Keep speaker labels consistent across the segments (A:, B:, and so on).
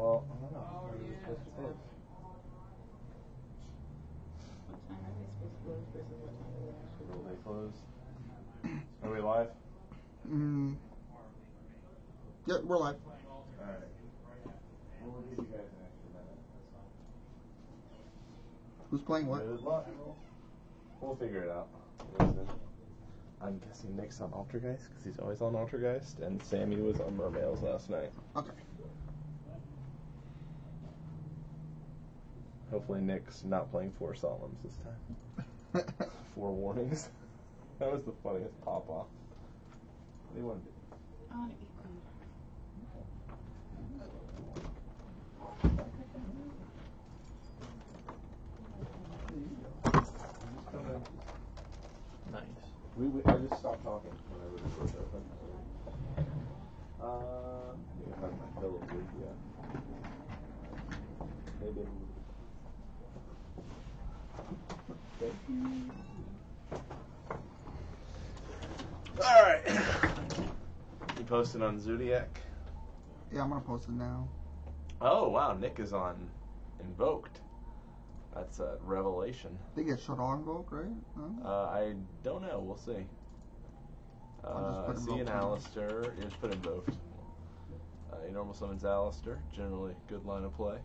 A: Well, I don't know. When are we supposed to close?
B: What time are they supposed to close versus what time are they?
A: Will they close? Are we live?
C: Yeah, we're live.
A: Alright. We'll give you guys an extra minute.
C: Who's playing what?
A: Good luck. We'll figure it out. I'm guessing Nick's on Altergeist because he's always on Altergeist, and Sammy was on Mermails last night.
C: Okay.
A: Hopefully Nick's not playing 4 Solemns this time. 4 warnings. That was the funniest pop-off. What do you want to do?
B: I want to eat food.
A: Nice. I just stopped talking whenever the door's open. I think I have my fill of food, yeah. Maybe. Alright. You posted on Zodiac?
C: Yeah, I'm gonna post it now.
A: Oh, wow. Nick is on Invoked. That's a revelation.
C: They get shut on Invoke, right? No?
A: I don't know. We'll see. I see an Alistair. You just put Invoked. Your normal summons Alistair. Generally good line of play.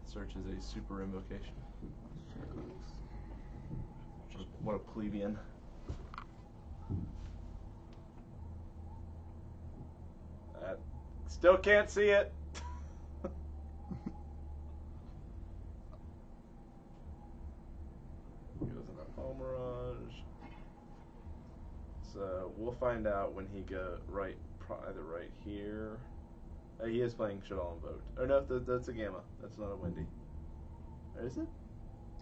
A: Search is a super invocation. What a plebeian. Still can't see it. Goes in a Home Mirage. So we'll find out when he go either right here. He is playing Shaddoll Invoked. Or no, that's a Gamma. That's not a Wendy. Or is it?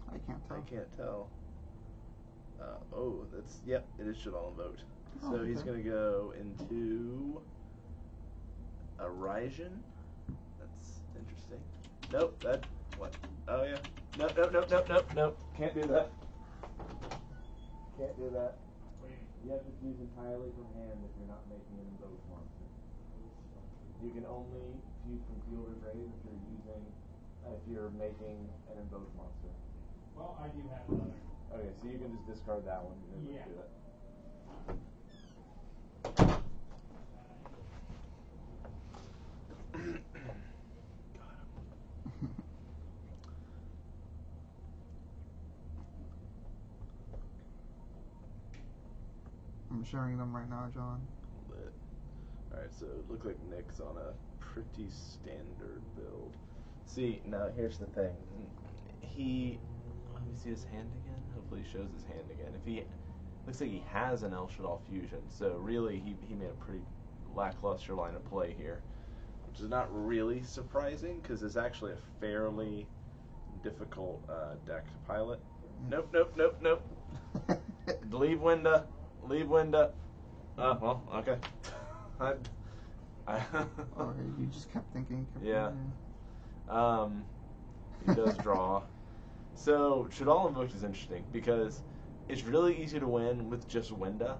C: I can't tell.
A: I can't tell. Yep, it is Shaddoll Invoked.
C: Oh,
A: So
C: okay.
A: he's going to go into a Raijin. That's interesting. Nope, what? Oh, yeah. Nope. Can't do that. Can't do that. You have to fuse entirely from hand if you're not making an invoked monster. You can only fuse from field or grave if you're making an invoked monster.
D: Well, I do have another.
A: Okay, so you can just discard that one and then
D: Yeah.
A: do that.
C: I'm sharing them right now, John.
A: Lit. Alright, so it looks like Nick's on a pretty standard build. See, now here's the thing. Let me see his hand again. Hopefully he shows his hand again. Looks like he has an El Shaddoll fusion, so really he made a pretty lackluster line of play here, which is not really surprising because it's actually a fairly difficult deck to pilot. Nope. Leave Winda. Well, okay.
C: Okay, you just kept thinking.
A: Yeah. He does draw. So Shaddoll Invoked is interesting because it's really easy to win with just Winda.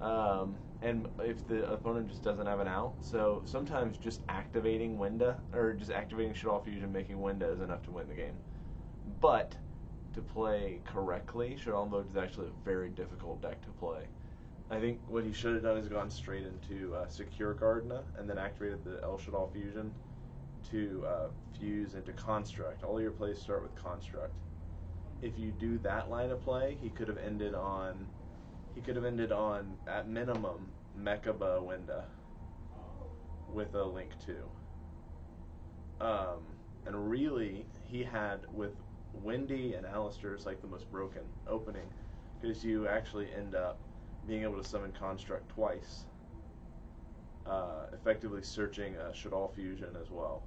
A: And if the opponent just doesn't have an out, so sometimes just activating Winda, or just activating Shaddoll Fusion, making Winda is enough to win the game. But to play correctly, Shaddoll Invoked is actually a very difficult deck to play. I think what he should have done is gone straight into Secure Gardna and then activated the El Shaddoll Fusion to fuse into Construct. All your plays start with Construct. If you do that line of play, he could have ended on at minimum Mechaba Winda with a Link 2. And really, he had with Wendy and Alistair is like the most broken opening because you actually end up being able to summon Construct twice, effectively searching a Shaddoll Fusion as well.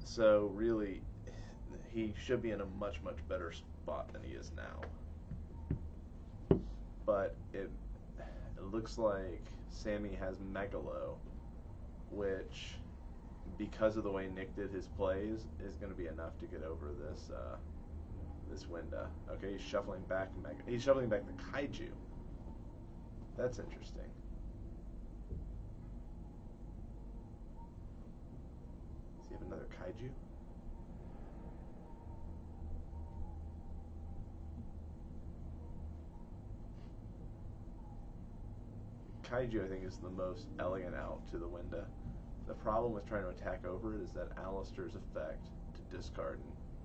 A: So really, he should be in a much better spot than he is now. But it looks like Sammy has Megalo, which, because of the way Nick did his plays, is going to be enough to get over this Winda. Okay, he's shuffling back the Kaiju. That's interesting. another kaiju. Kaiju, I think, is the most elegant out to the Winda. The problem with trying to attack over it is that Alistair's effect to discard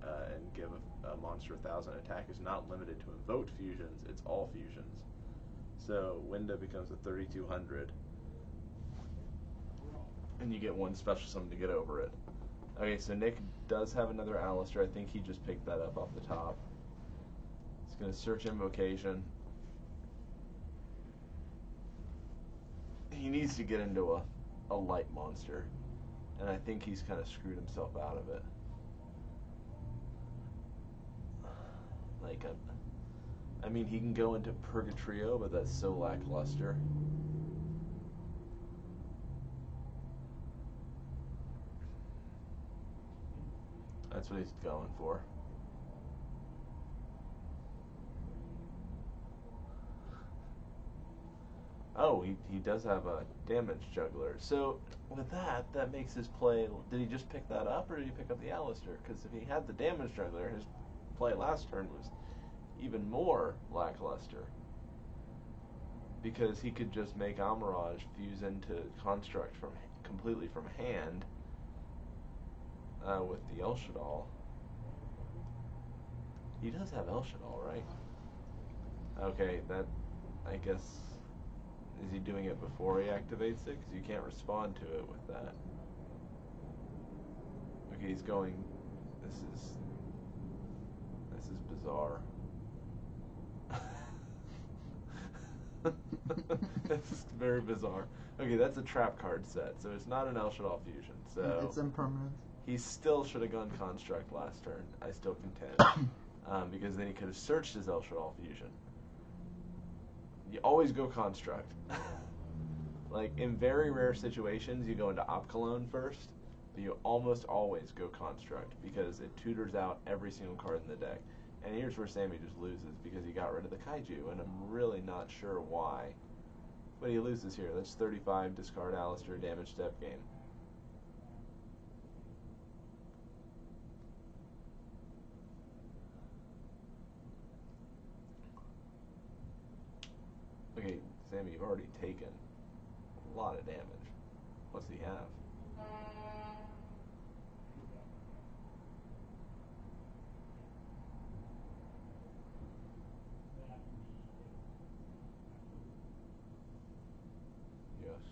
A: and give a monster 1,000 attack is not limited to invoked fusions, it's all fusions. So Winda becomes a 3,200, and you get one special summon to get over it. Okay, so Nick does have another Alistair. I think he just picked that up off the top. He's going to search Invocation. He needs to get into a light monster, and I think he's kind of screwed himself out of it. Like, I mean, he can go into Purgatrio, but that's so lackluster. That's what he's going for. Oh, he does have a damage juggler. So with that makes his play. Did he just pick that up, or did he pick up the Alistair? Because if he had the damage juggler, his play last turn was even more lackluster. Because he could just make Amirage fuse into Construct completely from hand with the El Shadal. He does have El Shadal, right? Okay, that, I guess. Is he doing it before he activates it? Because you can't respond to it with that. Okay, he's going. This is bizarre. This is very bizarre. Okay, that's a trap card set, so it's not an El Shadal fusion. So
C: it's impermanent.
A: He still should have gone Construct last turn. I still contend, because then he could have searched his El Shadal fusion. You always go Construct. Like, in very rare situations, you go into Opcalone first, but you almost always go Construct, because it tutors out every single card in the deck. And here's where Sammy just loses, because he got rid of the Kaiju, and I'm really not sure why. But he loses here. That's 35, discard Alistair, damage step, game. Okay, Sammy, you've already taken a lot of damage. What's he have? Yes.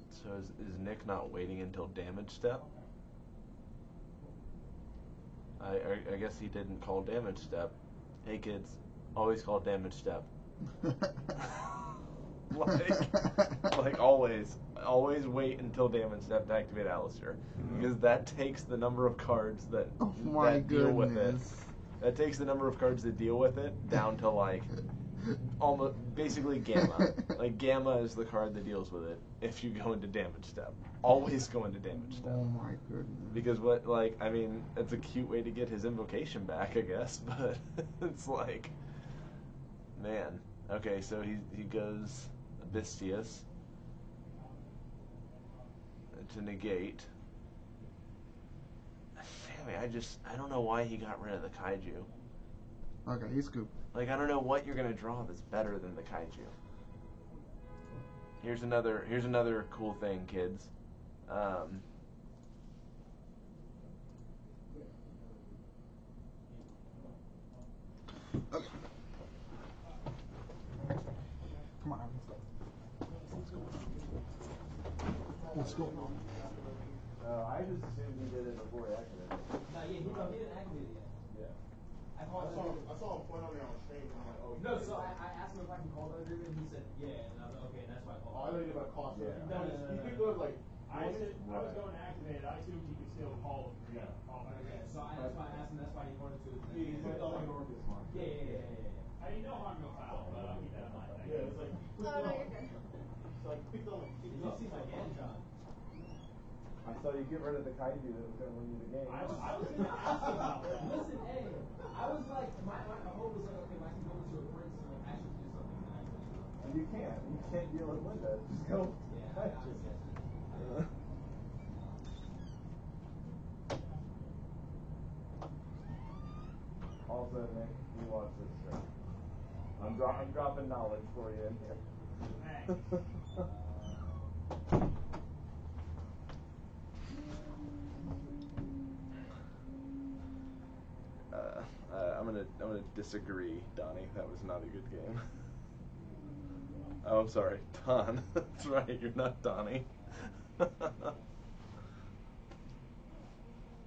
A: So is Nick not waiting until damage step? I guess he didn't call damage step. Hey kids, always call damage step. like always wait until damage step to activate Alistair, because that takes the number of cards that deal with it. That takes the number of cards that deal with it down to like almost basically Gamma. Like Gamma is the card that deals with it if you go into damage step. Always go into damage step.
C: Oh my goodness.
A: Because I mean, it's a cute way to get his invocation back, I guess, but it's like, man. Okay, so he goes Abystius to negate. Sammy, I don't know why he got rid of the Kaiju.
C: Okay, he's scooped.
A: Like, I don't know what you're gonna draw that's better than the Kaiju. Here's another cool thing, kids.
C: Okay. Come on, let's go. Let's go.
A: I just assumed he did it before he activated it.
E: No, yeah, he didn't activate it yet.
A: Yeah.
E: I
F: saw him point on it on stream, and I'm like, oh.
E: No, so I asked him if I can call the agreement, and he said, yeah, and I was like, okay, and that's why I called.
F: Oh, I thought you did about cost.
A: Yeah.
F: No, you could go like.
D: I was going to activate it. I assumed he could still call him.
F: Yeah.
D: Call him.
E: Okay, so that's why I asked him, that's why he wanted to.
F: Yeah, he's like, oh, I can work this one.
E: Yeah.
D: I mean, no harm, no foul, but I'll keep that in mind. Thank
F: Yeah,
D: you.
F: it's like.
B: Oh, no, you're good.
F: So I picked on like.
E: Did you see my hand, John?
A: I saw you get rid of the Kaiju that was going to win you the game.
D: I was going to ask you about that.
E: Listen, hey, I was like, my hope was like, okay, if I can go into a prince and like actually do something, then I can do something.
A: You can't deal with Windows. Just go.
E: Yeah, I
A: I'm dropping knowledge for you in here. I'm gonna disagree, Donnie. That was not a good game. Oh, I'm sorry, Don. That's right. You're not Donnie.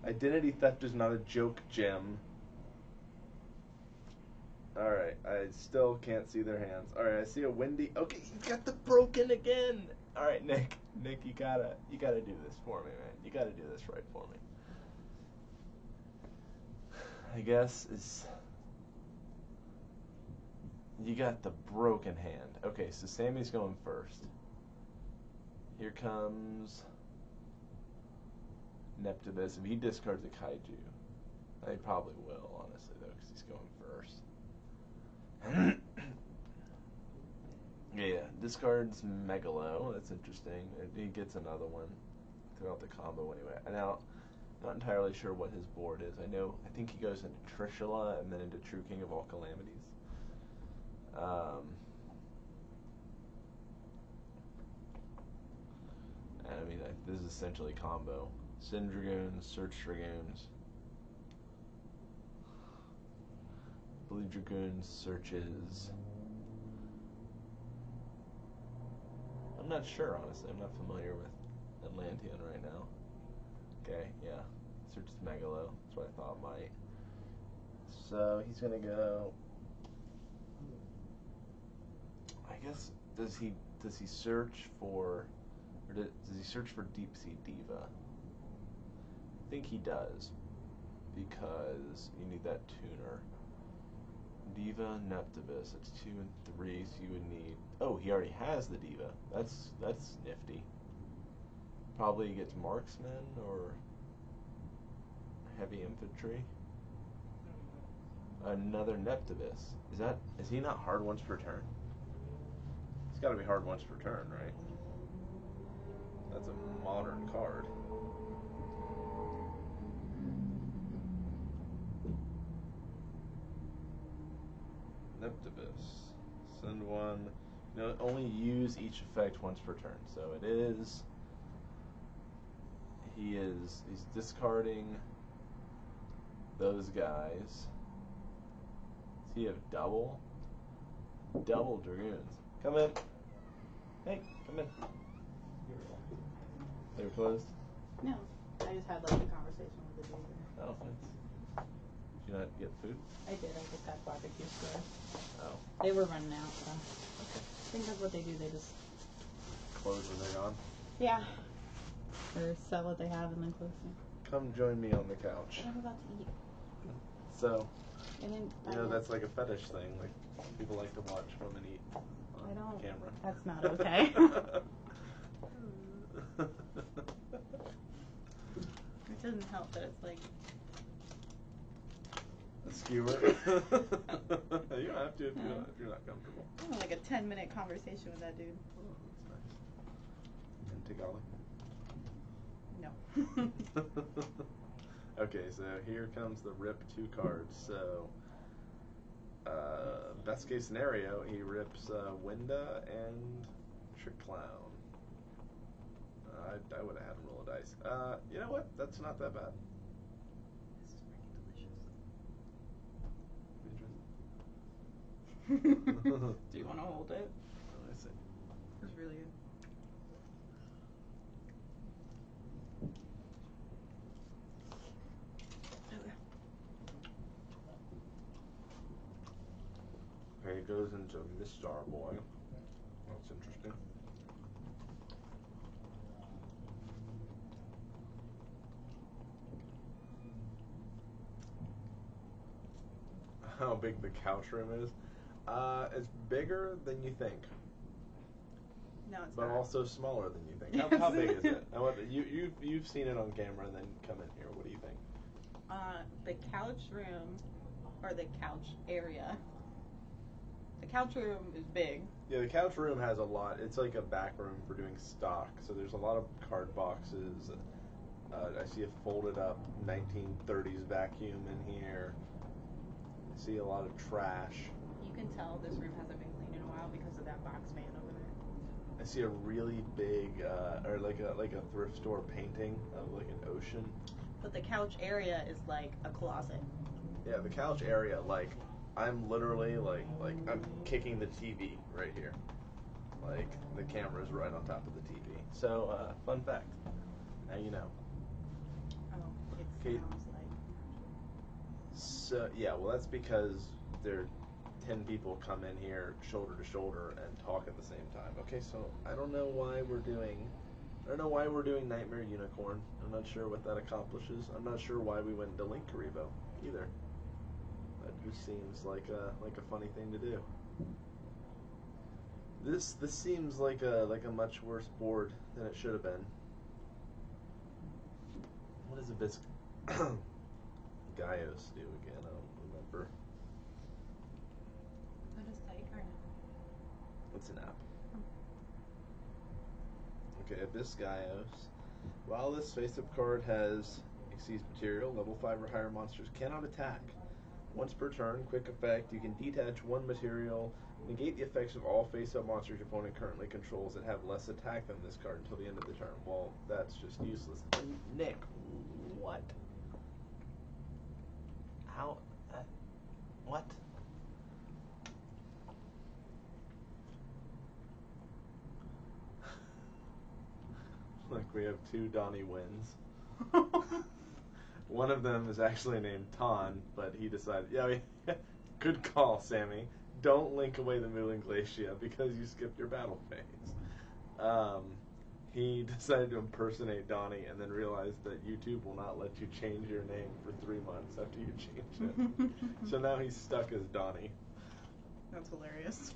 A: Identity theft is not a joke, Jim. Alright, I still can't see their hands. Alright, I see a windy. Okay, you got the broken again. Alright, Nick. Nick, you gotta do this for me, man. You gotta do this right for me. I guess is you got the broken hand. Okay, so Sammy's going first. Here comes Neptibus. If he discards a kaiju, he probably will, honestly, though, because he's going first. Yeah, discards Megalo. That's interesting. He gets another one throughout the combo anyway. Now, not entirely sure what his board is. I think he goes into Trishula and then into True King of All Calamities. And I mean, this is essentially combo. Sin Dragoons, Search Dragoons. Blue Dragoons searches. I'm not sure, honestly. I'm not familiar with Atlantean right now. Okay, yeah. Searches Megalo. That's what I thought might. So he's gonna go. I guess does he search for, or does he search for Deep Sea Diva? I think he does, because you need that tuner. Diva, Neptibus, that's 2 and 3, so you would need. Oh, he already has the Diva. That's nifty. Probably he gets marksman or heavy infantry. Another Neptibus. Is he not hard once per turn? It's got to be hard once per turn, right? That's a modern card. Neptibus. Send one. Only use each effect once per turn. So it is. He's discarding those guys. Does he have double? Double Dragoons. Come in. Hey, come in. They were closed?
B: No, I just had like a conversation with the dude.
A: Oh, thanks. Did you not get food?
B: I did. I just got barbecue square.
A: Oh.
B: They were running out, so
A: Okay.
B: I think that's what they do. They just
A: Close when they're gone.
B: yeah, or sell what they have and then close them.
A: Come join me on the couch.
B: What I'm about to eat.
A: So,
B: And then
A: that's like a fetish thing. Like, people like to watch women eat
B: I
A: on
B: don't.
A: camera.
B: That's not okay. It doesn't help that it's like.
A: A skewer. You don't have to if you're not comfortable.
B: I had like a 10-minute conversation with that dude.
A: Oh, that's nice. In Tagalog?
B: No.
A: Okay, so here comes the rip 2 cards. So, best case scenario, he rips Winda and Trick Clown. I would have had him roll a dice. You know what? That's not that bad.
B: This is freaking delicious. Do you want to hold it?
A: I see.
B: It's really good.
A: Okay, it goes into Mistar Boy. That's interesting. How big the couch room is? It's bigger than you think,
B: No, it's
A: but
B: not.
A: also smaller than you think.
B: Yes.
A: How big is it? You've seen it on camera, and then come in here. What do you think?
B: The couch room, or the couch area. The couch room is big.
A: Yeah, the couch room has a lot. It's like a back room for doing stock. So there's a lot of card boxes. I see a folded up 1930s vacuum in here. I see a lot of trash.
B: You can tell this room hasn't been cleaned in a while because of that box fan over there.
A: I see a really big, or like a thrift store painting of like an ocean.
B: But the couch area is like a closet.
A: Yeah, the couch area, like I'm literally like I'm kicking the TV right here. Like the camera's right on top of the TV. So fun fact. Now you know.
B: Oh, it
A: Okay.
B: sounds like.
A: So yeah, well that's because there 10 people come in here shoulder to shoulder and talk at the same time. Okay, so I don't know why we're doing Nightmare Unicorn. I'm not sure what that accomplishes. I'm not sure why we went into Link Karibo either. That just seems like a funny thing to do. This seems like a much worse board than it should have been. What does Abyss Gaios do again? I don't remember.
B: What is Tiger?
A: It's an app. Okay, Abyss Gaios. While this face-up card has exceeds material, level 5 or higher monsters cannot attack. Once per turn, quick effect, you can detach one material, negate the effects of all face-up monsters your opponent currently controls that have less attack than this card until the end of the turn. Well, that's just useless. Nick, what? How? What? Look, we have 2 Donnie wins. One of them is actually named Ton, but he decided, good call, Sammy. Don't link away the Moulin Glacia because you skipped your battle phase. He decided to impersonate Donnie and then realized that YouTube will not let you change your name for 3 months after you change it. So now he's stuck as Donnie.
B: That's hilarious.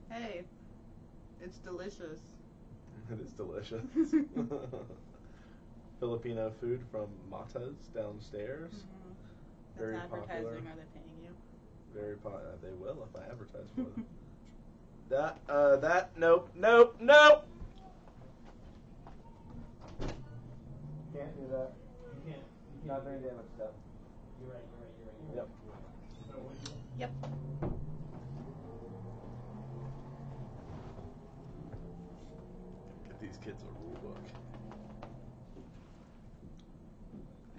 B: Hey, it's delicious.
A: It is delicious. Filipino food from Mata's downstairs.
B: Mm-hmm.
A: Very
B: That's advertising.
A: popular.
B: Are they paying you?
A: Very popular. They will if I advertise for them. Nope.
F: Can't do that.
E: You can't.
F: Not very damage stuff.
E: You're right.
A: Yep.
B: Yep.
A: Get these kids a rule book.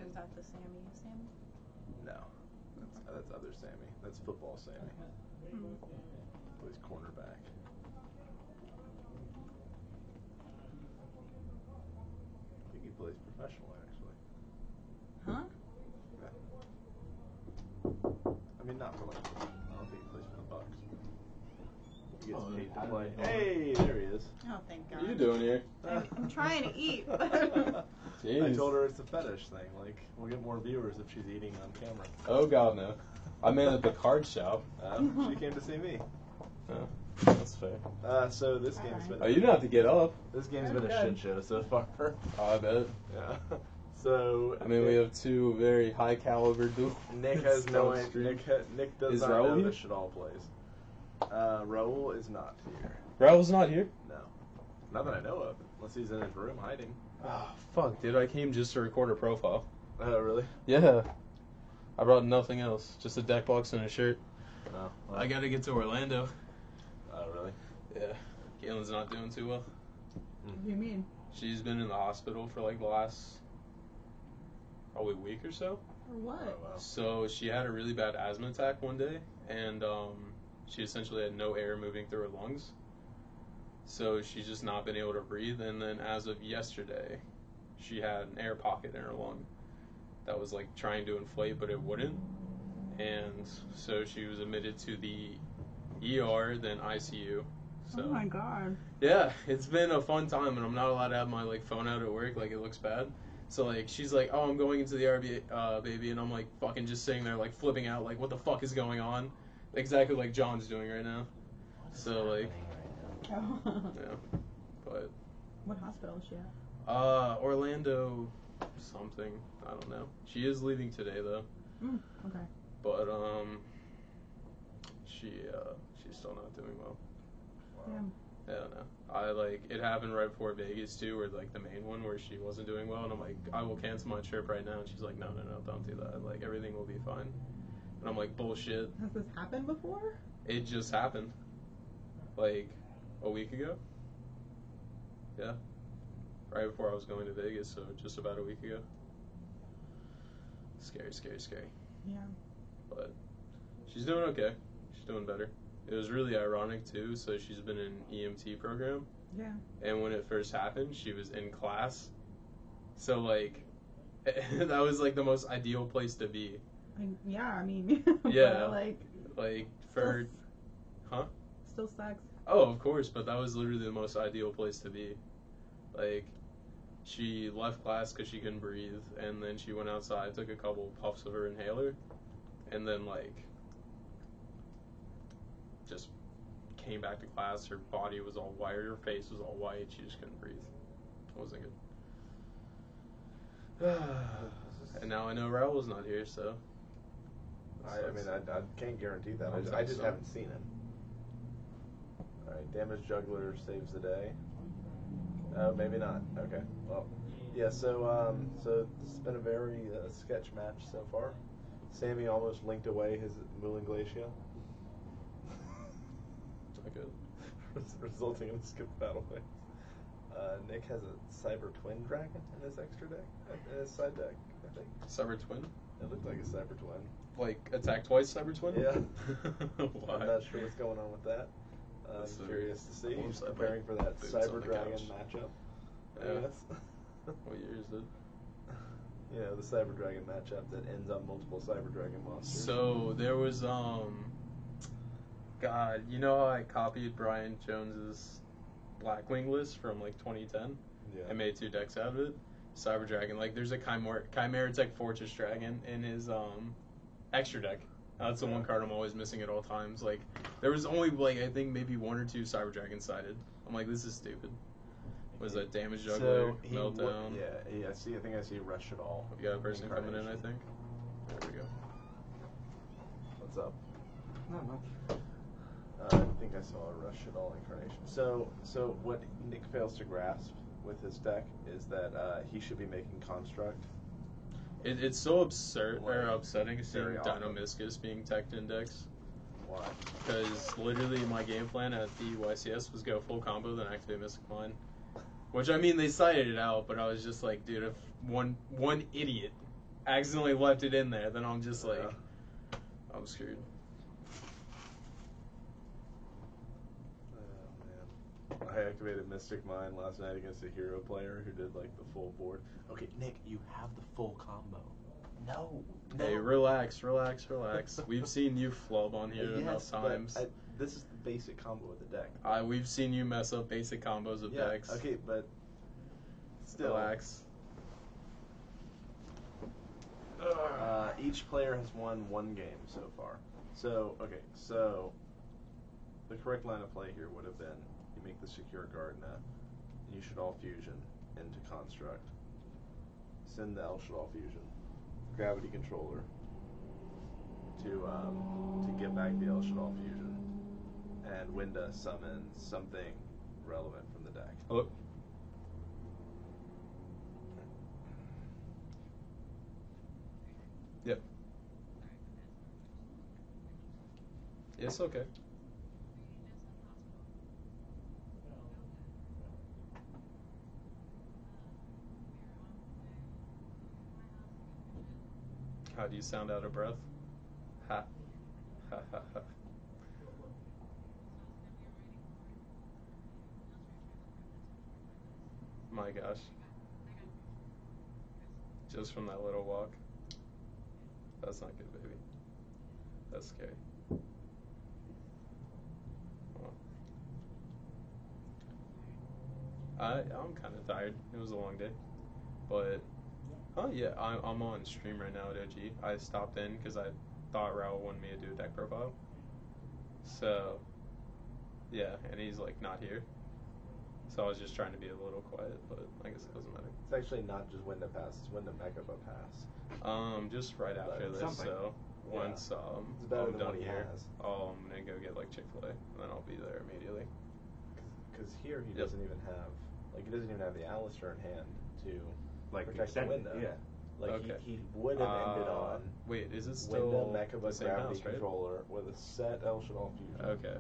B: Is that the Sammy?
A: No. That's other Sammy. That's football Sammy.
B: Mm.
A: Plays cornerback. I think he plays professional, actually.
B: Huh?
A: Yeah. I mean, not for like. I don't think he plays for the Bucks. He gets paid to
F: I don't
A: play.
F: know.
A: Hey, there he is.
B: Oh, thank God.
G: What are you doing here?
B: I'm trying to eat.
A: I
G: Jeez.
A: told her it's a fetish thing. Like, we'll get more viewers if she's eating on camera.
G: Oh God, no. I meant at the card shop.
A: She came to see me.
G: Oh, that's fair.
A: So this game's been.
G: Oh, you don't have to get up.
A: This game's been a shit show so far.
G: Oh, I bet.
A: Yeah. So.
G: I mean, we have 2 very high caliber duels.
A: Nick has no
G: on
A: idea.
G: stream.
A: Nick does
G: Is
A: not
G: Raul
A: know
G: here?
A: this shit all plays. Raul is not here.
G: Raul's not here.
A: No. Not that I know of. Unless he's in his room hiding.
G: Oh, fuck, dude. I came just to record a profile.
A: Oh, really?
G: Yeah. I brought nothing else. Just a deck box and a shirt.
A: No.
G: I gotta get to Orlando.
A: Oh, really?
G: Yeah. Caitlin's not doing too well.
B: What do you mean?
G: She's been in the hospital for like the last probably week or so.
B: For what?
A: Oh, wow.
G: So she had a really bad asthma attack one day, and she essentially had no air moving through her lungs. So she's just not been able to breathe. And then as of yesterday, she had an air pocket in her lung that was like trying to inflate, but it wouldn't. And so she was admitted to the ER, then ICU. So,
B: Oh my God.
G: yeah, it's been a fun time, and I'm not allowed to have my like phone out at work. Like, it looks bad. So like she's like, oh, I'm going into the ER, baby, and I'm like fucking just sitting there like flipping out, like what the fuck is going on? Exactly like John's doing right now. So like, yeah, but
B: What hospital is she at?
G: Orlando something, I don't know. She is leaving today though,
B: Okay.
G: but she's still not doing well.
B: Damn.
G: Hell no. It happened right before Vegas too, where like the main one where she wasn't doing well, and I'm like, I will cancel my trip right now, and she's like, no, don't do that. Like everything will be fine. And I'm like, bullshit.
B: Has this happened before?
G: It just happened, like a week ago. Yeah, right before I was going to Vegas, so just about a week ago. Scary.
B: Yeah.
G: But she's doing okay. She's doing better. It was really ironic too. So she's been in EMT program.
B: Yeah.
G: And when it first happened, she was in class. So like, that was like the most ideal place to be.
B: I mean.
G: Yeah.
B: But,
G: for, huh?
B: Still sucks.
G: Oh, of course. But that was literally the most ideal place to be. Like, she left class because she couldn't breathe, and then she went outside, took a couple puffs of her inhaler, and then like just came back to class. Her body was all white, her face was all white. She just couldn't breathe. It wasn't good. And now I know Raul's not here, so.
A: I mean, I can't guarantee that.
G: Long
A: I
G: time
A: just
G: so.
A: haven't seen him. All right, damage juggler saves the day. Maybe not. Okay. Well, yeah. So it's been a very sketch match so far. Sammy almost linked away his Moulin Glacier,
G: Not good.
A: resulting in a skip battle phase. Nick has a Cyber Twin Dragon in his extra deck, in his side deck, I think.
G: Cyber Twin?
A: It looked like a Cyber Twin.
G: Like, attack twice, Cyber Twin?
A: Yeah.
G: Why?
A: I'm not sure what's going on with that.
G: That's
A: I'm curious to see.
G: Almost like
A: Preparing for that
G: boots on
A: Cyber
G: the
A: Dragon
G: couch.
A: matchup.
G: Yeah.
A: Yes.
G: What year is it?
A: You know, the Cyber Dragon matchup that ends on multiple Cyber Dragon monsters.
G: So there was God, you know how I copied Brian Jones's Blackwing list from like 2010
A: yeah.
G: and made 2 decks out of it? Cyber Dragon, like there's a Chimera Tech Fortress Dragon in his extra deck. That's the one card I'm always missing at all times. Like there was only like I think maybe 1 or 2 Cyber Dragons sided. I'm like, this is stupid. Was that Damage Juggler, Meltdown?
A: Yeah, I see. I think I see Rush It All.
G: We got a person coming in, I think. There we go.
A: What's up?
C: Not much.
A: I think I saw a Rush It All incarnation. So what Nick fails to grasp with his deck is that he should be making Construct.
G: It's so absurd or
A: Like,
G: upsetting seeing
A: very often.
G: Dinomischus being teched in decks.
A: Why?
G: Because literally my game plan at the YCS was go full combo, then activate Mystic Mine. Which, I mean, they cited it out, but I was just like, dude, if one idiot accidentally left it in there, then I'm just like, I'm screwed.
A: Oh, man. I activated Mystic Mine last night against a hero player who did like the full board. Okay, Nick, you have the full combo. No.
G: Hey, relax. We've seen you flub on here
A: Yes,
G: enough
A: but
G: times.
A: this is the basic combo of the deck.
G: We've seen you mess up basic combos of decks.
A: Okay, but still.
G: Relax.
A: Each player has won 1 game so far. So the correct line of play here would have been you make the Secure Gardna, and you should all fusion into Construct. Send the Elshadal fusion, Gravity Controller to get back the Elshadal fusion, and Winda summon something relevant from the deck.
G: Hello? Yep. It's okay. How do you sound out of breath? Ha. Ha ha ha. My gosh. Just from that little walk. That's not good, baby. That's scary. Well, I'm kind of tired. It was a long day. But, yeah, I'm on stream right now at OG. I stopped in because I thought Raul wanted me to do a deck profile. So, yeah, and he's, like, not here. So I was just trying to be a little quiet, but I guess it doesn't matter.
A: It's actually not just Winda Pass, it's Winda Megaba Pass.
G: Just right after this,
C: something.
G: so
A: Yeah.
G: once
A: It's better
G: I'm
A: than
G: done
A: what he
G: here,
A: has.
G: I'm gonna go get like Chick-fil-A, and then I'll be there immediately.
A: because here he
G: Yep.
A: doesn't even have, like, he doesn't even have the Alistair in hand to
H: Like
A: protect the
H: extended,
A: window.
H: yeah.
A: Like,
G: Okay.
A: he would have ended on
G: Wait, is it still
A: Window
G: the
A: Mechaba
G: same
A: Gravity
G: house, right?
A: Controller with a set El Shadal Fusion.
G: Okay.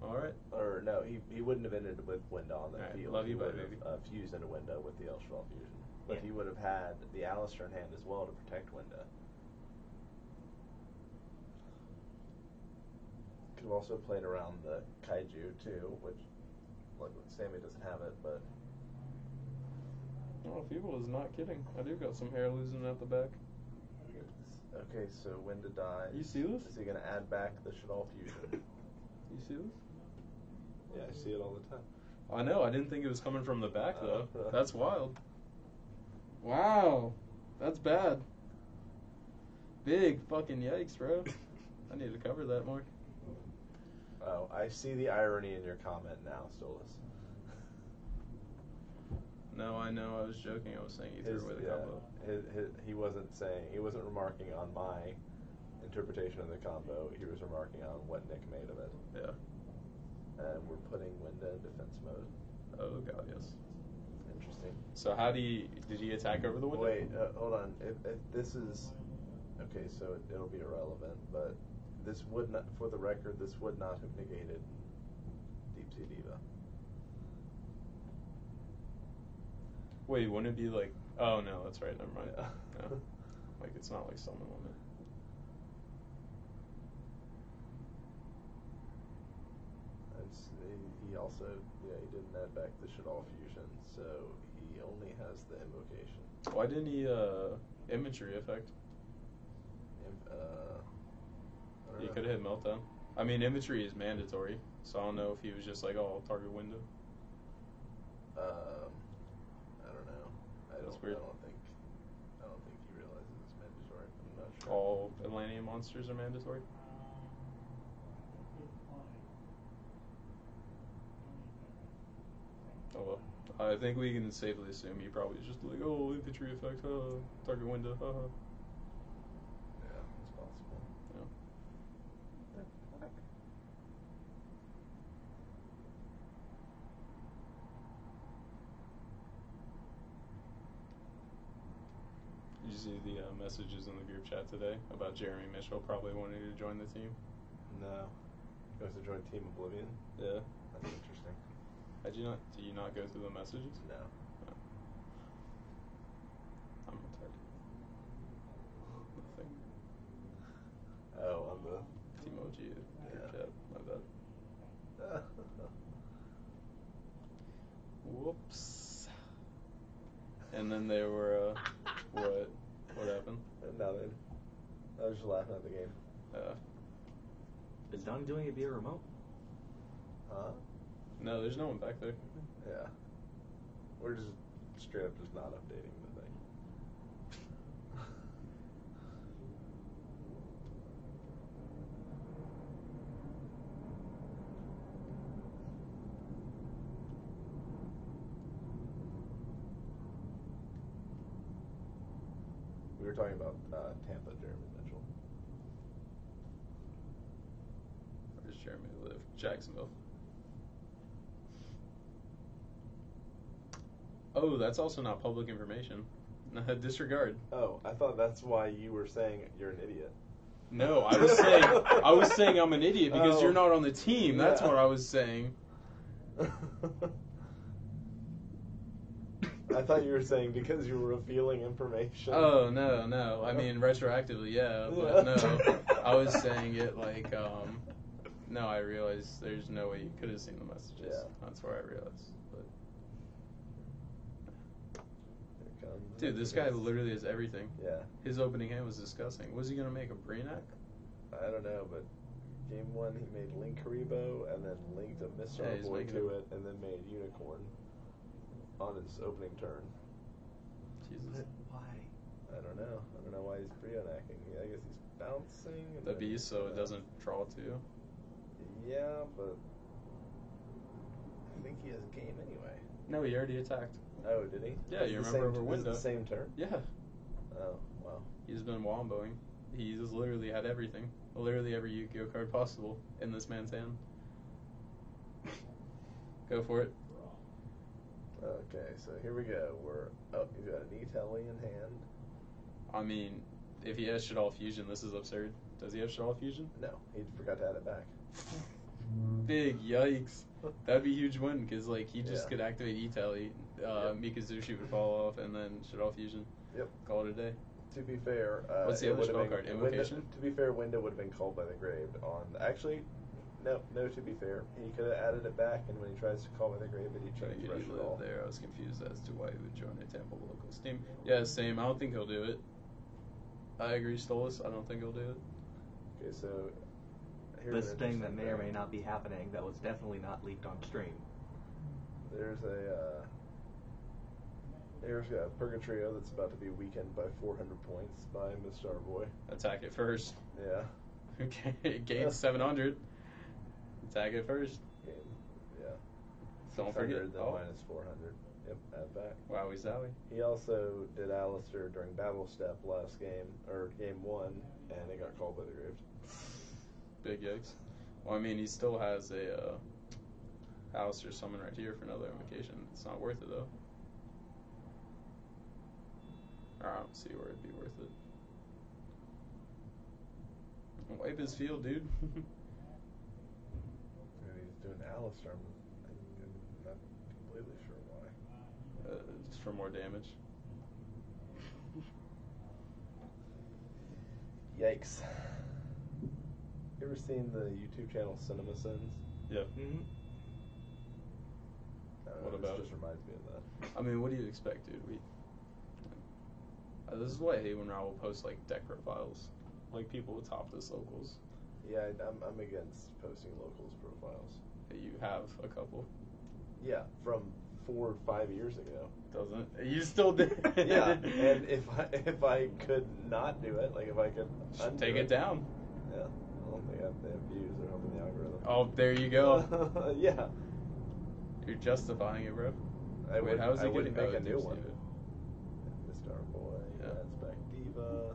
G: All right.
A: Or no, he wouldn't have ended with Window on the
G: Alright,
A: field.
G: love
A: he
G: you, bye,
A: would
G: baby.
A: have fused into Window with the El Shadal Fusion. But
H: Yeah.
A: he would have had the Alistair in hand as well to protect Window. Could have also played around the Kaiju too, which, like, Sammy doesn't have it, but
G: Oh, Feeble is not kidding. I do got some hair losing at the back.
A: okay, so Window dies.
G: You see this?
A: Is he gonna add back the Shadal Fusion?
G: You see this?
A: Yeah, I see it all the time.
G: I know. I didn't think it was coming from the back though.
A: Oh.
G: That's wild. Wow, that's bad. Big fucking yikes, bro. I need to cover that more.
A: Oh, I see the irony in your comment now, Stolas.
G: No, I know. I was joking. I was saying he threw away the combo.
A: He wasn't saying, he wasn't remarking on my interpretation of the combo. He was remarking on what Nick made of it.
G: Yeah.
A: And we're putting Window in defense mode.
G: Oh god, yes.
A: Interesting.
G: So did he attack over the window?
A: Wait, hold on. If this is okay, so it'll be irrelevant. But this would not, for the record, this would not have negated Deep Sea Diva.
G: Wait, wouldn't it be like? Oh no, that's right. Never mind.
A: Yeah.
G: Yeah. Like it's not like summon limit.
A: He also, he didn't add back the Shadal Fusion, so he only has the invocation.
G: Why didn't he imagery effect?
A: I don't
G: He
A: know.
G: could have hit meltdown. I mean, imagery is mandatory, so I don't know if he was just like, oh, I'll target window.
A: I don't know.
G: That's weird.
A: I don't think he realizes it's mandatory. I'm not sure.
G: All Atlantean monsters are mandatory. Oh well. I think we can safely assume he probably just like, oh, infantry effect, target window,
A: Yeah, it's possible.
G: Yeah. Did you see the messages in the group chat today about Jeremy Mitchell probably wanting to join the team?
A: No. He wants to join Team Oblivion?
G: Yeah.
A: That's interesting.
G: Do you not go through the messages?
A: No.
G: No. I'm retarded. Nothing.
A: Oh, on the
G: Timoji group
A: Yeah.
G: chat. My bad. Whoops. And then they were, what happened?
A: Nothing. I was just laughing at the game.
H: Is Don doing it via remote?
A: Huh?
G: No, there's no one back there.
A: Yeah. We're just straight up just not updating the thing. We were talking about Tampa, Jeremy Mitchell.
G: Where does Jeremy live? Jacksonville. Oh, that's also not public information. Disregard.
A: Oh, I thought that's why you were saying you're an idiot.
G: No, I was saying I'm an idiot because
A: Oh.
G: you're not on the team. That's
A: Yeah.
G: what I was saying.
A: I thought you were saying because you were revealing information.
G: Oh no. I mean retroactively, yeah, but
A: Yeah.
G: no. I was saying it like no, I realized there's no way you could have seen the messages.
A: Yeah.
G: That's where I realized. But
A: Here comes
G: dude, this guy literally has everything.
A: Yeah.
G: His opening hand was disgusting. Was he gonna make a Brainiac?
A: I don't know, but game one he made Link Haribo and then linked a Mr.
G: Yeah, he's
A: Boy
G: making
A: to
G: a-
A: it and then made Unicorn on his opening turn.
G: Jesus.
H: Why?
A: I don't know. I don't know why he's Brionacking. I guess he's bouncing. And
G: The
A: then-
G: beast, so it doesn't draw to you.
A: Yeah, but I think he has game anyway.
G: No, he already attacked.
A: Oh, did he?
G: Yeah, you
A: This is
G: remember
A: the same-
G: over
A: this is
G: window.
A: the same turn?
G: Yeah.
A: Oh, wow.
G: He's been womboing. He's literally had everything. Literally every Yu-Gi-Oh card possible in this man's hand. Go for it.
H: Okay, so here we go. He's got an E-Telly in hand.
G: I mean, if he has Shaddoll Fusion, this is absurd. Does he have Shaddoll Fusion?
H: No, he forgot to add it back.
G: Big yikes. That'd be a huge win because like he just
H: Yeah.
G: could activate E-Telly,
H: Yep.
G: Mikazushi would fall off, and then Shaddoll Fusion.
H: Yep.
G: Call it a day.
H: To be fair,
G: What's the
H: it
G: other
H: would've
G: spell
H: been-
G: card?
H: Window-
G: Invocation?
H: to be fair, Window would have been called by the grave on. Actually, no. To be fair, he could have added it back, and when he tries to call by the grave, he
G: Trying to
H: changed
G: get
H: Rush
G: you
H: it all.
G: live there. I was confused as to why he would join a Tampa local team. Yeah, same. I don't think he'll do it. I agree, Stolas. I don't think he'll do it.
H: Okay, so here's
F: This
H: an
F: thing that
H: interesting
F: may or
H: thing.
F: may not be happening that was definitely not leaked on stream.
H: There's here's a Purgatrio that's about to be weakened by 400 points by Miss Starboy.
G: Attack it first.
H: Yeah.
G: Okay, gain 700. Attack it first.
H: Game. Yeah.
G: Don't forget.
H: 600, then
G: Oh,
H: minus 400. Yep, add back.
G: wowie zowie.
H: He also did Alistair during Battle Step last game, or game 1, and it got called by the grave.
G: Big yikes. Well, I mean, he still has a Alistair summon right here for another invocation. It's not worth it, though. Or I don't see where it'd be worth it. Wipe his field, dude.
H: And he's doing Alistair. I'm not completely sure why.
G: Just for more damage.
H: Yikes. You ever seen the YouTube channel Cinema Sins?
G: Yeah.
F: Mm-hmm.
H: I don't
G: What
H: know,
G: about
H: this
G: it?
H: just reminds me of that.
G: I mean, what do you expect, dude? This is why I hate when Raul posts like deck profiles, like people with top list locals.
H: Yeah, I'm against posting locals profiles.
G: You have a couple,
H: Yeah, from 4 or 5 years ago.
G: doesn't it? You still did.
H: Yeah, and if I could not do it, like if I could undo
G: Take it down.
H: Yeah, I don't think they have views. They're helping the algorithm.
G: Oh, there you go.
H: Yeah.
G: You're justifying it, bro.
H: I
G: Wait,
H: would,
G: how is
H: I
G: he
H: wouldn't
G: getting
H: make a new
G: Deep
H: one.
G: Steve?
H: Mr. Boy,
G: Yeah.
H: that's back Diva.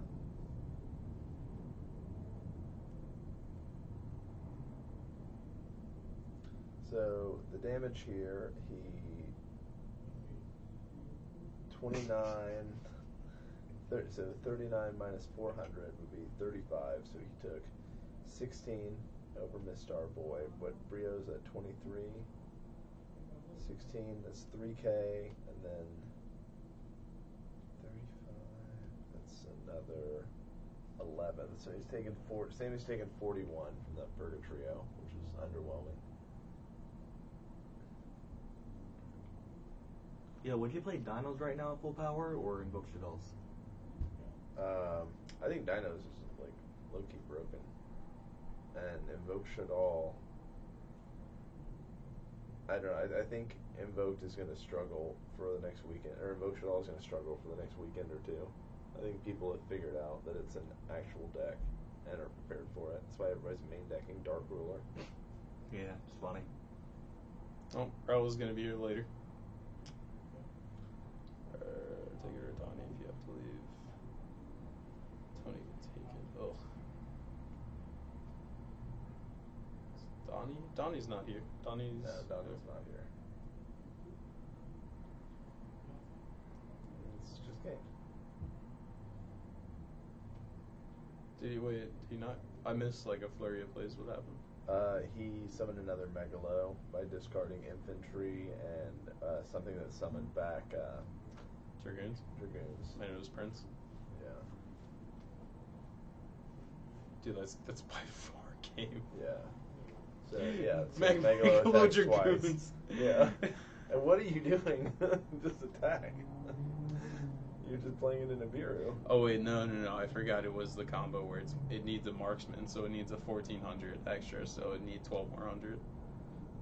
H: So the damage here, he 29. So 39 minus 400 would be 35. So he took 16 over Miss Starboy, but Brio's at 23. 16, that's 3K, and then 35, that's another 11. So he's taken Sammy's taken 41 from that Purgatrio, which is underwhelming.
F: Yeah, would you play Dinos right now at full power or Invoke Shaddolls?
H: I think Dino's is like low-key broken, and Invoke Shaddol. I don't know. I think Invoked is going to struggle for the next weekend, or Invoke Shaddol is going to struggle for the next weekend or two. I think people have figured out that it's an actual deck and are prepared for it. That's why everybody's main decking Dark Ruler.
F: Yeah, it's funny.
G: Oh, Raul's gonna be here later. Take it or Donnie if you have to leave. Tony can take it. Ugh. Donnie? Donnie's not here. Donnie's.
H: No, Donnie's not here. It's just games.
G: Did he wait? Did he not? I missed like a flurry of plays. What happened?
H: He summoned another Megalo by discarding infantry and something that summoned back
G: Dragoons.
H: dragoons.
G: I know it was Prince.
H: Yeah,
G: Dude, that's by far game.
H: yeah. So yeah, so
G: Megalo
H: Megalo attacks twice.
G: Dragoons.
H: Yeah. And what are you doing? Just attack. You're just playing it in a Nibiru.
G: Oh wait, no. I forgot it was the combo where it needs a marksman, so it needs a 1400 extra, so it needs 12 more hundred.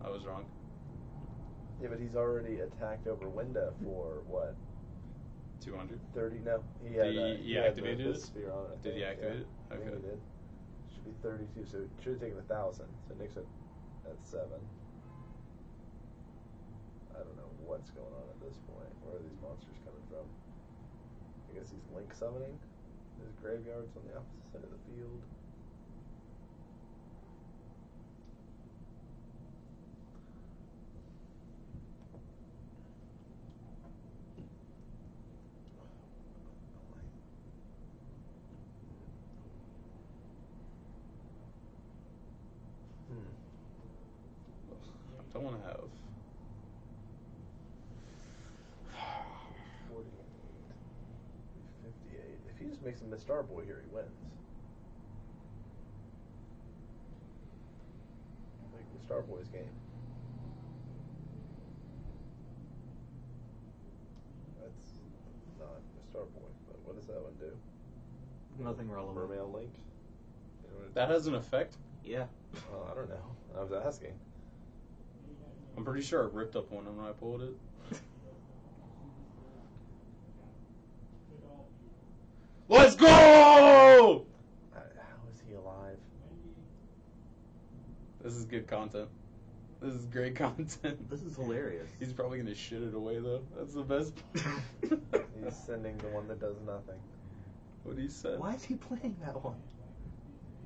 G: I was wrong.
H: Yeah, but he's already attacked over Winda for what?
G: 200.
H: 30? No, he
G: Did
H: had.
G: he
H: had
G: activated
H: the
G: it?
H: sphere on it. I
G: Did he
H: think,
G: activate it?
H: I think
G: Okay.
H: he did. Should be 32, so it should have taken 1,000. So Nick's at 7. I don't know what's going on at this point. Where are these monsters coming from? I guess he's link summoning. His graveyard's on the opposite side of the field.
G: have
H: 48, 58. If he just makes him Miss Starboy here, he wins. Like Miss Starboy's game. That's not Miss Starboy, but what does that one do?
F: Nothing relevant.
H: Mermail Link? You know what it
G: that
H: does?
G: has an effect.
F: Yeah.
H: Well, I don't know. I was asking.
G: I'm pretty sure I ripped up one when I pulled it. Let's go!
H: How is he alive?
G: This is good content. This is great content.
F: This is hilarious.
G: He's probably gonna shit it away though. That's the best part.
H: He's sending the one that does nothing.
G: What he said.
F: Why is he playing that one?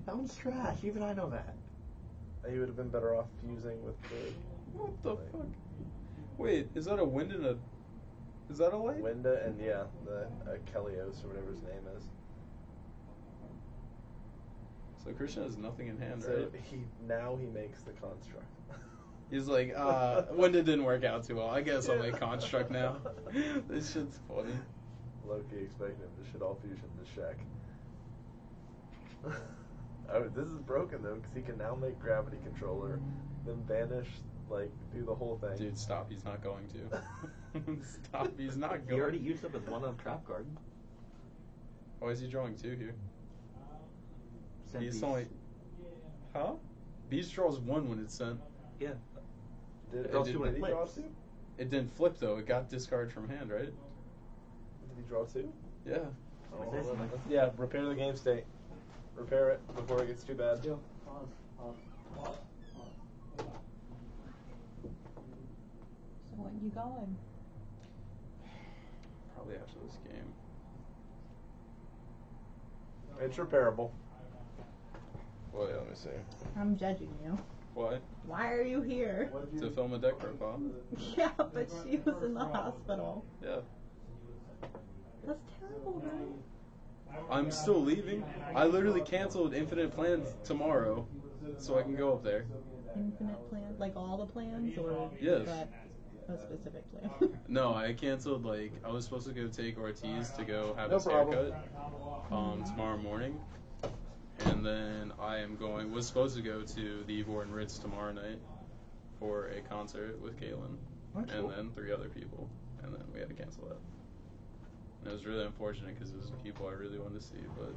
F: That one's trash. Even I know that.
H: He would have been better off fusing with the
G: What the fuck? Wait, is that a wind and a? Is that a light?
H: Winda and yeah, the Kelios or whatever his name is.
G: So Christian has nothing in hand,
H: So
G: right?
H: he makes the construct.
G: He's like, Winda didn't work out too well. I guess I'll make construct now. This shit's funny.
H: Loki expecting him to shit all fusion to Shek. Oh, this is broken though, because he can now make gravity controller, then banish, like, do the whole thing.
G: Dude, stop. He's not going to. Stop. He's not
F: He
G: going.
F: already used up his one on trap card.
G: Why is he drawing two here?
F: Sent
G: He's
F: these.
G: only. Huh? Beast draws one when it's sent.
F: Yeah.
H: Did,
F: It draws
H: did
F: two when it
H: he draw
F: flips.
H: two?
G: It didn't flip though. It got discarded from hand, right?
H: Did he draw two?
G: Yeah.
H: Oh,
F: Is this
H: hold on.
F: like-
H: Yeah, repair the game state. Repair it before it gets too bad.
B: So when you going?
G: Probably after this game.
H: It's repairable. Wait, let me see.
B: I'm judging you.
G: Why?
B: Why are you here?
G: To film a deck profile.
B: Yeah, but she was in the hospital.
G: Yeah.
B: That's terrible, right?
G: I'm still leaving. I literally canceled Infinite Plans tomorrow, so I can go up there.
B: Infinite plan, like all the plans, or
G: Yes.
B: that a specific plan?
G: No, I canceled, like, I was supposed to go take Ortiz to go have
H: No
G: his
H: problem.
G: haircut tomorrow morning. And then I am was supposed to go to the Ivor and Ritz tomorrow night for a concert with Galen.
F: That's
G: And
F: cool.
G: then 3 other people. And then we had to cancel that. And it was really unfortunate because it was people I really wanted to see, but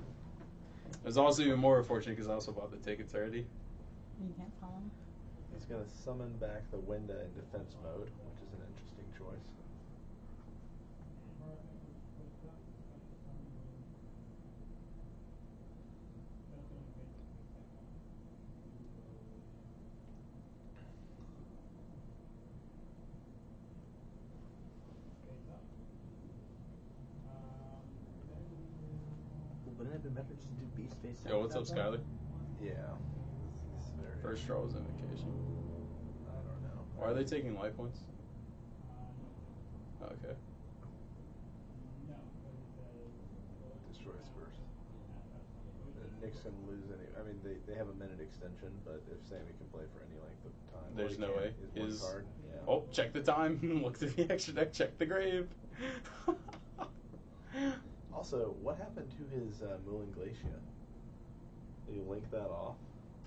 G: it was also even more unfortunate because I also bought the tickets already.
B: You can't tell him.
H: He's going to summon back the Winda in defense mode, which is an interesting choice.
F: Wouldn't it have been better just to do Beast Face?
G: Yo, what's up, Skyler?
H: Yeah. It's very
G: First draw was invocation.
H: I don't know.
G: Why are they taking life points? Okay.
H: Destroys first. Nick's going to lose any. I mean, they have a minute extension, but if Sammy can play for any length of time,
G: There's
H: all he
G: no
H: can
G: way.
H: is one card. Yeah.
G: Oh, check the time. Look to the extra deck. Check the grave.
H: Also, what happened to his Moulin Glacia? Did he link that off?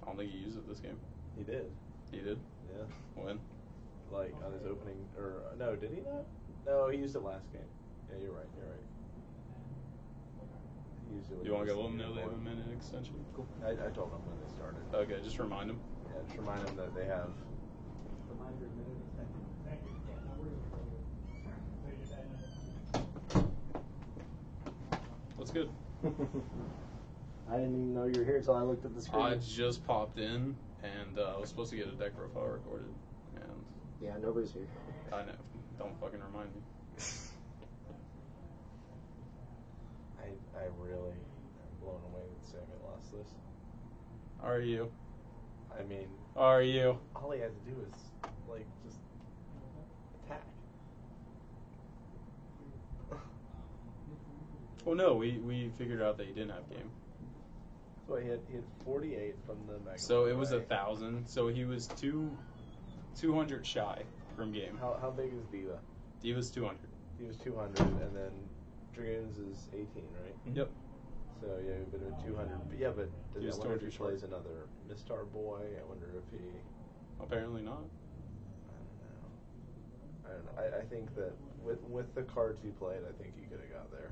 G: I don't think he used it this game.
H: He did.
G: He did.
H: Yeah.
G: When?
H: Like on his opening, or no? Did he not? No, he used it last game. Yeah, you're right. You're right. He used it when
G: You
H: he
G: want to
H: was
G: go let them
H: in
G: know they have a
H: one.
G: minute extension?
F: Cool.
H: I told him when they started.
G: Okay, just remind him.
H: Yeah, just remind him that they have.
F: Reminder minute extension.
G: What's good?
I: I didn't even know you were here until I looked at the screen.
G: I just popped in, and I was supposed to get a deck profile recorded, and
I: Yeah, nobody's here.
G: I know. Don't fucking remind me.
H: I really am blown away that Sammy lost this.
G: Are you?
H: I mean,
G: Are you?
H: all he had to do is like just attack.
G: Well, no, we figured out that he didn't have game.
H: So he had 48 from the Mega.
G: So it was
H: right?
G: 1,000. So he was 200 shy from game.
H: How big is Diva?
G: Diva's 200.
H: Diva's 200, and then Dragoons is 18, right?
G: Yep.
H: So yeah, a bit of 200. But yeah, but
G: He was
H: I wonder if he
G: 200 short.
H: plays another Mistar boy. I wonder if he.
G: Apparently not.
H: I don't know. I think that with the cards he played, I think he could have got there.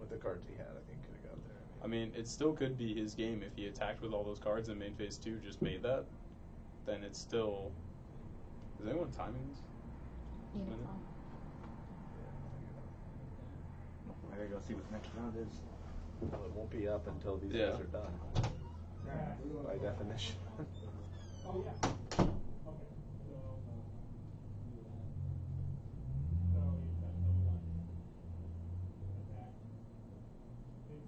H: With the cards he had, I think could have got there.
G: I mean, it still could be his game if he attacked with all those cards and main phase 2 just made that. Then it's still. Is anyone timing this?
F: I gotta go see what the next round is.
H: Well, it won't be up until these
G: Yeah.
H: guys are done. By definition.
D: Oh, yeah. Okay. So, you got number 1. Attack. 15,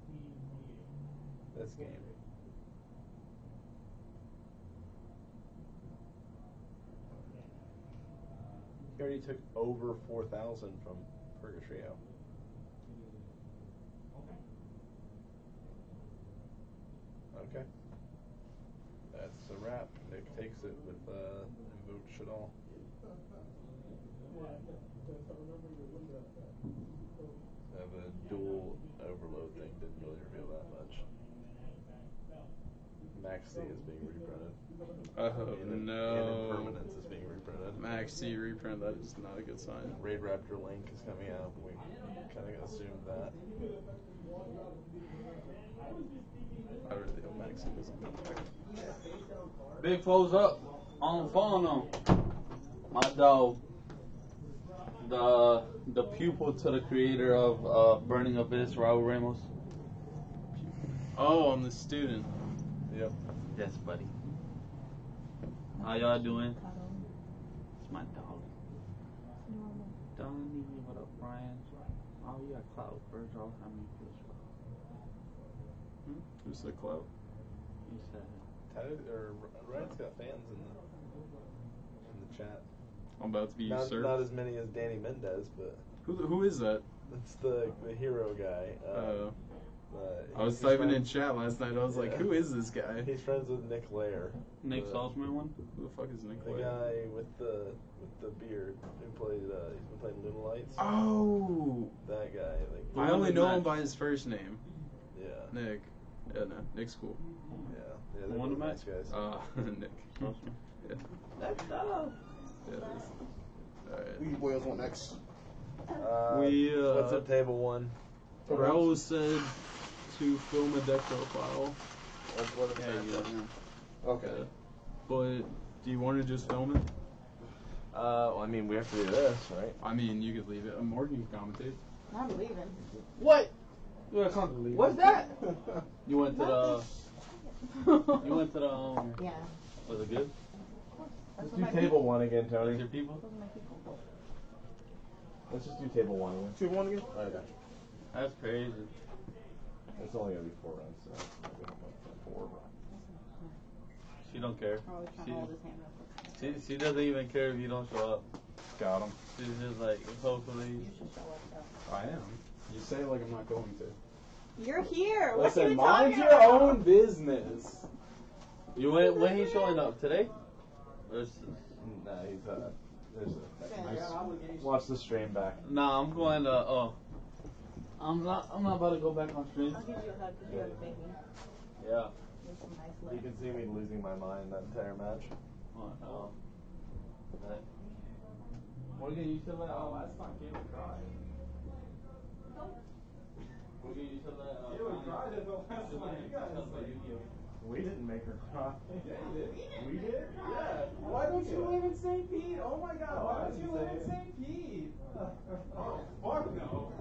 D: 28.
H: This game. He already took over 4,000 from Purgatrio. Okay. That's a wrap. Nick takes it with Invoke Shadal. The dual overload thing didn't really reveal that much. Max C is being reprinted.
G: Oh
H: And
G: no.
H: Impermanence is being reprinted.
G: Max C reprint, that is not a good sign.
H: Raid Raptor Link is coming out. We kind of assumed that.
G: I really hope Max C doesn't come back.
J: Big foes up on the phone on my dog. The pupil to the creator of Burning Abyss, Raul Ramos.
G: Oh, I'm the student.
H: Yep.
J: Yes, buddy. How y'all doing? It's my dog. Donnie, what up, Brian? Oh, you got Cloud first. How many kills?
G: Who's the clout?
J: You said
H: Ryan's got fans in the chat.
G: I'm about to be
H: Not
G: usurped.
H: as many as Danny Mendez, but
G: Who is that?
H: it's the hero guy.
G: I was
H: he's
G: typing in
H: friends-
G: chat last night. I was like,
H: Yeah.
G: who is this guy?
H: He's friends with Nick Lair.
J: Nick
H: the,
J: Salzman one?
G: Who the fuck is Nick
H: The
G: Lair?
H: guy with the beard who played. He's been playing Little Lights.
G: Oh!
H: That guy. Like,
G: I only know him by his first name.
H: Yeah.
G: Nick. Yeah, no. Nick's cool.
H: Yeah. Yeah. They're
J: Wonder
H: both nice
J: Match?
H: guys.
G: Nick.
J: Salzman.
G: Yeah.
J: Let's go.
G: Yeah, it is. Alright.
C: Who you boys want next?
H: What's up, table one?
G: Raul said to film a deck profile.
H: That's what
J: Yeah, you got him.
C: Okay.
G: But do you want to just film it?
H: Well, I mean, we have to do this, right?
G: I mean, you could leave it. Morgan can commentate.
B: I'm leaving.
J: What? What's that? You went to the. You went to the.
B: Yeah.
J: Was it good?
B: That's
H: Let's
B: what
H: do
B: my
H: table one again,
J: With
H: Tony.
J: your people?
B: Those are my people.
H: Let's just do table one again.
C: Table one again?
H: I got you.
J: That's crazy.
H: It's only gonna be 4 rounds, so maybe 4.
J: She don't care.
B: I'm always trying to hold his hand up.
J: She doesn't even care if you don't show up.
G: Got him.
J: She's just like, hopefully.
B: You should show up though.
G: I am. You say it like I'm not going to.
B: You're here. What are
G: Listen,
B: you
G: mind
B: talking
G: your
B: about?
G: own business.
J: You went when he's showing up today? Or
H: Nah, he's there's
B: Okay.
H: watch the stream back.
J: nah, I'm going to. I'm not about to go back on stream.
B: I'll give you a hug because you have a baby.
J: Yeah.
B: With some nice
H: You
B: lips.
H: can see me losing my mind that entire match.
J: Oh. Morgan, you should let. Oh, that's not Caleb cry. Morgan, you should let.
D: Caleb cried at the last one. You guys like-
H: We didn't make her cry.
D: Yeah, you did.
H: We did?
D: Yeah.
H: Why don't you live in St. Pete? Oh my God! Why don't you live in
D: St. Pete? Oh, fuck no.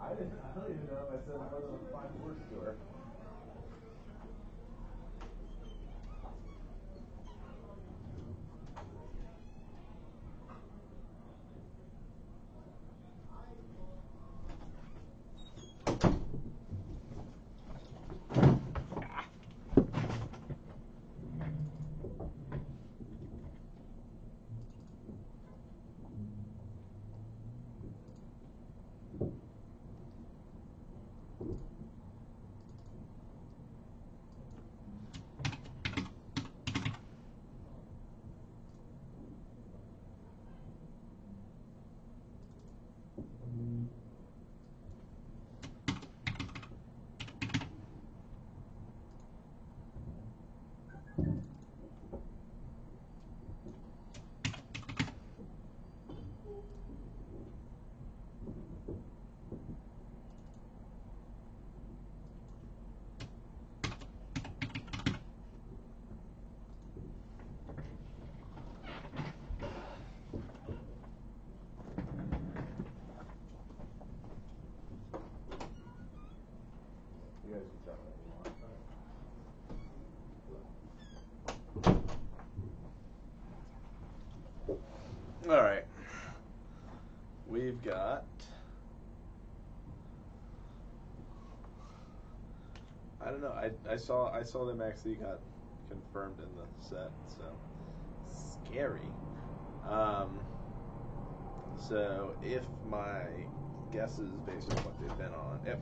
H: I don't even know if I said more than 5 words to her. I don't know. I saw them actually got confirmed in the set, so scary. So if my guesses based on what they've been on, yep,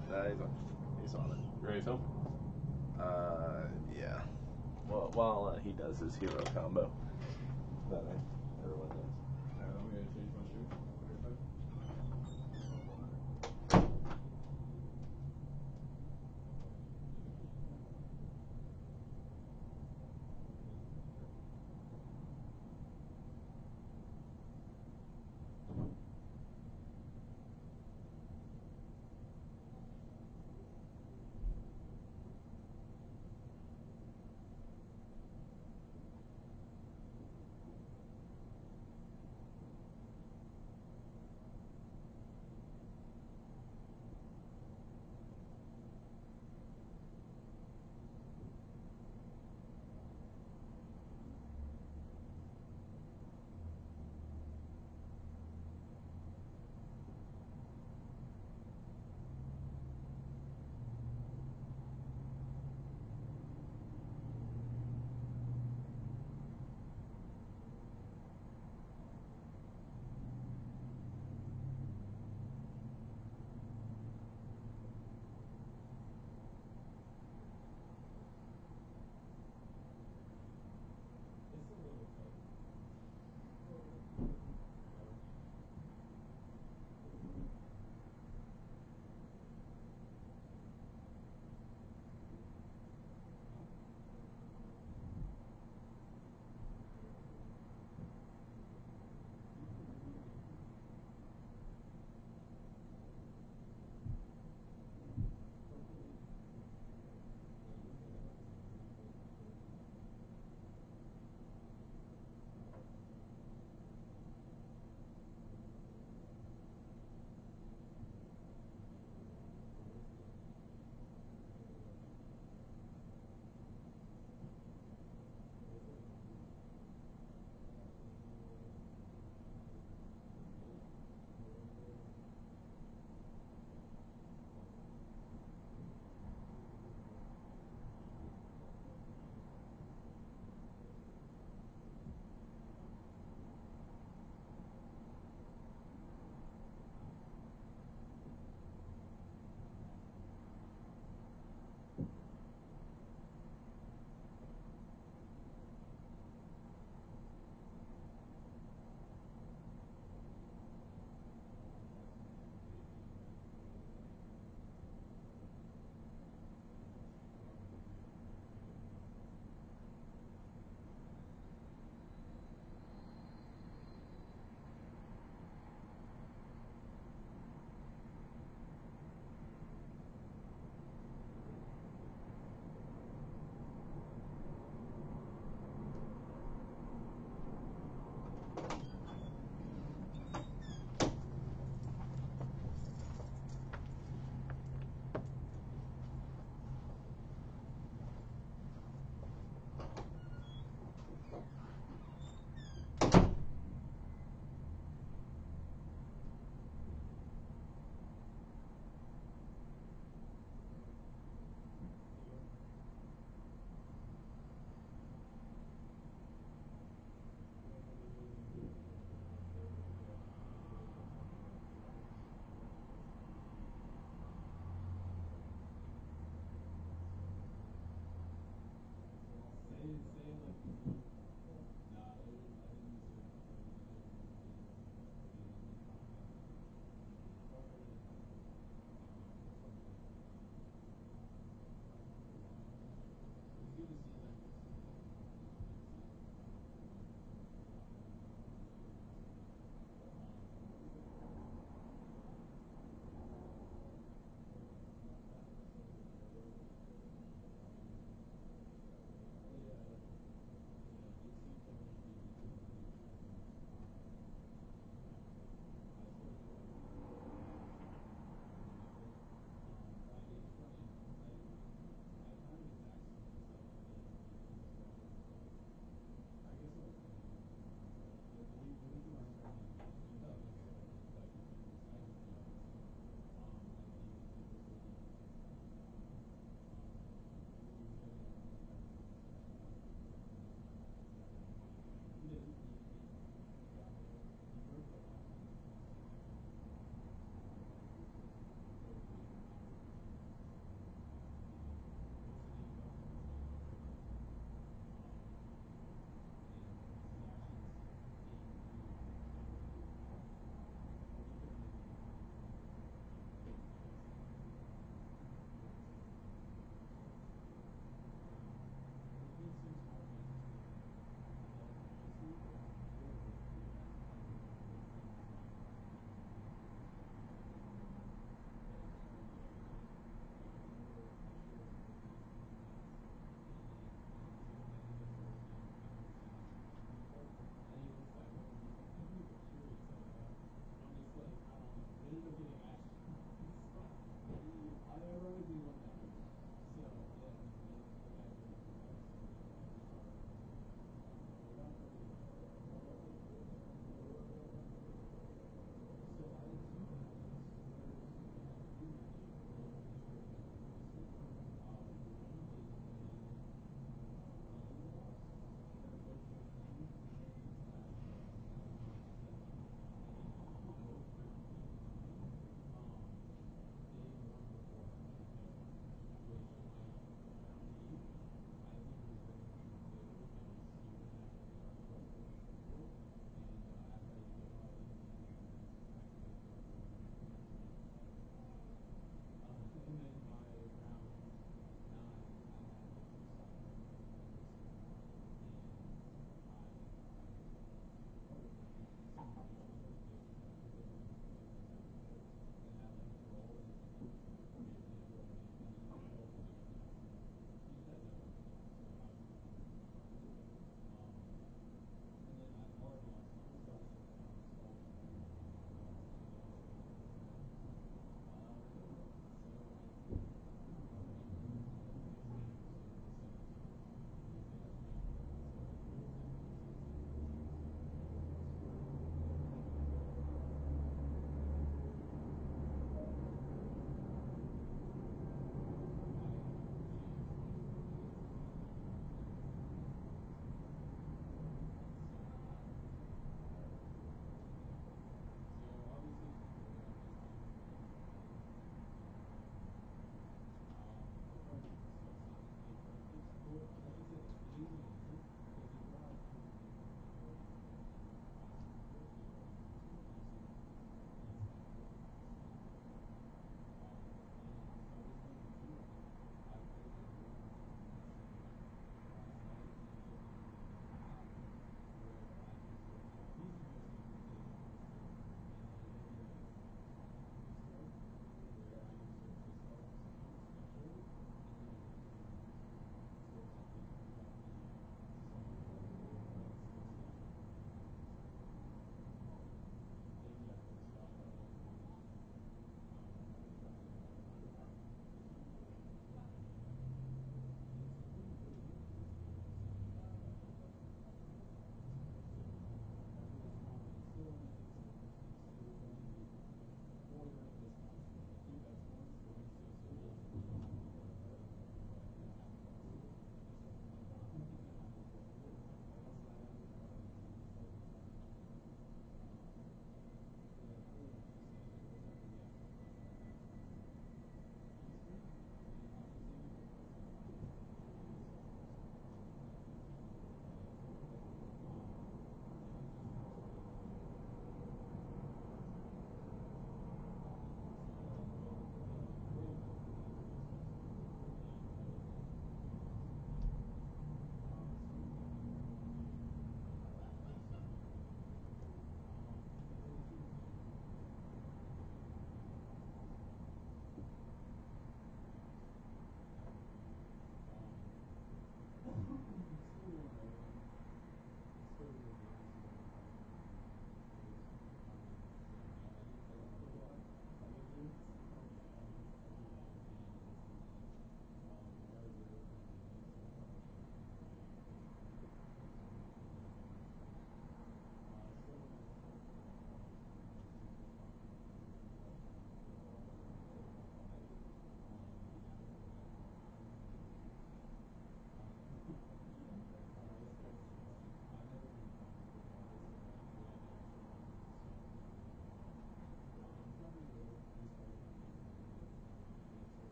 H: he's on it.
J: Ready, Phil?
H: Yeah.
A: Well, while he does his hero combo, that everyone does.
J: I'm gonna change my shoe.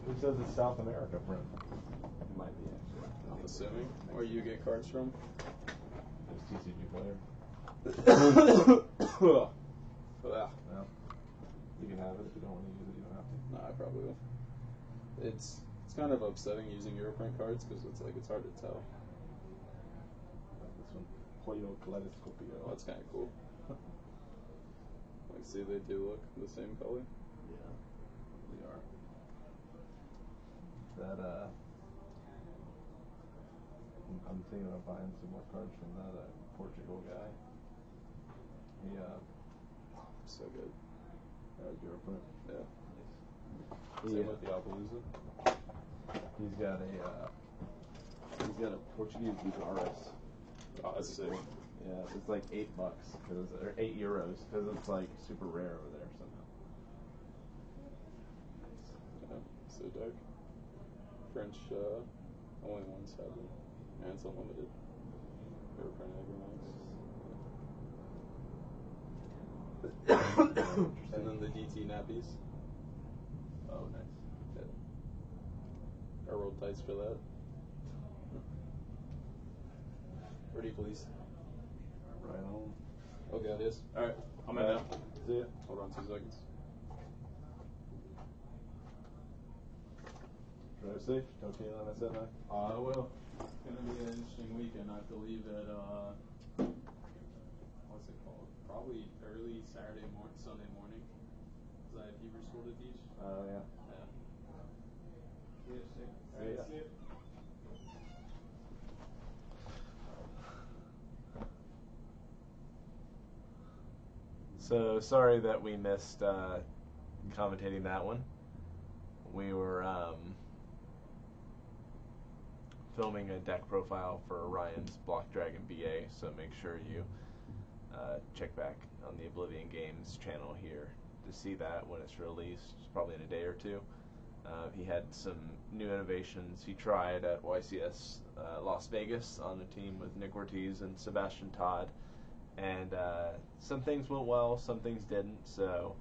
H: Who says it's South America print? It might be actually.
G: I'm assuming. Where you get cards from?
H: It's TCG player.
G: Well,
H: Well, you can have it if you don't want to use it. You don't have to.
G: no, I probably will. It's kind of upsetting using Europrint cards because it's hard to tell.
H: Like this one, Pollo Kaleidoscopio.
G: Oh, that's kind of cool. Like, see, they do look the same color.
H: Yeah, they are. That I'm thinking of buying some more cards from that Portugal guy. He
G: So good.
H: Europrint.
G: Yeah.
H: Same with the Appaloosa. He's got a Portuguese Lugaris.
G: Oh, that's sick.
H: Yeah, it's like $8 or €8 because it's like super rare over there somehow.
G: Yeah, so dark. French, only one sadly. And it's unlimited. Europrint every month. And then the DT nappies.
H: Oh, nice.
G: Yeah. I rolled dice for that. Ready, please.
H: Right on.
G: Okay, it is.
H: Alright,
G: I'm in now.
H: See ya.
G: Hold on 2 seconds.
H: Drive safe. Talk to you when I said hi.
J: I will. It's gonna be an interesting weekend. I have to leave at what's it called? Probably early Sunday morning, because I have Hebrew school to teach.
H: Oh yeah.
J: Yeah.
H: See ya.
J: See ya.
A: So sorry that we missed commentating that one. We were filming a deck profile for Ryan's Block Dragon BA, so make sure you check back on the Oblivion Games channel here to see that when it's released, probably in a day or two. He had some new innovations he tried at YCS Las Vegas on the team with Nick Ortiz and Sebastian Todd, and some things went well, some things didn't, so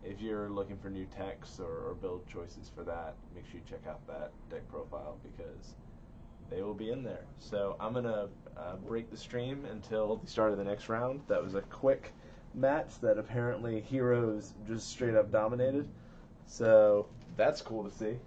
A: if you're looking for new techs or build choices for that, make sure you check out that deck profile because they will be in there. So I'm going to break the stream until the start of the next round. That was a quick match that apparently Heroes just straight up dominated. So that's cool to see.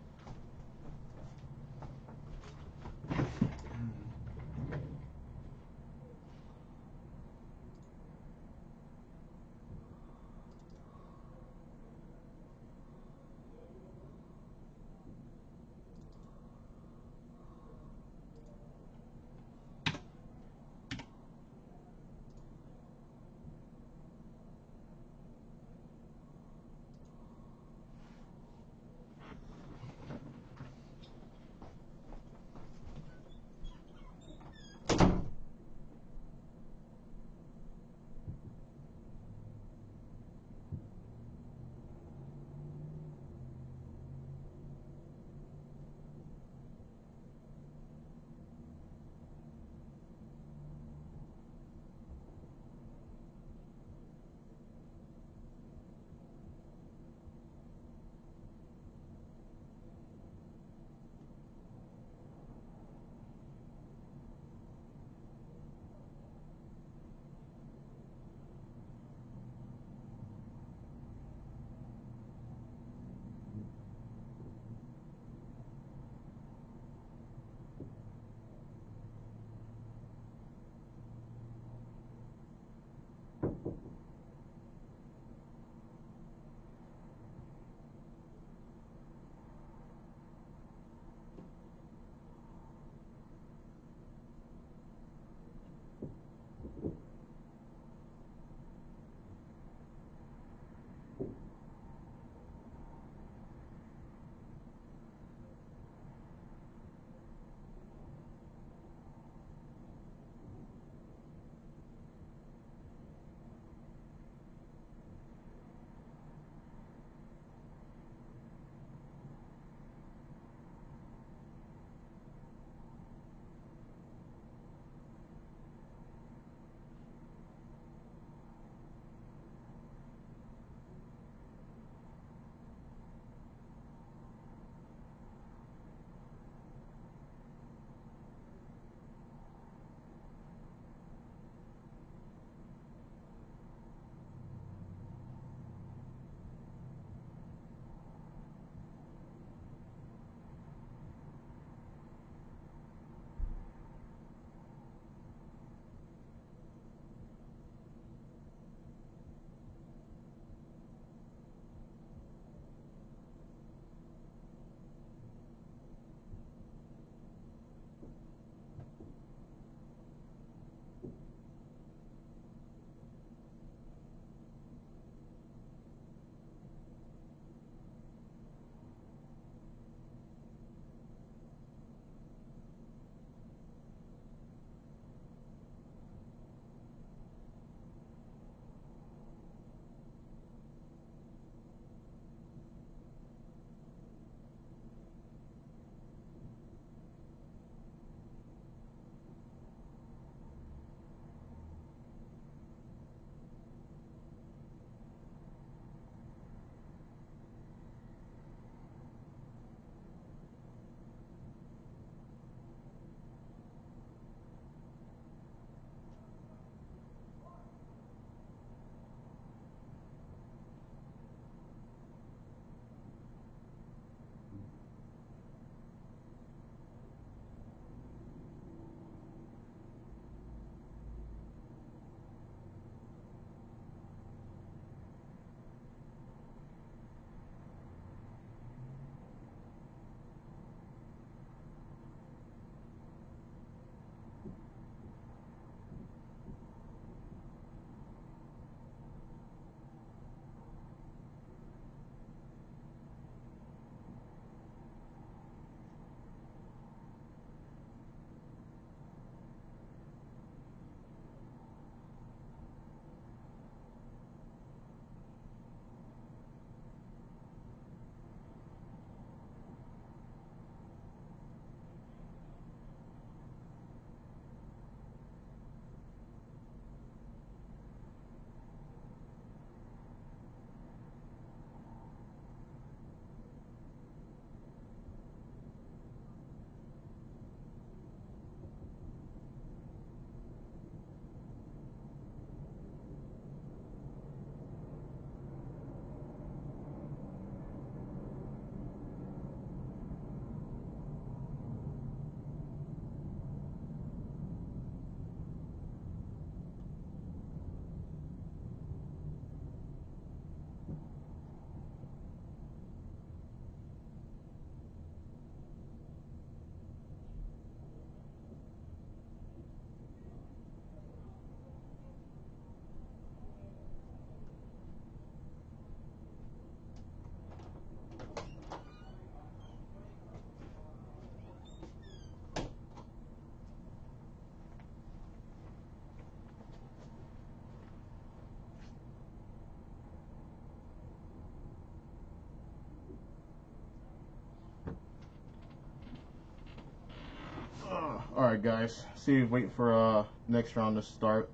K: Alright, guys. See, wait for next round to start.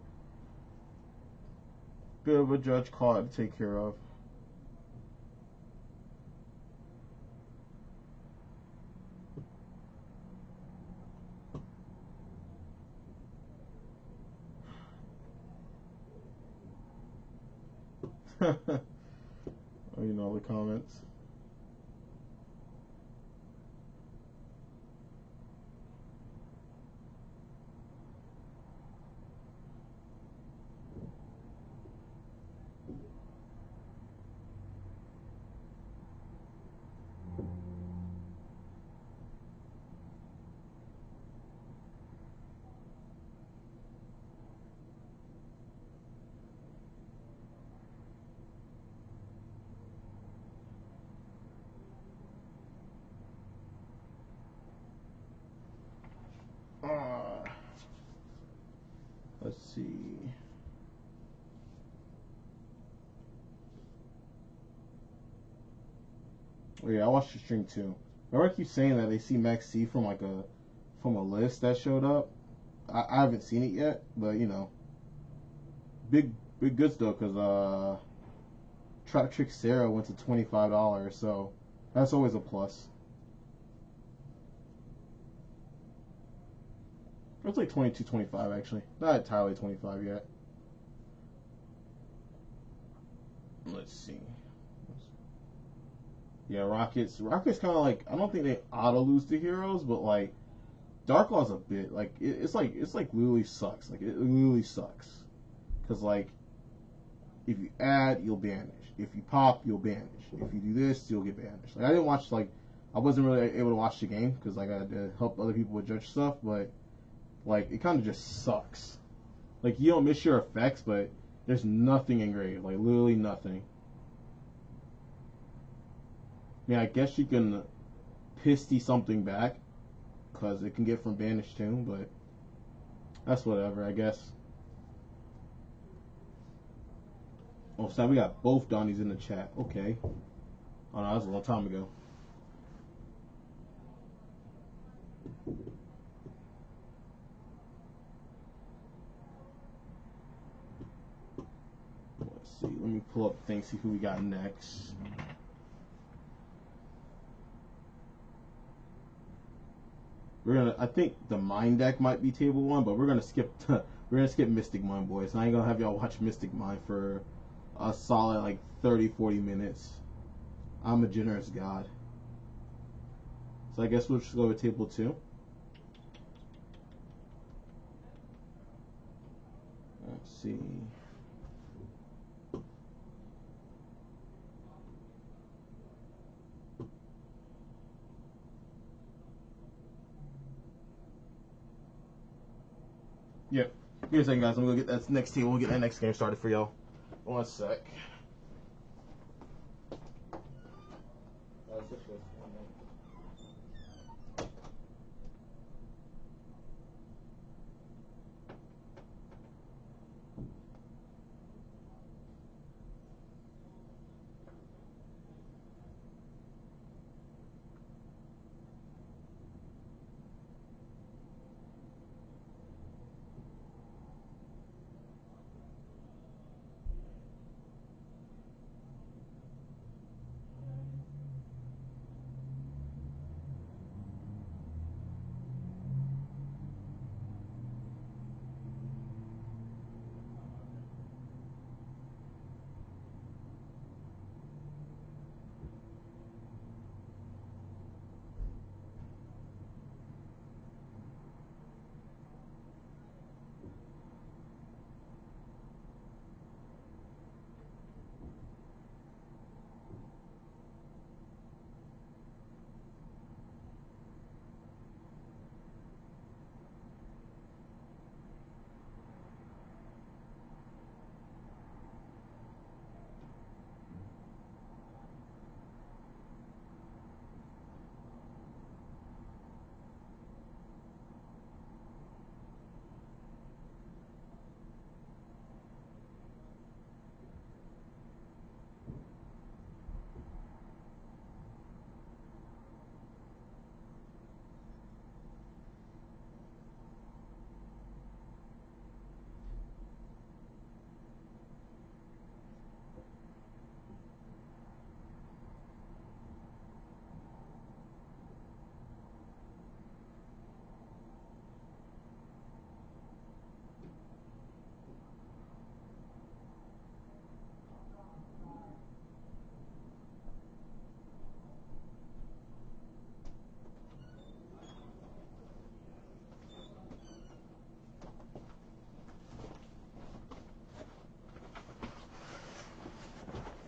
K: Bit of a judge call to take care of. Oh, you know the comments. Let's see. Oh yeah, I watched the stream too. Remember I keep saying that they see Max C from from a list that showed up. I haven't seen it yet, but you know, big goods though, cause Trap Trick Sarah went to $25, so that's always a plus. It's like 22, 25 actually. Not entirely 25 yet. Let's see. Yeah, Rockets kind of like, I don't think they ought to lose to Heroes, but like Dark Law's a bit like it's like literally sucks. Like it literally sucks. Cause like if you add, you'll banish. If you pop, you'll banish. If you do this, you'll get banished. Like I didn't watch I wasn't really able to watch the game because like I had to help other people with judge stuff, but like it kind of just sucks. Like you don't miss your effects, but there's nothing engraved. Like literally nothing. I mean, I guess you can pisty something back because it can get from banish too, but that's whatever, I guess. Oh, so we got both Donnies in the chat. Okay. Oh no, that was a long time ago. Let's see. Let me pull up the thing, see who we got next. I think the Mind deck might be table 1, but we're gonna skip Mystic Mind, boys. I ain't gonna have y'all watch Mystic Mind for a solid like 30-40 minutes. I'm a generous god. So I guess we'll just go with table 2. Let's see. Yep. Give me a second, guys. I'm gonna get that next table. We'll get that next game started for y'all. One sec.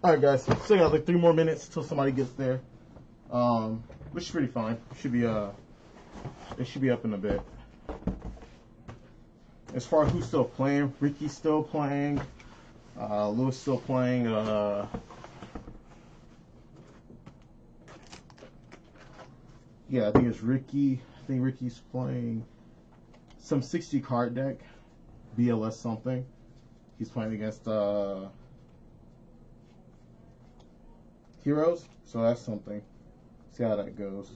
K: Alright, guys. Still got like 3 more minutes until somebody gets there. Which is pretty fine. It should be up in a bit. As far as who's still playing, Ricky's still playing. Lewis still playing. Yeah, I think it's Ricky. I think Ricky's playing some 60 card deck, BLS something. He's playing against Heroes, so that's something. See how that goes.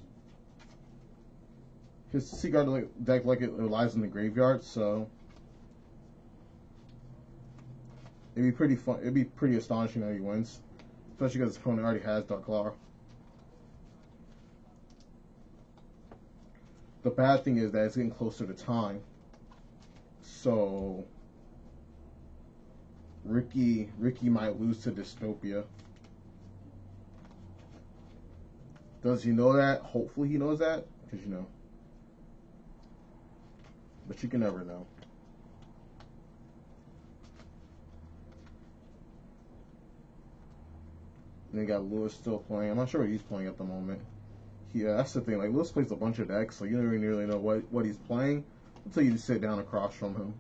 K: His 60 card deck like it lies in the graveyard, so it'd be pretty fun. It'd be pretty astonishing that he wins, especially because his opponent already has Dark Claw. The bad thing is that it's getting closer to time, so Ricky might lose to Dystopia. Does he know that? Hopefully he knows that, because but you can never know. And then you got Lewis still playing. I'm not sure what he's playing at the moment. Yeah, that's the thing. Like, Lewis plays a bunch of decks, so you don't even really know what he's playing until you just sit down across from him.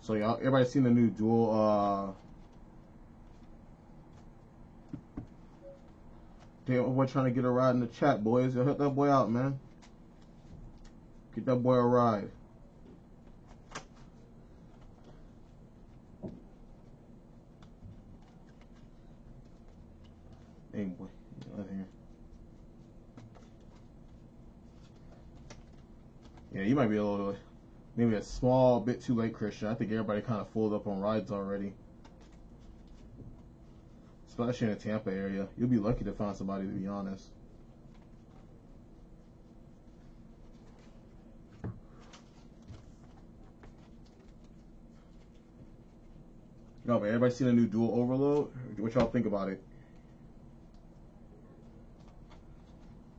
K: So y'all, everybody seen the new duel? Damn, we're trying to get a ride in the chat, boys. Yo, help that boy out, man. Get that boy a ride. Hey, boy, get out of here. Yeah, you might be a little, maybe a small bit too late, Christian. I think everybody kind of fooled up on rides already. Especially in the Tampa area. You'll be lucky to find somebody, to be honest. No, but everybody seen a new dual overload? What y'all think about it?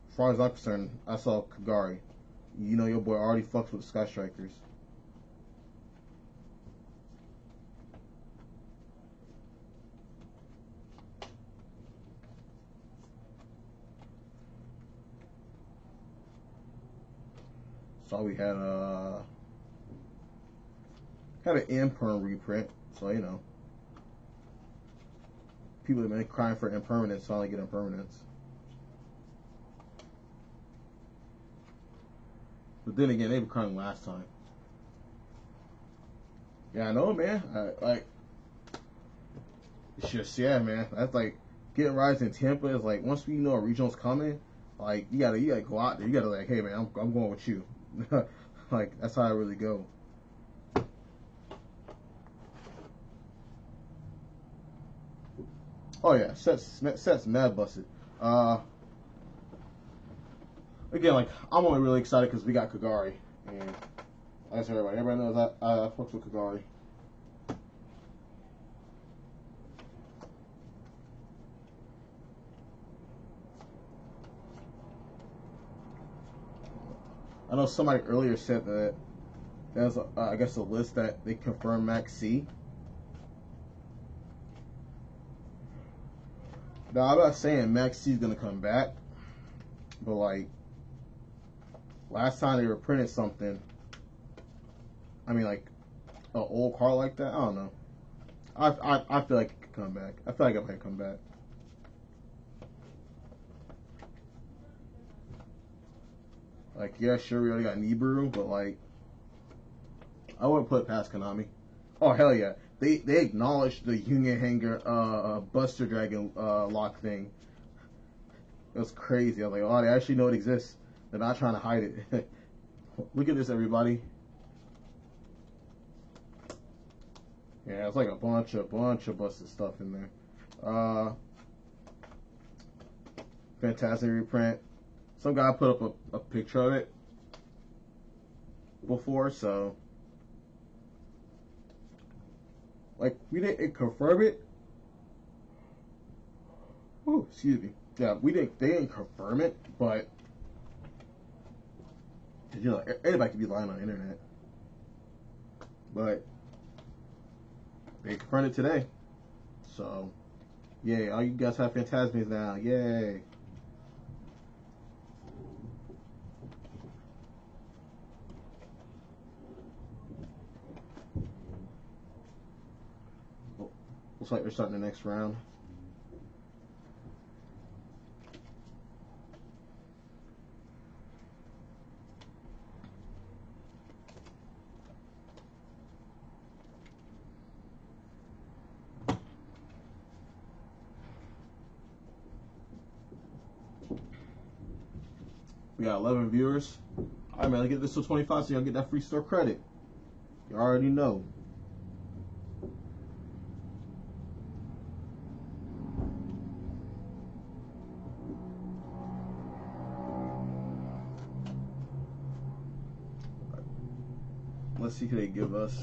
K: As far as I'm concerned, I saw Kagari. You know your boy already fucks with Sky Strikers. So we had an imperm reprint, so people have been crying for impermanence, finally get impermanence. But then again, they were crying last time. Yeah, I know, man. It's just, yeah, man. That's like getting rides in Tampa is like once we know a regional's coming, like you gotta go out there. You gotta like, hey man, I'm going with you. Like that's how I really go. Oh yeah, sets mad busted. Again, like I'm only really excited because we got Kagari, and that's everybody. Everybody knows I fucks with Kagari. I know somebody earlier said that there's, I guess, a list that they confirmed Max C. Now, I'm not saying Max C is going to come back, but, like, last time they were printing something, I mean, like, an old card like that, I don't know. I feel like it could come back. I feel like it might come back. Like, yeah, sure, we already got Nibiru, but, like, I wouldn't put it past Konami. Oh, hell yeah. They acknowledged the Union Hanger Buster Dragon lock thing. It was crazy. I was like, oh, they actually know it exists. They're not trying to hide it. Look at this, everybody. Yeah, it's like a bunch of busted stuff in there. Fantastic reprint. Some guy put up a picture of it before, so like we didn't confirm it. Oh, excuse me. Yeah, they didn't confirm it, but you know, anybody can be lying on the internet. But they confirmed it today. So, yay, all you guys have Phantasmias now. Yay. Looks like they're starting the next round. We got 11 viewers. All right, man, let's get this to 25 so y'all get that free store credit. You already know. Let's see who they give us.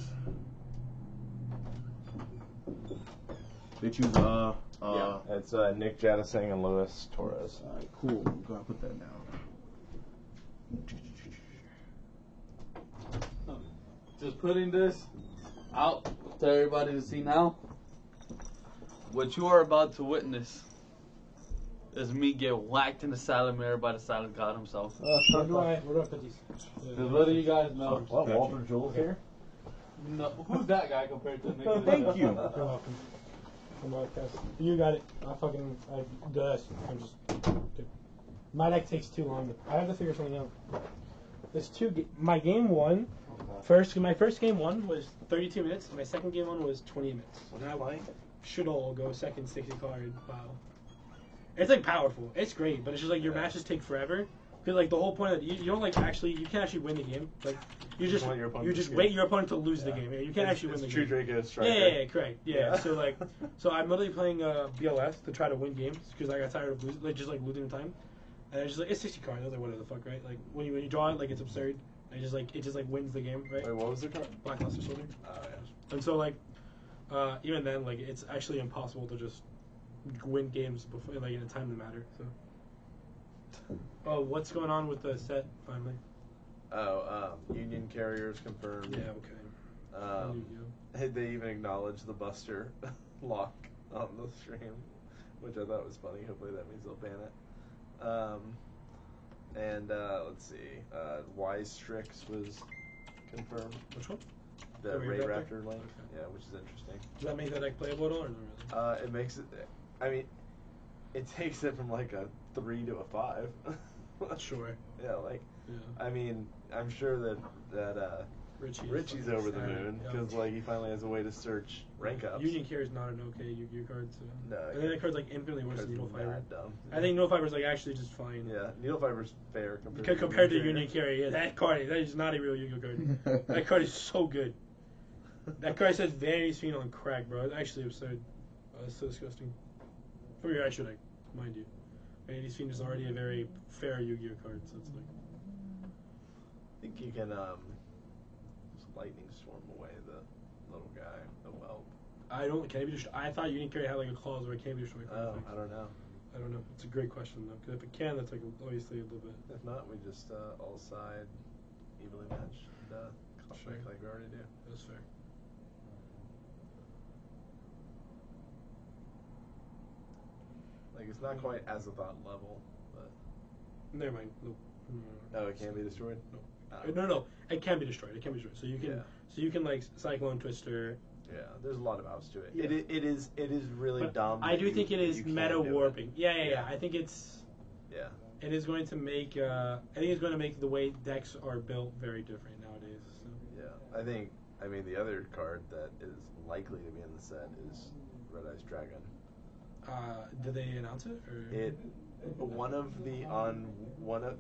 K: They choose
H: it's Nick Jadasing and Luis Torres.
K: All right, cool. I'm gonna put that down.
J: Just putting this out to everybody to see now. What you are about to witness is me get whacked in the silent mirror by the silent God himself.
L: Where do I put these?
J: Just letting you guys know.
I: What, Walter Jules here?
J: No, who's that guy compared to Nick?
K: Thank you.
L: You're welcome. You got it. I'm just. My deck takes too long. I have to figure something out. There's my game one. My first game one was 32 minutes. My second game one was 20 minutes.
H: What I like?
L: Should all go second 60 card. Wow. It's like powerful. It's great, but it's just like your matches take forever. Because like the whole point of you don't like you can't actually win the game. Like you just wait your opponent to lose the game. You can't actually win the game.
H: True Draco Striker.
L: Yeah, correct. Yeah. So I'm literally playing BLS to try to win games because I got tired of losing time. And it's just like it's 60 cards. I was like, what the fuck, right? Like when you draw it, like it's absurd. It just wins the game, right?
H: Wait, what was the card?
L: Blackluster Soldier.
H: Yeah.
L: And so like even then, like it's actually impossible to just win games before like in a timely manner. So. Oh, what's going on with the set finally?
H: Union Carriers confirmed.
L: Yeah, okay.
H: They even acknowledged the Buster lock on the stream, which I thought was funny. Hopefully that means they'll ban it. Let's see. Wise Strix was confirmed.
L: Which one?
H: The Ray Raptor link. Okay. Yeah, which is interesting.
L: Does that make that deck playable at all, or not really?
H: It makes it. I mean, it takes it from like a 3 to a 5.
L: Sure.
H: Yeah, I mean, I'm sure that Richie's over the moon because like he finally has a way to search rank ups.
L: Union Carrier is not an okay Yu-Gi-Oh card. So.
H: No.
L: I think that card's like infinitely worse than Needle Fiber.
H: Dumb.
L: I think Needle Fiber's like actually just fine.
H: Yeah, Needle Fiber's fair
L: compared to Union Carrier. Yeah, that is not a real Yu-Gi-Oh card. That card is so good. That card says Vanity's Fiend on crack, bro. It's actually absurd. It's so disgusting. From your actual deck, mind you. Vanity's Fiend is already a very fair Yu-Gi-Oh card, so it's like.
H: I think you can just lightning storm away the little guy, the whelp.
L: Can it be destroyed? I thought Union Carrier had like a clause where it can't be destroyed.
H: Oh, I don't know.
L: I don't know. It's a great question though, because if it can, that's like obviously a little bit.
H: If not, we just all side evenly match and cost break like we already do.
L: That's fair.
H: Like it's not quite as a thought level, but.
L: Never mind. Nope.
H: No, it can't be destroyed.
L: No. No. It can be destroyed. It can be destroyed. So you can. Yeah. So you can like Cyclone Twister.
H: Yeah, there's a lot of outs to it. Yeah. It is really
L: but
H: dumb.
L: I do think it is meta warping. Yeah. I think it's.
H: Yeah.
L: It is going to make. I think it's going to make the way decks are built very different nowadays. So.
H: Yeah, I mean, the other card that is likely to be in the set is Red Eyes Dragon.
L: Did they announce it? Or?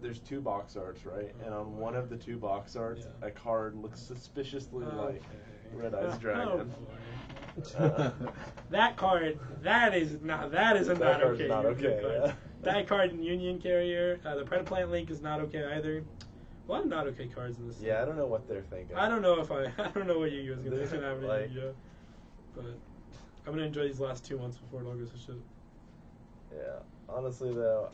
H: There's 2 box arts, right? And on one of the 2 box arts, a card looks suspiciously like Red Eyes Dragon.
L: That card, that is not okay.
H: Not okay. Yeah.
L: That card in Union Carrier, the Predaplant Link is not okay either. A lot of not okay cards in this.
H: Yeah, I don't know what they're thinking.
L: I don't know what Yu-Gi-Oh is going to happen in Yu-Gi-Oh. but I'm gonna enjoy these last 2 months before it all goes to shit.
H: Yeah. Honestly, though.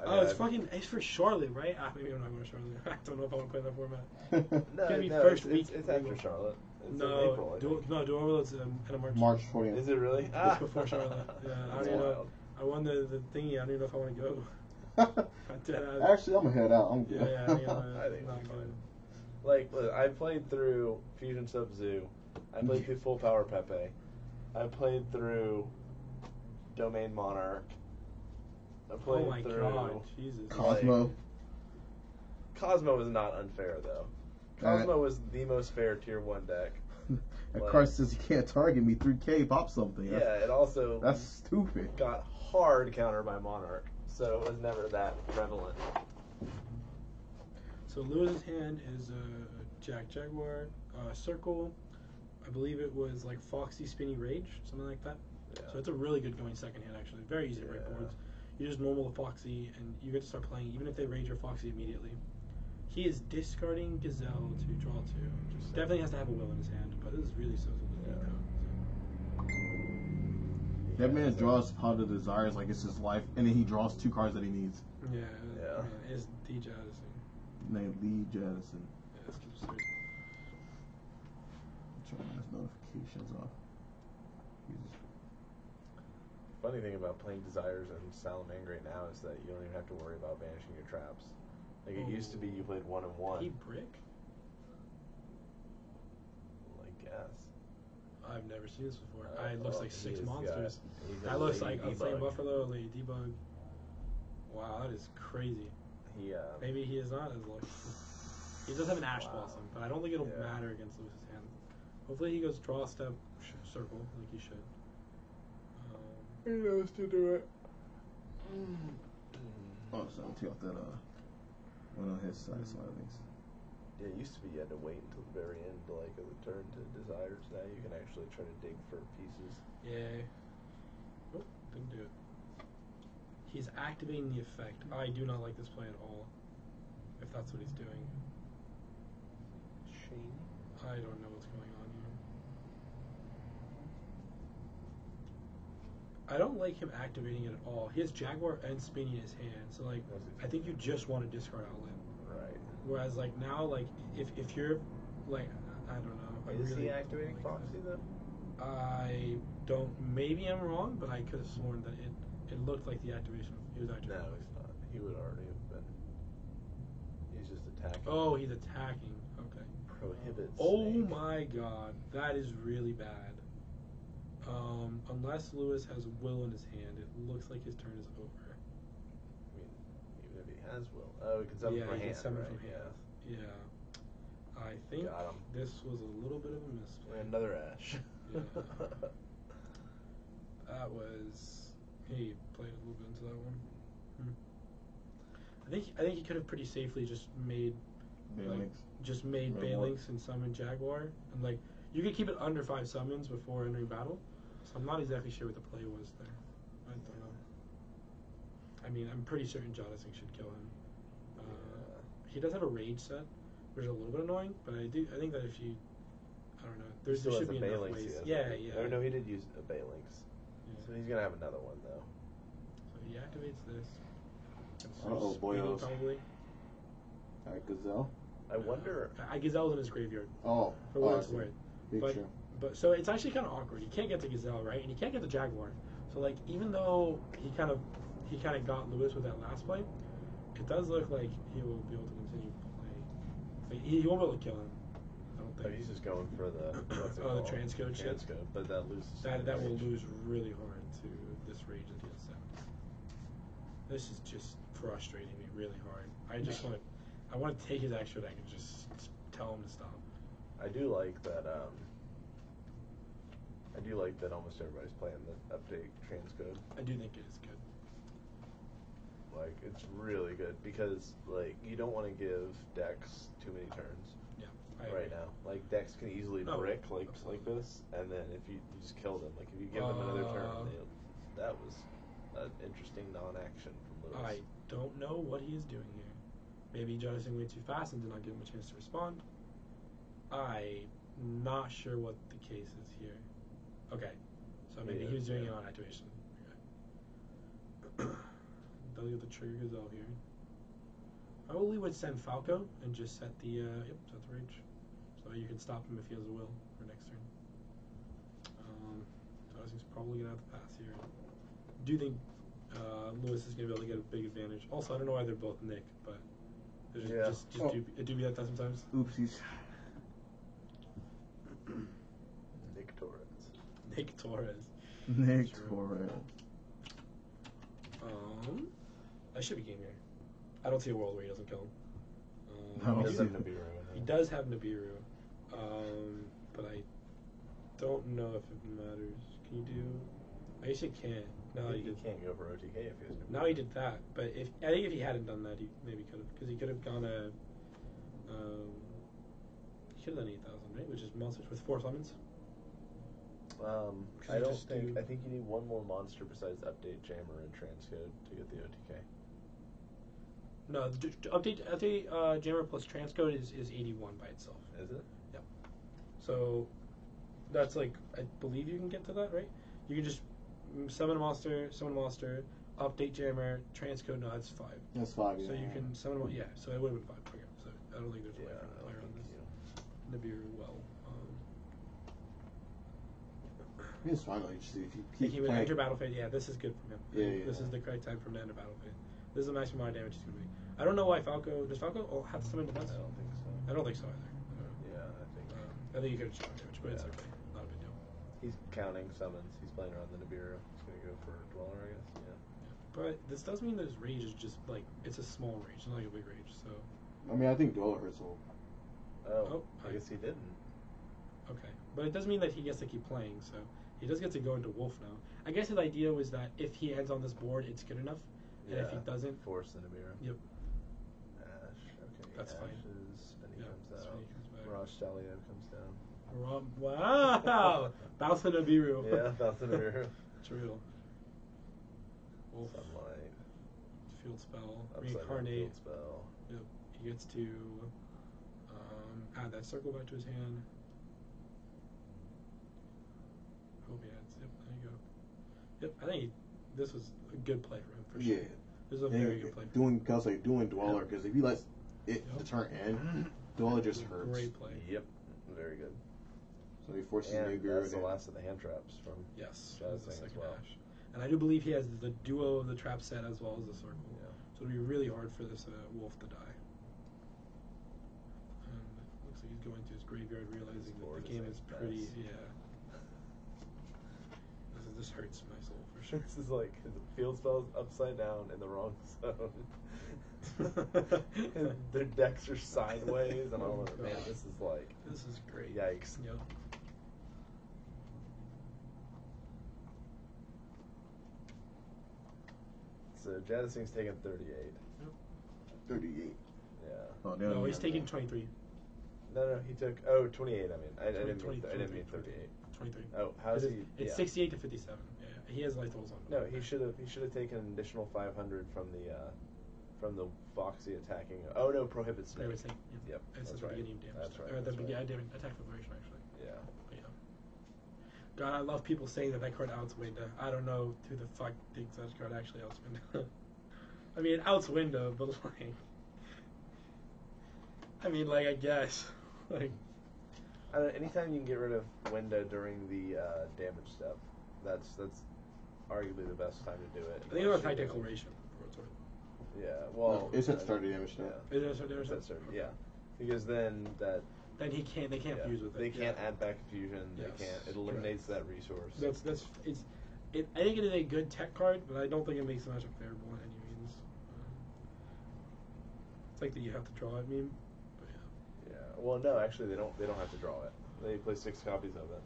L: It's for Charlotte, right? Maybe I'm not going to Charlotte. I don't know if I want to play that format.
H: No,
L: It's gonna be
H: no,
L: first
H: it's,
L: week.
H: it's after Charlotte. It's in
L: No,
H: April, I think.
L: Dual Overload's end of March.
K: March 40th.
H: Is it really?
L: It's before Charlotte. Yeah, I don't
H: That's
L: even know.
H: wild.
L: I won the thingy. I don't even know if I want to go.
K: Actually, I'm gonna head out. I'm good.
L: Yeah, I think I'm
H: I think
L: not
H: it's
L: going.
H: Like, look, I played through Fusion Sub Zoo. I played through Full Power Pepe. I played through Domain Monarch. I played
L: Oh my
H: through
L: god, Jesus.
K: Cosmo.
H: Cosmo is not unfair, though. Cosmo was the most fair Tier 1 deck.
K: And Card says you can't target me 3K, pop something.
H: Yeah, it also
K: That's stupid.
H: got hard counter by Monarch, so it was never that prevalent.
L: So Lewis's hand is Jack Jaguar, Circle. I believe it was like Foxy Spinny Rage, something like that.
H: Yeah.
L: So it's a really good going second hand, actually. Very easy to break boards. You just normal the Foxy, and you get to start playing, even if they Rage or Foxy immediately. He is discarding Gazelle to draw 2. Definitely has to have a will in his hand, but this is really so
K: That man draws Pot of Desires like it's his life, and then he draws 2 cards that he needs.
L: Yeah. Man, it's D. Jadison.
K: Named Lee Jadison.
L: Yeah, that's absurd.
K: Turn his notifications off.
H: Funny thing about playing Desires and Salamangre right now is that you don't even have to worry about banishing your traps. Like it used to be, you played 1 and 1.
L: He brick?
H: I guess.
L: I've never seen this before. It looks like 6
H: he's
L: monsters.
H: he's
L: That looks like
H: Lady
L: Unslain
H: Debug.
L: Buffalo, Lady Debug. Wow, that is crazy.
H: He,
L: Maybe he is not as lucky. He does have an Ash Blossom, but I don't think it'll matter against Lewis's hand. Hopefully he goes draw step circle like he should.
H: He knows to do it.
K: Oh, so I'll take off that one on his side, so at least.
H: Yeah, it used to be you had to wait until the very end to like a turn to Desires. Now you can actually try to dig for pieces.
L: Yeah. Oh, didn't do it. He's activating the effect. I do not like this play at all. If that's what he's doing.
H: Shane?
L: I don't know what's going on here. I don't like him activating it at all. He has Jaguar and Spinny in his hand, so like I think you just want to discard outlet.
H: Right.
L: Whereas like now, like if you're like I don't know.
H: Is he activating Foxy though?
L: I don't. Maybe I'm wrong, but I could have sworn that it looked like the activation. He was activating.
H: No, he's not. He would already have been. He's just attacking.
L: Oh, he's attacking. Okay.
H: Prohibits.
L: Oh
H: Snake.
L: my God, that is really bad. Unless Lewis has will in his hand, it looks like his turn is over.
H: I mean, even if he has will. Oh, he can summon from
L: he can
H: hand,
L: summon
H: right?
L: from hand. Yeah. I think
H: Got him.
L: this was a little bit of a misplay.
H: Another Ash.
L: Yeah. That was. He played a little bit into that one. I think he could have pretty safely just made
K: Balinx. Or
L: Balinx and summoned Jaguar, and like you could keep it under 5 summons before entering battle. So I'm not exactly sure what the play was there. I don't know. I mean, I'm pretty certain Jadison should kill him. He does have a rage set, which is a little bit annoying, but I think that if you, I don't know, there should be enough ways. Yeah.
H: Oh, no, he did use a Balinx.
L: Yeah.
H: So he's gonna have another one though.
L: So he activates this.
K: Uh-oh,
L: Speedy,
K: boyos.
L: probably.
K: Alright, Gazelle.
H: I wonder.
L: Gazelle's in his graveyard.
K: Oh.
L: For what
K: I
L: it's
K: see.
L: worth.
K: Big
L: But,
K: show.
L: but so it's actually kind of awkward. You can't get to Gazelle, right? And you can't get to Jaguar. So like even though he kind of got Lewis with that last play, it does look like he will be able to continue play. Like, he won't be able to kill him. I don't
H: Oh,
L: think.
H: he's just going for the. What's it
L: Oh, the
H: called?
L: transcode shit?
H: Transcode, but that loses.
L: That will
H: range.
L: lose really hard to this rage that he has set. This is just frustrating me really hard. I want to take his extra deck and just tell him to stop.
H: I do like that. I do like that almost everybody's playing the update transcode.
L: I do think it is good.
H: Like it's really good because like you don't want to give decks too many turns.
L: Yeah.
H: Right now, like decks can easily
L: No,
H: brick like
L: absolutely.
H: this, and then if you just kill them, like if you give them another turn, that was an interesting non-action from Lewis.
L: I don't know what he is doing here. Maybe he jettisoned way too fast and did not give him a chance to respond. I'm not sure what the case is here. Okay. So maybe he was doing it on activation. Okay. Delegate the trigger Gazelle here. I probably would send Falco and just set the set the rage, so you can stop him if he has a will for next turn. So I think he's probably gonna have to pass here. Do you think Lewis is gonna be able to get a big advantage? Also, I don't know why they're both Nick, but just it do be like that sometimes.
K: Oopsies.
H: Nick Torres.
L: Nick Torres.
K: Nick Torres.
L: I should be game here. I don't see a world where he doesn't kill him.
K: No,
H: He does have Nibiru.
L: He does have Nibiru, but I don't know if it matters. Can you do? I guess you can't. No,
H: He can't go for OTK if he has Nibiru.
L: Now he did that, but I think if he hadn't done that, he maybe could have, because he could have gone a. He could have done 8,000, right? Which is monsters with 4 summons.
H: I don't think. I think you need one more monster besides update Jammer and Transcode to get the OTK.
L: No, update Jammer plus Transcode is 81 by itself.
H: Is it?
L: Yep. So that's like, I believe you can get to that, right? You can just summon a monster, update Jammer, Transcode. No, that's 5.
K: That's 5.
L: So
K: Yeah.
L: you can summon yeah. So it would have been 5. Okay. So I don't think there's a way for a player on this. Nibiru well.
K: It's fine. Like, just if you
L: He
K: keep
L: would
K: playing.
L: enter battle phase. Yeah, this is good for him.
K: Yeah.
L: This is the correct time for him to enter battle phase. This is the maximum amount of damage he's going to be. I don't know why Falco. Does Falco have to summon defense?
H: I don't think so.
L: I don't think so either.
H: Yeah, I think.
L: I think you could have shown damage, but it's okay. Not a big deal.
H: He's counting summons. He's playing around the Nibiru. He's gonna go for Dweller, I guess. Yeah.
L: But this does mean that his rage is just like, it's a small rage, not like a big rage. So.
K: I mean, I think Dweller hurts a little.
H: Oh, I guess he didn't.
L: Okay, but it does mean that he gets to keep playing, so he does get to go into Wolf now. I guess his idea was that if he ends on this board, it's good enough, and if he doesn't,
H: force the Nibiru.
L: Yep.
H: Ash, okay.
L: That's fine.
H: Ashes, then he comes
L: that's
H: out.
L: when he comes back.
H: Mirage Stallion comes down.
L: Wow! Bounce the Nibiru.
H: Yeah, bounce the Nibiru.
L: True. Wolf.
H: Sunlight.
L: Field spell.
H: Upside down
L: Reincarnate.
H: field spell.
L: Yep. He gets to add that circle back to his hand. Hope he adds. Yep, there you go. Yep, I think this was a good play for him, for sure.
K: Yeah.
L: This is a very good play for him.
K: Doing Dweller, because if he lets it the turn end, Dweller just hurts.
L: Great play.
H: Yep, very good.
K: So he forces
H: and
K: Nibiru.
H: that's the last of the hand traps from
L: Yes,
H: Jazz
L: the
H: Thing
L: second
H: as well.
L: dash. And I do believe he has the duo of the trap set as well as the circle.
H: Yeah.
L: So it'll be really hard for this wolf to die. And it looks like he's going to his graveyard realizing that
H: board
L: the game
H: is
L: is
H: like
L: pretty,
H: mess.
L: yeah. This hurts my soul for sure.
H: This is like his field spell's upside down in the wrong zone. Their decks are sideways, and all of it. Man, this is like.
L: This is great.
H: Yikes.
L: Yep.
H: So Jadising's taking 38.
K: 38.
H: Yeah.
K: Oh,
L: No, he's taking 23.
H: No, he took 28. I mean, I didn't mean 38.
L: 23.
H: Oh, how's he?
L: It's
H: yeah.
L: 68 to 57. Yeah, he has light totals on.
H: No, he should have taken an additional 500 from the Foxy attacking. Oh no, prohibit snake.
L: Prohibit snake.
H: Yep,
L: It's
H: that's
L: the
H: right.
L: beginning of damage.
H: That's right.
L: Or the
H: that's right.
L: beginning attack preparation actually.
H: Yeah.
L: But yeah. God, I love people saying that card outs Winda. I don't know who the fuck thinks that card actually outs Winda. I mean, it outs Winda, but like, I guess, like.
H: I don't know, anytime you can get rid of Winda during the damage step, that's arguably the best time to do it.
L: I think it was attack declaration.
H: Yeah, well,
K: it's at start damage now.
L: Is it start damage?
H: It's at start, yeah, because then that.
L: Then they can't fuse with it.
H: They can't add back fusion.
L: Yes.
H: They can't. It eliminates that resource.
L: I think it is a good tech card, but I don't think it makes the matchup favorable in any means. It's like that you have to draw it meme, but yeah.
H: Yeah. Well, no, actually, they don't have to draw it. They play 6 copies of it.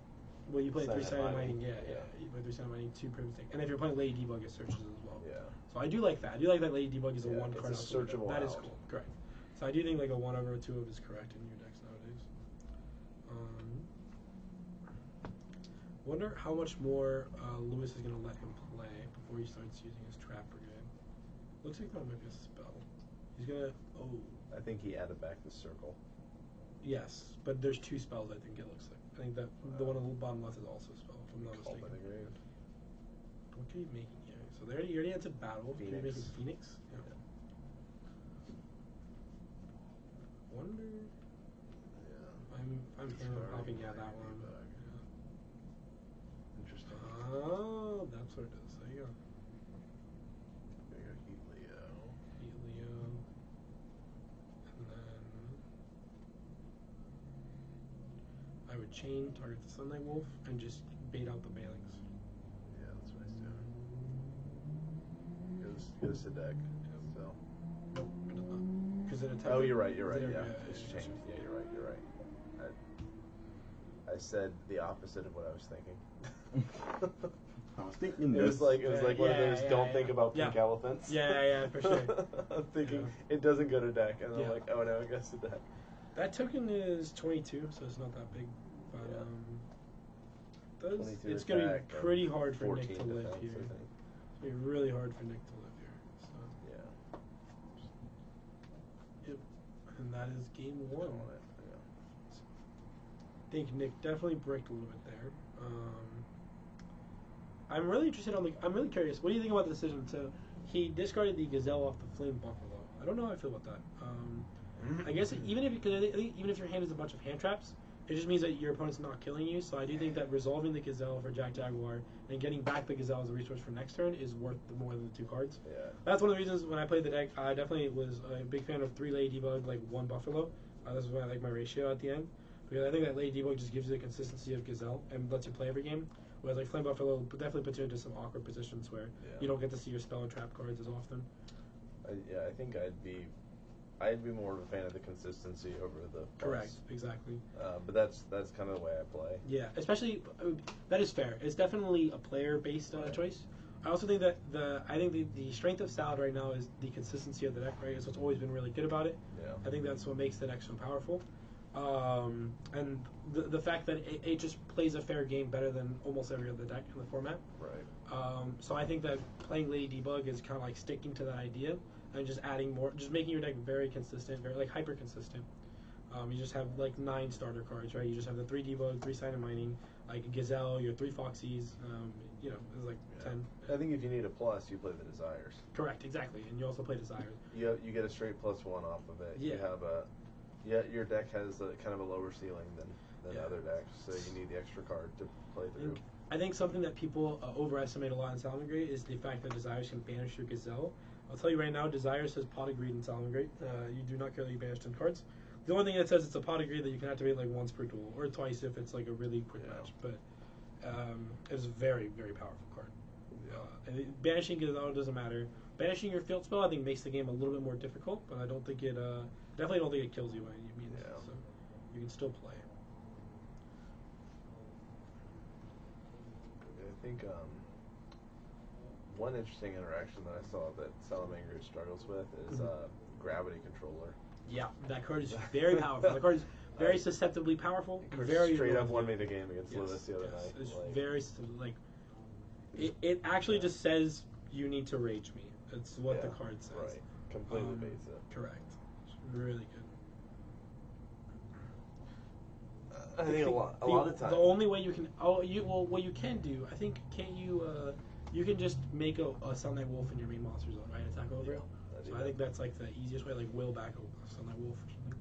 L: Well, you play
H: Silent
L: 3-sided mining,
H: Mining,
L: yeah. You play 3-sided mining, 2 Privet Stick. And if you're playing Lady Debug, it searches as well.
H: Yeah.
L: So I do like that. I do like that Lady Debug is a 1 card.
H: It's a searchable
L: That is
H: out.
L: cool. Correct. So I do think like a 1 over a 2 of is correct in your decks nowadays. Wonder how much more Lewis is going to let him play before he starts using his Trap Brigade. Looks like that might be a spell. He's going to... Oh.
H: I think he added back the circle.
L: Yes, but there's 2 spells. I think it looks like. I think that the one on the bottom left is also a spell. If I'm not mistaken. What are you making here? So they already answered battle. You're making Phoenix. Yeah. Wonder.
H: Yeah.
L: I'm hammer popping. Yeah, that one.
H: Interesting.
L: Oh, that's what it is. There you go.
H: There you go, Heat Leo.
L: Heat Leo. And then I would chain, target the Sunlight Wolf, and just bait out the Bailings.
H: Yeah, that's what he's doing. Goes to deck. So.
L: Nope, it does not. Because it attacks.
H: Oh, you're right. Yeah,
L: it's
H: it's changed. Yeah, you're right. I said the opposite of what I was thinking.
K: I was thinking
H: it was like one of those don't think about pink
L: Yeah.
H: elephants.
L: Yeah, for sure.
H: I'm thinking it doesn't go to deck, and I'm like, oh no, it goes to deck.
L: That token is 22, so it's not that big, but it's going to be pretty hard for Nick to live here. It's going to be really hard for Nick to live here. So.
H: Yeah.
L: Yep. And that is game 1.
H: Yeah.
L: I think Nick definitely bricked a little bit there. I'm really interested I'm really curious. What do you think about the decision? So he discarded the Gazelle off the Flame Buffalo. I don't know how I feel about that. I guess even if your hand is a bunch of hand traps, it just means that your opponent's not killing you. So I do think that resolving the Gazelle for Jack Jaguar and getting back the Gazelle as a resource for next turn is worth more than the 2 cards.
H: Yeah.
L: That's one of the reasons when I played the deck, I definitely was a big fan of 3 Lady Debug, like 1 Buffalo. This is why I like my ratio at the end. Because I think that Lady Debug just gives you the consistency of Gazelle and lets you play every game. Whereas like Flame Buffalo definitely puts you into some awkward positions where you don't get to see your spell and trap cards as often.
H: I think I'd be more of a fan of the consistency over the plus.
L: Correct, exactly.
H: But that's kind of the way I play.
L: Yeah, especially that is fair. It's definitely a player-based choice. I also think that the strength of Salad right now is the consistency of the deck. Right, it's what's always been really good about it.
H: Yeah.
L: I think that's what makes the deck so powerful. And the fact that it just plays a fair game better than almost every other deck in the format.
H: Right.
L: So I think that playing Lady Debug is kind of like sticking to that idea and just adding more, just making your deck very consistent, very like hyper consistent. You just have like 9 starter cards, right? You just have the 3 Debug, 3 Sign of Mining, like Gazelle, your 3 Foxies. It's like 10.
H: I think if you need a plus, you play the Desires.
L: Correct, exactly, and you also play Desires.
H: You get a straight +1 off of it.
L: Yeah.
H: You have your deck has kind of a lower ceiling than other decks, so you need the extra card to play through.
L: I think something that people overestimate a lot in Salamangreat is the fact that Desires can banish your Gazelle. I'll tell you right now, Desires says Pot of Greed in Salamangreat. You do not get banished in cards. The only thing that says it's a Pot of Greed that you can activate like once per duel, or twice if it's like a really quick match. But it's a very, very powerful card. And banishing Gazelle doesn't matter. Banishing your field spell, I think, makes the game a little bit more difficult, but I don't think it definitely don't think it kills you by any means.
H: Yeah.
L: So you can still play.
H: I think one interesting interaction that I saw that Salamangreat struggles with is Gravity Controller.
L: Yeah, that card is very powerful. The card is very susceptibly powerful. Very
H: straight up won me the game against Lewis the other night.
L: It's very like it actually just says you need to rage me. That's what the card says.
H: Right. Completely baits it.
L: Correct. It's really good.
H: I think a lot of times.
L: The only way you can what you can do, I think, you can just make a Sunlight Wolf in your main monster zone, right? Attack over it. So I think that's like the easiest way, like will back a Sunlight Wolf or something.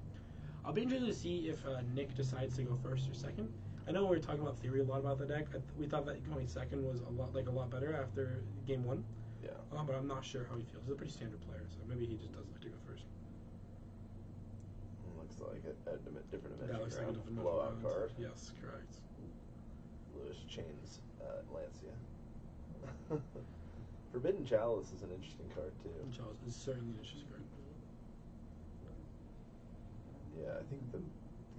L: I'll be interested to see if Nick decides to go first or second. I know we were talking about theory a lot about the deck. We thought that going second was a lot better after game 1.
H: Yeah.
L: But I'm not sure how he feels. He's a pretty standard player, so maybe he just doesn't like to go first.
H: Looks like a different dimension.
L: That looks like a different
H: blowout card.
L: Yes, correct.
H: Lewis chains Lancia. Forbidden Chalice is an interesting card too.
L: Forbidden Chalice is certainly an interesting card.
H: Yeah, I think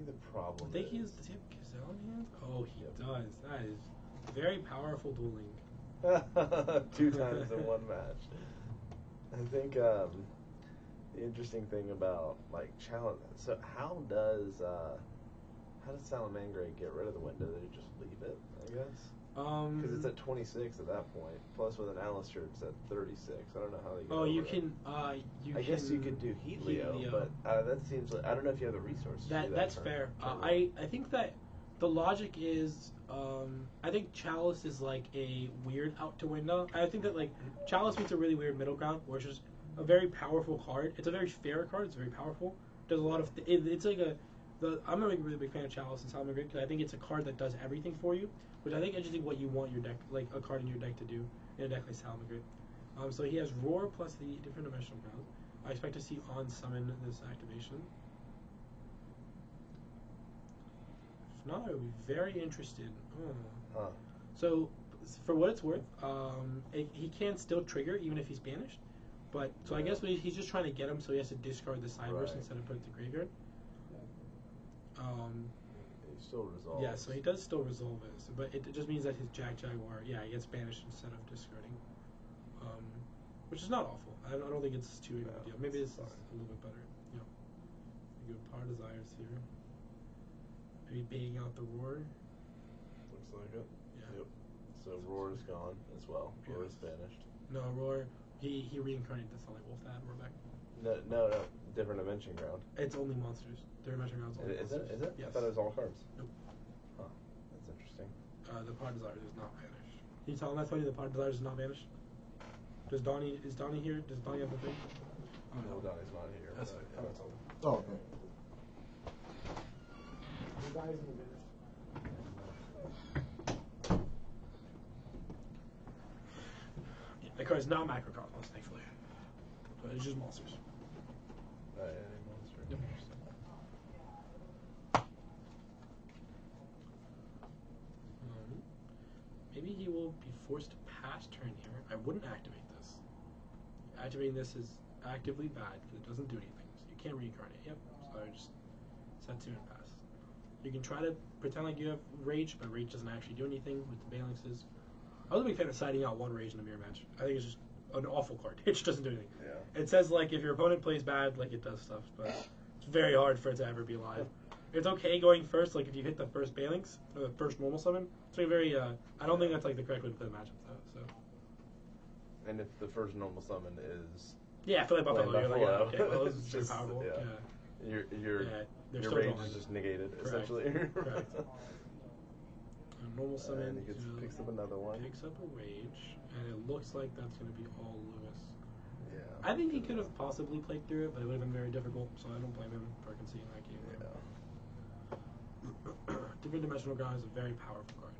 H: the problem.
L: Does he have Gazelle in hand? Oh, he does. That is very powerful dueling.
H: 2 times in one match. I think the interesting thing about like challenge. So how does Salamangreat get rid of the window? They just leave it, I guess. Because it's at 26 at that point. Plus with an Alistair, it's at 36. I don't know how they get
L: Oh,
H: over
L: you
H: it.
L: can.
H: I guess you could do Heatleo, but that seems like I don't know if you have the resources. to do that
L: That's
H: turn-
L: fair.
H: turn
L: I think that the logic is, I think Chalice is like a weird out to window. I think that like Chalice meets a really weird middle ground, where it's just a very powerful card. It's a very fair card. It's very powerful. Does a lot of. It's like I'm a really big fan of Chalice and Salamangreat because I think it's a card that does everything for you, which I think is actually what you want your deck, like a card in your deck to do in a deck like Salamangreat. So he has Roar plus the different dimensional ground. I expect to see on summon this activation. If not, I would be very interested.
H: Huh.
L: So, for what it's worth, he can still trigger even if he's banished. But so I guess he's just trying to get him, so he has to discard the Cyberse
H: Right.
L: instead of put it to graveyard.
H: He still resolves.
L: Yeah, so he does still resolve it, but it just means that his Jaguar, he gets banished instead of discarding, which is not awful. I don't think it's too big of a deal. Maybe this is a little bit better. Good Power Desires here. Maybe baiting out the Roar.
H: Looks like it.
L: Yeah.
H: Yep. So Roar is gone as well. Roar is
L: Yes.
H: banished.
L: No, Roar. He reincarnated the Solid Wolf to add Roar back.
H: No. Different dimension ground.
L: It's only monsters. Their dimension ground's only
H: Is
L: monsters.
H: it? Is it?
L: Yes.
H: I thought it was all cards.
L: Nope.
H: Huh. That's interesting.
L: The Power Desires is not banished. Can you tell him I told you the Power Desires is not banished? Is Donnie here? Does Donnie have the thing?
H: No, Donnie's not here.
L: That's
H: but,
L: fine. That's all.
K: Oh, okay.
D: You guys in the minute.
L: Yeah, the card is not Macrocosmos, thankfully. But it's just monsters.
H: Any monster.
L: Yep. Maybe he will be forced to pass turn here. I wouldn't activate this. Activating this is actively bad because it doesn't do anything. So you can't reincarnate. Yep. So I just set 2 and pass. You can try to pretend like you have Rage, but Rage doesn't actually do anything with the Phalanxes. I was a big fan of siding out 1 Rage in a mirror match. I think it's just an awful card. It just doesn't do anything.
H: Yeah.
L: It says like if your opponent plays bad, like it does stuff, but it's very hard for it to ever be alive. It's okay going first, like if you hit the first Phalanx or the first normal summon. It's like very. I don't think that's like the correct way to play the matchup though. So.
H: And if the first normal summon is
L: Yeah, I feel like Buffalo.
H: Playing
L: You're like,
H: Buffalo.
L: okay, well, this is
H: It's
L: very
H: just-
L: powerful.
H: yeah.
L: Yeah.
H: your
L: Yeah, they're
H: your
L: still
H: rage
L: going.
H: is just negated
L: Correct.
H: essentially.
L: Correct. Normal summon.
H: And he picks up another one.
L: Picks up a Rage, and it looks like that's going to be all Lewis.
H: Yeah.
L: I think he could have possibly played through it, but it would have been very difficult, so I don't blame him for conceding that game.
H: Yeah.
L: Different Dimensional Ground is a very powerful card.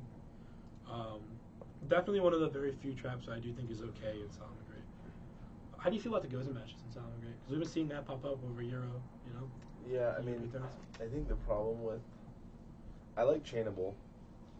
L: Definitely one of the very few traps I do think is okay in Salamangreat. How do you feel about the Gozen matches in Salamangreat? Because we've been seeing that pop up over Euro, you know?
H: Yeah, I
L: Euro
H: mean,
L: returns.
H: I think the problem with I like chainable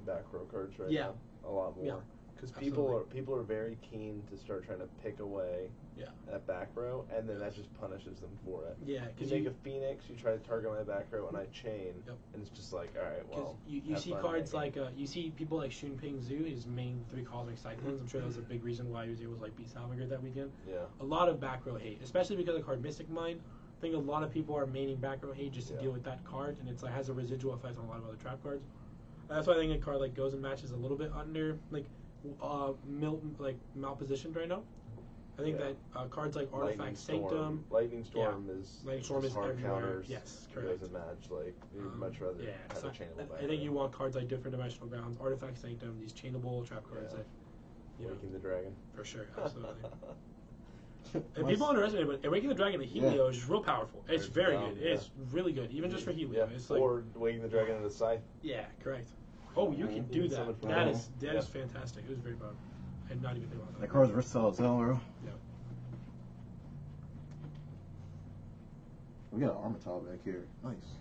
H: back row cards right
L: Yeah.
H: now a lot more
L: Yeah,
H: because
L: absolutely.
H: people are very keen to start trying to pick away
L: Yeah.
H: that back row, and then that just punishes them for it.
L: Yeah,
H: You
L: because
H: make a Phoenix, you try to target my back row, and I chain,
L: Yep.
H: and it's just like, all right, well,
L: you
H: have
L: see
H: fun
L: cards
H: making.
L: like you see people like Shunping Zhu, his main 3 Cosmic Cyclones. I'm sure that was a big reason why he was able to like beat Salamangreat that weekend.
H: Yeah.
L: A lot of back row hate, especially because of the card Mystic Mind. I think a lot of people are maining back row hate just to
H: Yeah.
L: deal with that card, and it's like has a residual effect on a lot of other trap cards. That's why I think a card like Gozen Match is a little bit under malpositioned right now. I think
H: Yeah.
L: that cards like
H: Lightning
L: Artifact
H: Storm.
L: Sanctum.
H: Lightning Storm is
L: Lightning Storm
H: just
L: is
H: hard
L: everywhere.
H: counters.
L: Yes,
H: It
L: correct.
H: doesn't match. Like you'd much rather
L: Yeah,
H: have
L: so
H: a chainable back
L: I think
H: row.
L: you want cards like Different Dimensional Grounds, Artifact Sanctum, these chainable trap cards
H: Yeah.
L: that you know,
H: Waking the Dragon.
L: for sure, absolutely. And people underestimate it, but Awakening the Dragon, the Helio
K: Yeah.
L: is just real powerful. It's
H: It's
L: very
H: dumb,
L: good.
H: yeah.
L: It's really good, even just for Helio.
H: Yeah.
L: It's like,
H: Or Waking the Dragon in the Scythe.
L: yeah, correct. Oh, you can do that.
H: Summon from
L: That
H: home.
L: is
H: Yeah.
L: fantastic. It was very powerful. I had not even think about that.
K: That card's versatile as hell, bro.
L: Yeah.
K: We got an Armitage back here. Nice.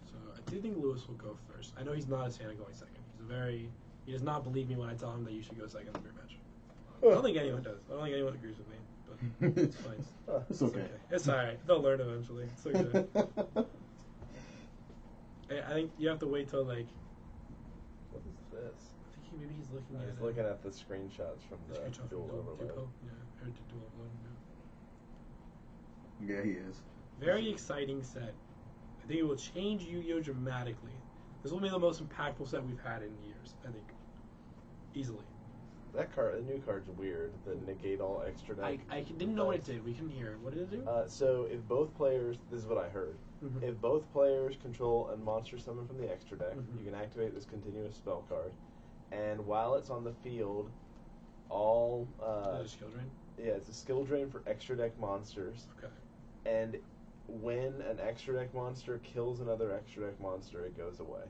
L: So I do think Lewis will go first. I know he's not a fan of going second. He does not believe me when I tell him that you should go second in the beer match. I don't think anyone does. I don't think anyone agrees with me, but it's fine.
K: It's okay.
L: It's alright. They'll learn eventually. It's okay. I think you have to wait till like.
H: What is this?
L: I think maybe he's looking
H: I
L: at
H: was looking at the screenshots from the
L: screenshot
H: dual
L: from
H: overload.
L: Dupo. Yeah, or dual overload. Yeah.
K: Yeah, he is.
L: Very exciting set. I think it will change Yu-Gi-Oh dramatically. This will be the most impactful set we've had in years, I think. easily.
H: That card, the new card's weird. The negate all extra deck.
L: I didn't know what it did. We couldn't hear it. What did it do?
H: So if both players, this is what I heard.
L: Mhm.
H: If both players control a monster summon from the extra deck,
L: Mhm.
H: you can activate this continuous spell card. And while it's on the field, all
L: Is it skill drain?
H: yeah, it's a skill drain for extra deck monsters.
L: Okay.
H: And when an extra deck monster kills another extra deck monster, it goes away.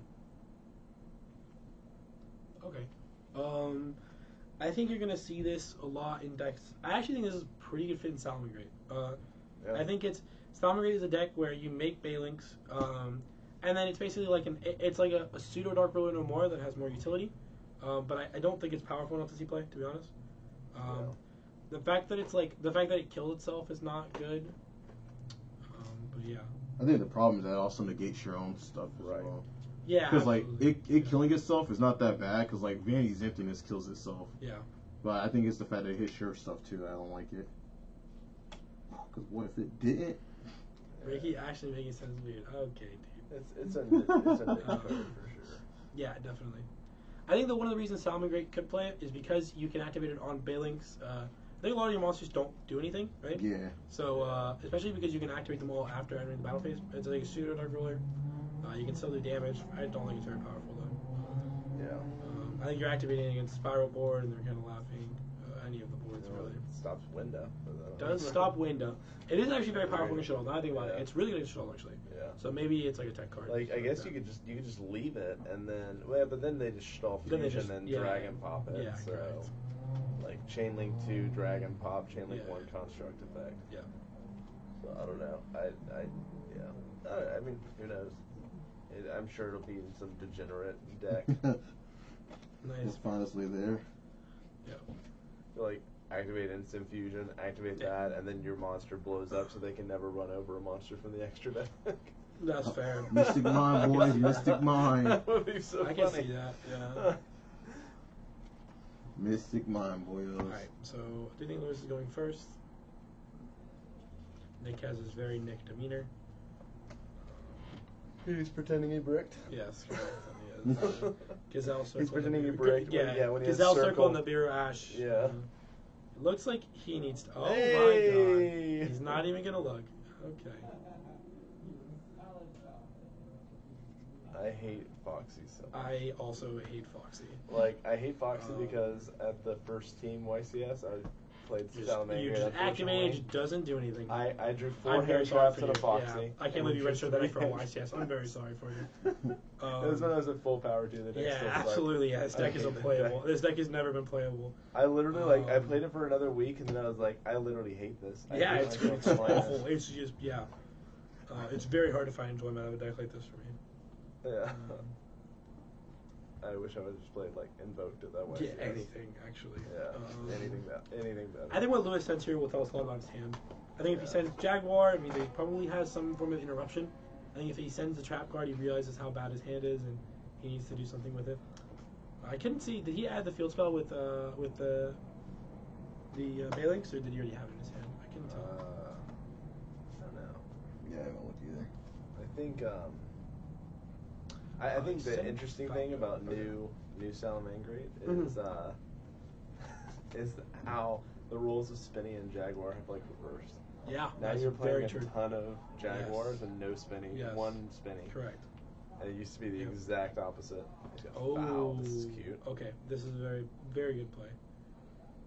L: Okay. I think you're gonna see this a lot in decks. I actually think this is a pretty good fit in Salamangreat.
H: Yeah.
L: I think Salamangreat is a deck where you make Balinks, and then it's basically like it's like a pseudo Dark Ruler no more that has more utility. But I don't think it's powerful enough to see play, to be honest. The fact that it killed itself is not good. But yeah.
K: I think the problem is that it also negates your own stuff as
H: Right.
K: well.
L: Yeah.
K: Because like
L: absolutely.
K: it killing itself is not that bad. Because like Vanity's Emptiness kills itself.
L: Yeah.
K: But I think it's the fact that it hits your stuff too that I don't like it. Because what if it didn't?
L: Ricky actually making sense weird. Okay, dude.
H: It's a niche card for sure.
L: Yeah, definitely. I think that one of the reasons Salamangreat could play it is because you can activate it on Balinks. I think a lot of your monsters don't do anything, right?
K: Yeah.
L: So, especially because you can activate them all after entering the battle phase. It's like a pseudo Dark Ruler. You can still do damage. I don't think it's very powerful though.
H: Yeah.
L: I think you're activating against Spiral Board, and they're kind of laughing. Any of the boards really.
H: It stops window.
L: Does stop window. It is actually very powerful against Shuttle. Now I think about it, it's really good against Shuttle actually.
H: Yeah.
L: So maybe it's like a tech card.
H: Like I guess you could just leave it and then but then they just stall
L: Then they
H: fusion
L: just-
H: and
L: yeah.
H: dragon pop it.
L: Yeah,
H: so
L: correct.
H: like Chain Link 2, Dragon Pop, Chain Link
L: Yeah.
H: 1 construct effect.
L: Yeah.
H: So I don't know. I mean who knows? I'm sure it'll be in some degenerate deck.
L: Nice.
K: We'll honestly there.
L: Yeah.
H: Like activate instant fusion, activate that, and then your monster blows up so they can never run over a monster from the extra deck.
L: That's fair.
K: Mystic Mind, boys, Mystic Mind.
H: That would be so
L: I can
H: funny.
L: see that. Yeah.
K: Mystic Mind, boys.
L: Alright, so do you think Lewis is going first? Nick has his very Nick demeanor.
H: He's pretending he bricked.
L: Yes, correct. He is. Gazelle circle.
H: He's pretending he
L: on the
H: bricked.
L: Yeah,
H: When he has
L: Gazelle circle
H: circle.
L: on the Beer Ash.
H: Yeah.
L: It looks like he needs to. Oh my
H: Hey!
L: god. He's not even gonna look. Okay.
H: I hate Foxy so much.
L: I also hate Foxy.
H: Like, I hate Foxy because at the first team YCS, I played
L: You
H: Salamangreat.
L: just activate,
H: unfortunately.
L: it just doesn't do anything.
H: I drew 4
L: I'm very
H: hand
L: sorry
H: traps
L: for
H: and a
L: you.
H: Foxy.
L: Yeah. I can't believe you registered that for a YCS. I'm very sorry for you.
H: It was when I was at full power too. The deck
L: Yeah,
H: still sucked.
L: absolutely. Yeah, this
H: I
L: deck is
H: hate that
L: unplayable.
H: deck.
L: This deck has never been playable.
H: I literally I played it for another week and then I was like, I literally hate this. I
L: Yeah,
H: hate
L: it's
H: myself for playing
L: awful.
H: this.
L: It's just it's very hard to find enjoyment out of a deck like this for me.
H: Yeah. I wish I would have just played like Invoked it that way.
L: Yeah, anything actually.
H: Yeah, anything better.
L: I think what Lewis sends here will tell us a lot about his hand. I think if he sends Jaguar, I mean, he probably has some form of interruption. I think if he sends the trap card, he realizes how bad his hand is and he needs to do something with it. I couldn't see. Did he add the field spell with the Balinks, or did he already have it in his hand? I couldn't tell.
H: I don't know.
K: Yeah, I don't look either.
H: I think I think the
L: Send
H: interesting
L: back.
H: thing about
L: Okay.
H: new Salamangreat
L: Mhm.
H: is how the rules of Spinny and Jaguar have like reversed.
L: Yeah,
H: Now
L: that's
H: you're playing
L: very
H: a
L: true.
H: ton of Jaguars
L: Yes.
H: and no Spinny,
L: Yes.
H: one Spinny.
L: Correct.
H: And it used to be the
L: Yep.
H: exact opposite.
L: Oh,
H: wow, this is cute.
L: Okay, this is a very, very good play.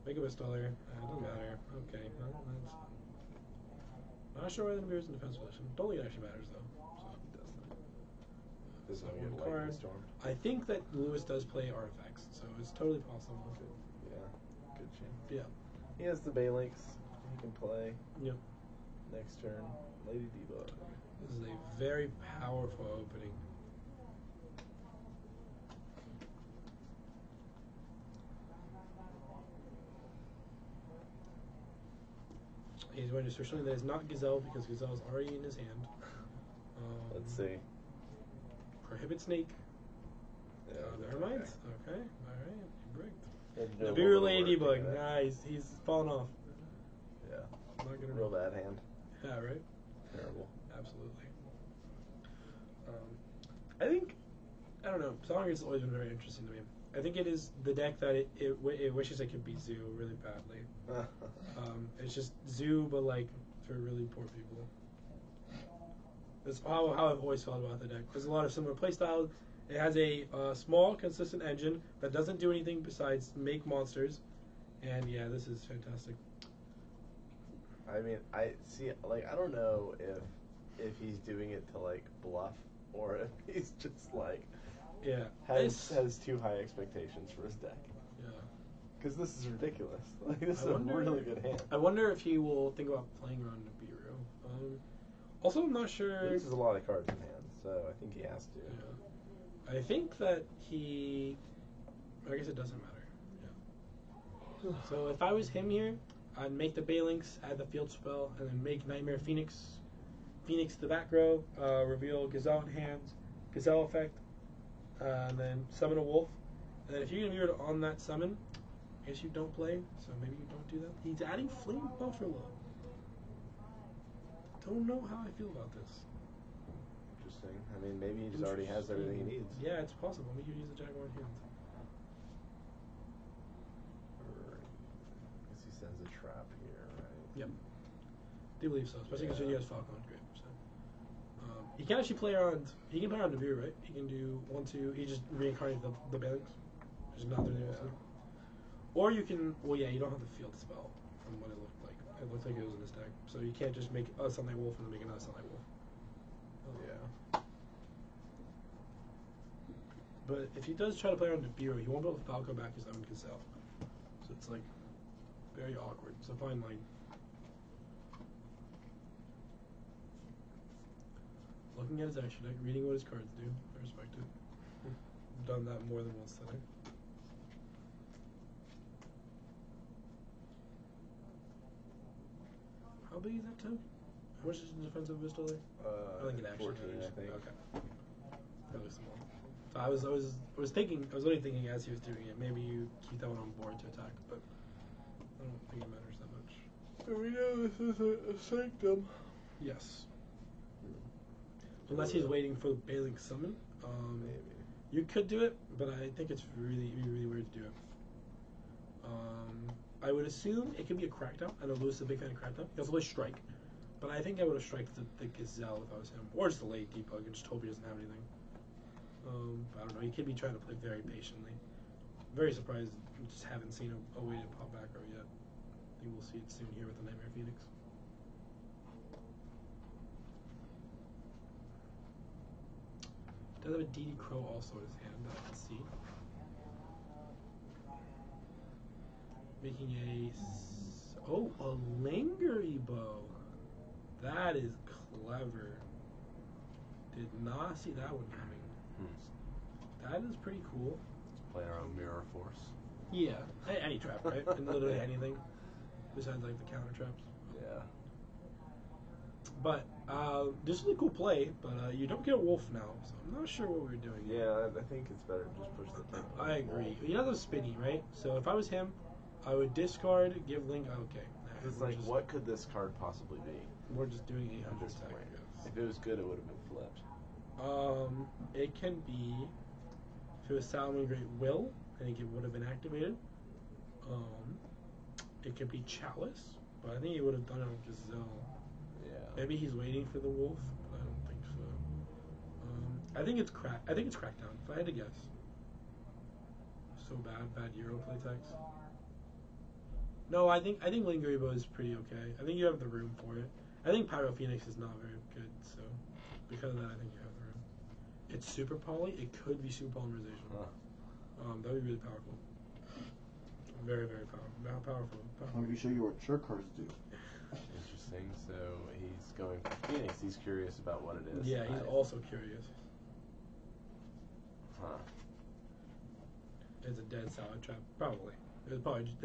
L: Make a Pistoler. Doesn't matter. Okay, well, that's. Not sure why the Beer's in defense position. Don't think it actually matters though.
H: This is
L: So
H: how we get
L: one
H: lightning
L: card.
H: storm.
L: I think that Lewis does play artifacts, so it's totally possible.
H: Yeah, good chance.
L: Yeah.
H: He has the Balinks. He can play.
L: Yep.
H: Next turn, Lady Debug.
L: This is a very powerful opening. He's going to search something that is not Gazelle because Gazelle is already in his hand.
H: Let's see.
L: Prohibit Snake.
H: Yeah,
L: Never mind. Okay. Alright. You bricked.
H: We'll do a
L: Nibiru
H: little
L: Lady
H: work
L: Debug.
H: into that.
L: Nice. He's fallen off.
H: Yeah.
L: Not gonna
H: Real bad hand.
L: Yeah, right?
H: Terrible.
L: Absolutely. I think, I don't know, Salamangreat's always been very interesting to me. I think it is the deck that it wishes it could be Zoo really badly. It's just Zoo, but like for really poor people. That's how I've always felt about the deck. There's a lot of similar playstyles. It has a small, consistent engine that doesn't do anything besides make monsters, and yeah, this is fantastic.
H: I mean, I see. Like, I don't know if he's doing it to like bluff or if he's just like has too high expectations for his deck.
L: Yeah.
H: Because this is ridiculous. Like, this is a really good hand.
L: I wonder if he will think about playing around Nibiru. Also, I'm not sure.
H: He loses a lot of cards in hand, so I think he has to.
L: Yeah. I think that he. I guess it doesn't matter. Yeah. So if I was him here, I'd make the Balinx, add the field spell, and then make Nightmare Phoenix. Phoenix the back row, reveal Gazelle in hand, Gazelle effect, and then summon a wolf. And then if you're going to be on that summon, I guess you don't play, so maybe you don't do that. He's adding Flame Buffalo. Don't know how I feel about this.
H: Interesting. I mean, maybe he just already has everything he needs.
L: Yeah, it's possible. Maybe he uses the Jaguar in hand.
H: I guess he sends a trap here, right?
L: Yep. Do believe so, especially because he has Falcon. Great. So, he can actually play around. He can play around Nibiru, right? He can do 1/2. He just reincarnated the Balinx. Just not doing anything. Or you can. Well, yeah, you don't have the field spell from what it looked like. It looked like it was in his deck, so you can't just make a Sunlight Wolf and then make another Sunlight Wolf.
H: Yeah.
L: But if he does try to play around Nibiru, he won't be able to Falco back his own Gazelle. So it's like very awkward. It's a fine line. Looking at his action deck, reading what his cards do. I respect it. I've done that more than once today. How big is that token? How much is the defensive pistol there? I think it actually
H: 14,
L: matters.
H: I think.
L: Okay. Fairly small. So I was literally thinking as he was doing it, maybe you keep that one on board to attack, but I don't think it matters that much.
H: So we know this is a sanctum.
L: Yes. Unless he's waiting for the Balinx summon.
H: Maybe.
L: You could do it, but I think it's really weird to do it. I would assume it could be a Crackdown. I know Lewis is a big fan of Crackdown. He also plays Strike. But I think I would have striked the Gazelle if I was him. Or just the late debug and just hope he doesn't have anything. I don't know. He could be trying to play very patiently. Very surprised. Just haven't seen a way to pop back row yet. I think we'll see it soon here with the Nightmare Phoenix. Does have a DD Crow also in his hand that I can see. Making a Lingery Bow. That is clever. Did not see that one coming. That is pretty cool.
H: Playing around Mirror Force.
L: Yeah, any trap, right? And literally anything besides like the counter traps.
H: Yeah.
L: But this is a cool play, but you don't get a wolf now, so I'm not sure what we're doing.
H: Yeah, I think it's better to just push the tempo.
L: I agree. He has a spinny, right? So if I was him, I would discard, give Link. Okay. Nah,
H: It's like, what could this card possibly be?
L: We're just doing 800
H: At this
L: attack.
H: point.
L: Yes.
H: If it was good, it would have been flipped.
L: It can be if it was Salomon Great Will, I think it would have been activated. It could be Chalice, but I think he would have done it on Gazelle.
H: Yeah.
L: Maybe he's waiting for the wolf, but I don't think so. I think it's Crackdown. If I had to guess. So bad Euro playtext. No, I think Lingering Bow is pretty okay. I think you have the room for it. I think Pyro Phoenix is not very good, so because of that, I think you have the room. It's super poly. It could be super polymerization. That would be really powerful. Very powerful. How powerful?
K: Let me show you what your cards do.
H: Interesting. So he's going for Phoenix. He's curious about what it is.
L: Yeah, he's also curious.
H: Huh.
L: It's a dead salad trap, probably. It's probably just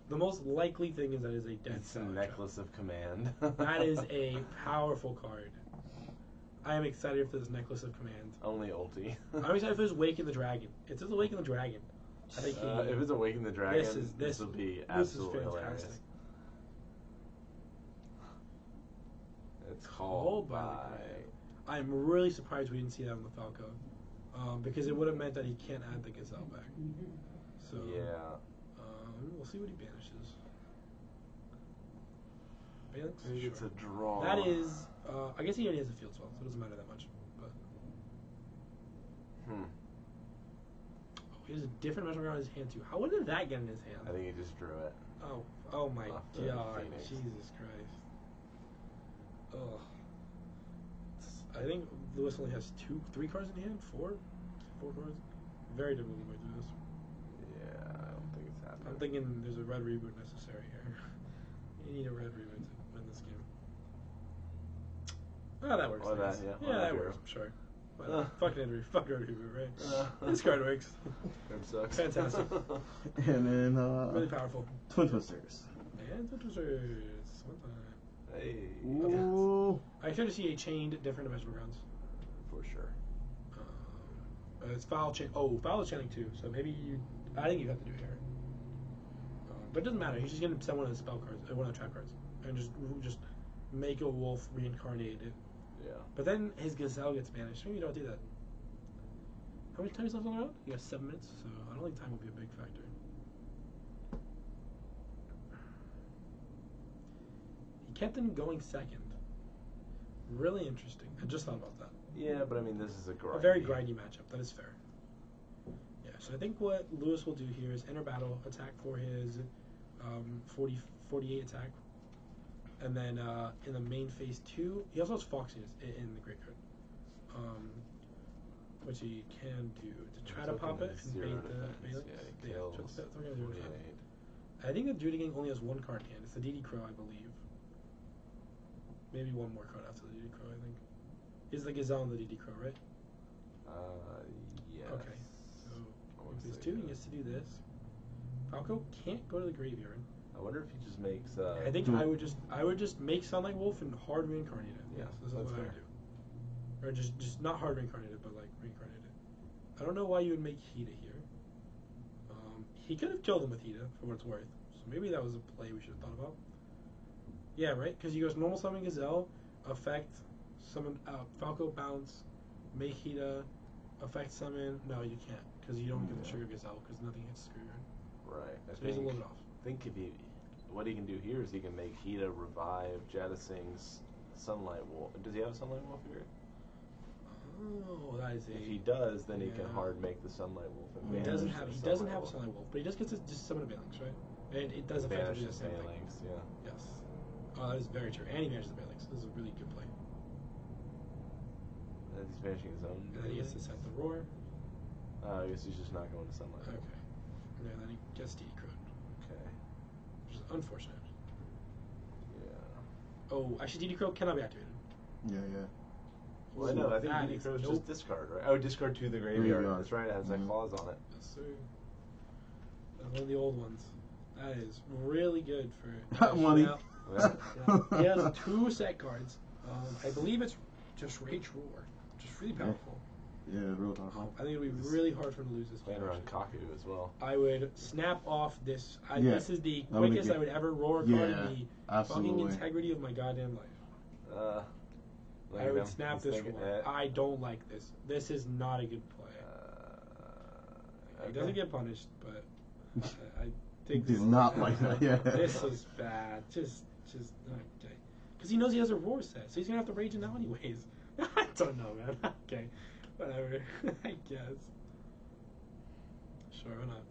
L: the most likely thing is that it's a dead
H: It's a
L: salad
H: necklace of command.
L: That is a powerful card. I am excited for this Necklace of Command.
H: Only ulti.
L: I'm excited for this Awaken the Dragon. It says Awaken the Dragon. I think
H: if it's Awaken the Dragon, this will be absolutely
L: this is
H: hilarious.
L: fantastic.
H: It's called by...
L: I'm really surprised we didn't see that on the Falco. because it would have meant that he can't add the Gazelle back. So
H: Yeah.
L: we'll see what he banishes. Phalanx?
A: Maybe it's
L: Sure.
A: a draw.
L: That is, I guess he already has a field spell, so it doesn't matter that much. But
A: Hmm.
L: he has a different measure around his hand too. How did that get in his hand?
A: I think he just drew it.
L: Oh my
A: Off the
L: god,
A: Phoenix.
L: Jesus Christ. Ugh. I think Lewis only has 3 cards in hand? 4 cards? Very difficult to do this.
A: Yeah, I don't think it's happening.
L: I'm thinking there's a red reboot necessary here. You need a red reboot to win this game. Oh, that works.
A: Or
L: I
A: that,
L: guess.
A: yeah.
L: Yeah,
A: Or
L: that
A: that
L: works, I'm sure. Fuck red reboot, right?
A: Uh.
L: This card works.
A: Card sucks.
L: Fantastic.
K: And then
L: Really powerful.
K: Twin Twisters.
L: And Twin Twisters. One time.
A: Hey.
K: Ooh.
L: I should see a chained different dimensional grounds.
A: For sure.
L: It's foul chain. Oh, foul is channeling too. So maybe you. I think you have to do it here. But it doesn't matter. He's just gonna send one of the spell cards, one of the trap cards, and just make a wolf reincarnated.
A: Yeah.
L: But then his gazelle gets banished. Maybe you don't do that. How much time is left on the round? You got 7 minutes, so I don't think time will be a big factor. He kept him going second. Really interesting. I just thought about that.
A: Yeah, but I mean, this is
L: A very grindy matchup. That is fair. Yeah, so I think what Lewis will do here is enter battle, attack for his 48 attack. And then in the main phase 2, he also has Foxiness in the graveyard. Which he can do to try to pop it and bait the Phalanx.
A: Yeah, he kills.
L: I think the Druid Gang only has 1 card in hand. It's the DD Crow, I believe. Maybe 1 more card after the DD Crow, I think. Is the Gazelle and the DD Crow, right?
A: Yes.
L: Okay. So, phase 2, he gets to do this. Falco can't go to the graveyard.
A: I wonder if he just makes.
L: I think I would just make Sunlight Wolf and hard reincarnate it.
A: Yeah,
L: Yes, this is
A: that's
L: what I would
A: fair.
L: do. Or just not hard reincarnated, but like reincarnated. I don't know why you would make Hida here. He could have killed him with Hida, for what it's worth. So maybe that was a play we should have thought about. Yeah, right? Because he goes normal summon Gazelle, effect, summon Falco bounce, make Hida, effect summon. No, you can't, because you don't get the trigger Gazelle, because nothing hits the graveyard.
A: Right.
L: So he's a little bit off.
A: I think what he can do here is he can make Hida revive Jadasing's Sunlight Wolf. Does he have a Sunlight Wolf here?
L: Oh, that is a.
A: If he does, then he can hard make the Sunlight Wolf. And
L: He
A: banish
L: doesn't
A: the
L: have. He
A: Sunlight
L: doesn't have a
A: Wolf.
L: Sunlight Wolf, but he just gets to just summon a Phalanx, right? And it does
A: Banish
L: effectively
A: the
L: the same thing.
A: Phalanx, yeah.
L: Yes. Oh, that is very true. And he banishes the Phalanx. This is a really good play.
A: And he's banishing his own.
L: And then he gets to set the roar.
A: I guess he's just not going to Sunlight
L: Okay.
A: Wolf.
L: And then he gets DD Crowed,
A: Okay.
L: which is unfortunate.
A: Yeah.
L: Oh, actually, DD Crow cannot be activated.
K: Yeah.
A: Well, no, I think
L: That
A: DD
L: is-
A: Crow's
L: nope.
A: just discard, right? Oh, discard to the graveyard. That's right, it has that clause on it.
L: Yes, sir. That's one of the old ones. That is really good for
K: Money.
L: Yeah. He has 2 set cards. I believe it's just Rage Roar, which is really powerful.
K: Yeah, real powerful.
L: I think it'll be really hard for him to lose this.
A: Playing around Kaku as well.
L: I would snap off this.
K: Yeah.
L: This is the
K: That would
L: quickest
K: make
L: I would ever roar a
K: Yeah,
L: card in the
K: absolutely.
L: fucking integrity of my goddamn life.
A: Look
L: I
A: at
L: would
A: him.
L: snap
A: He's
L: this
A: thinking,
L: roar. I don't like this. This is not a good play. He doesn't get punished, but I think
K: He
L: this
K: does
L: is
K: not
L: bad.
K: like that, yeah.
L: This is bad. Just okay. Because he knows he has a roar set, so he's gonna have to rage it now anyways. I don't know, man. Okay, whatever. I guess. Sure, why not?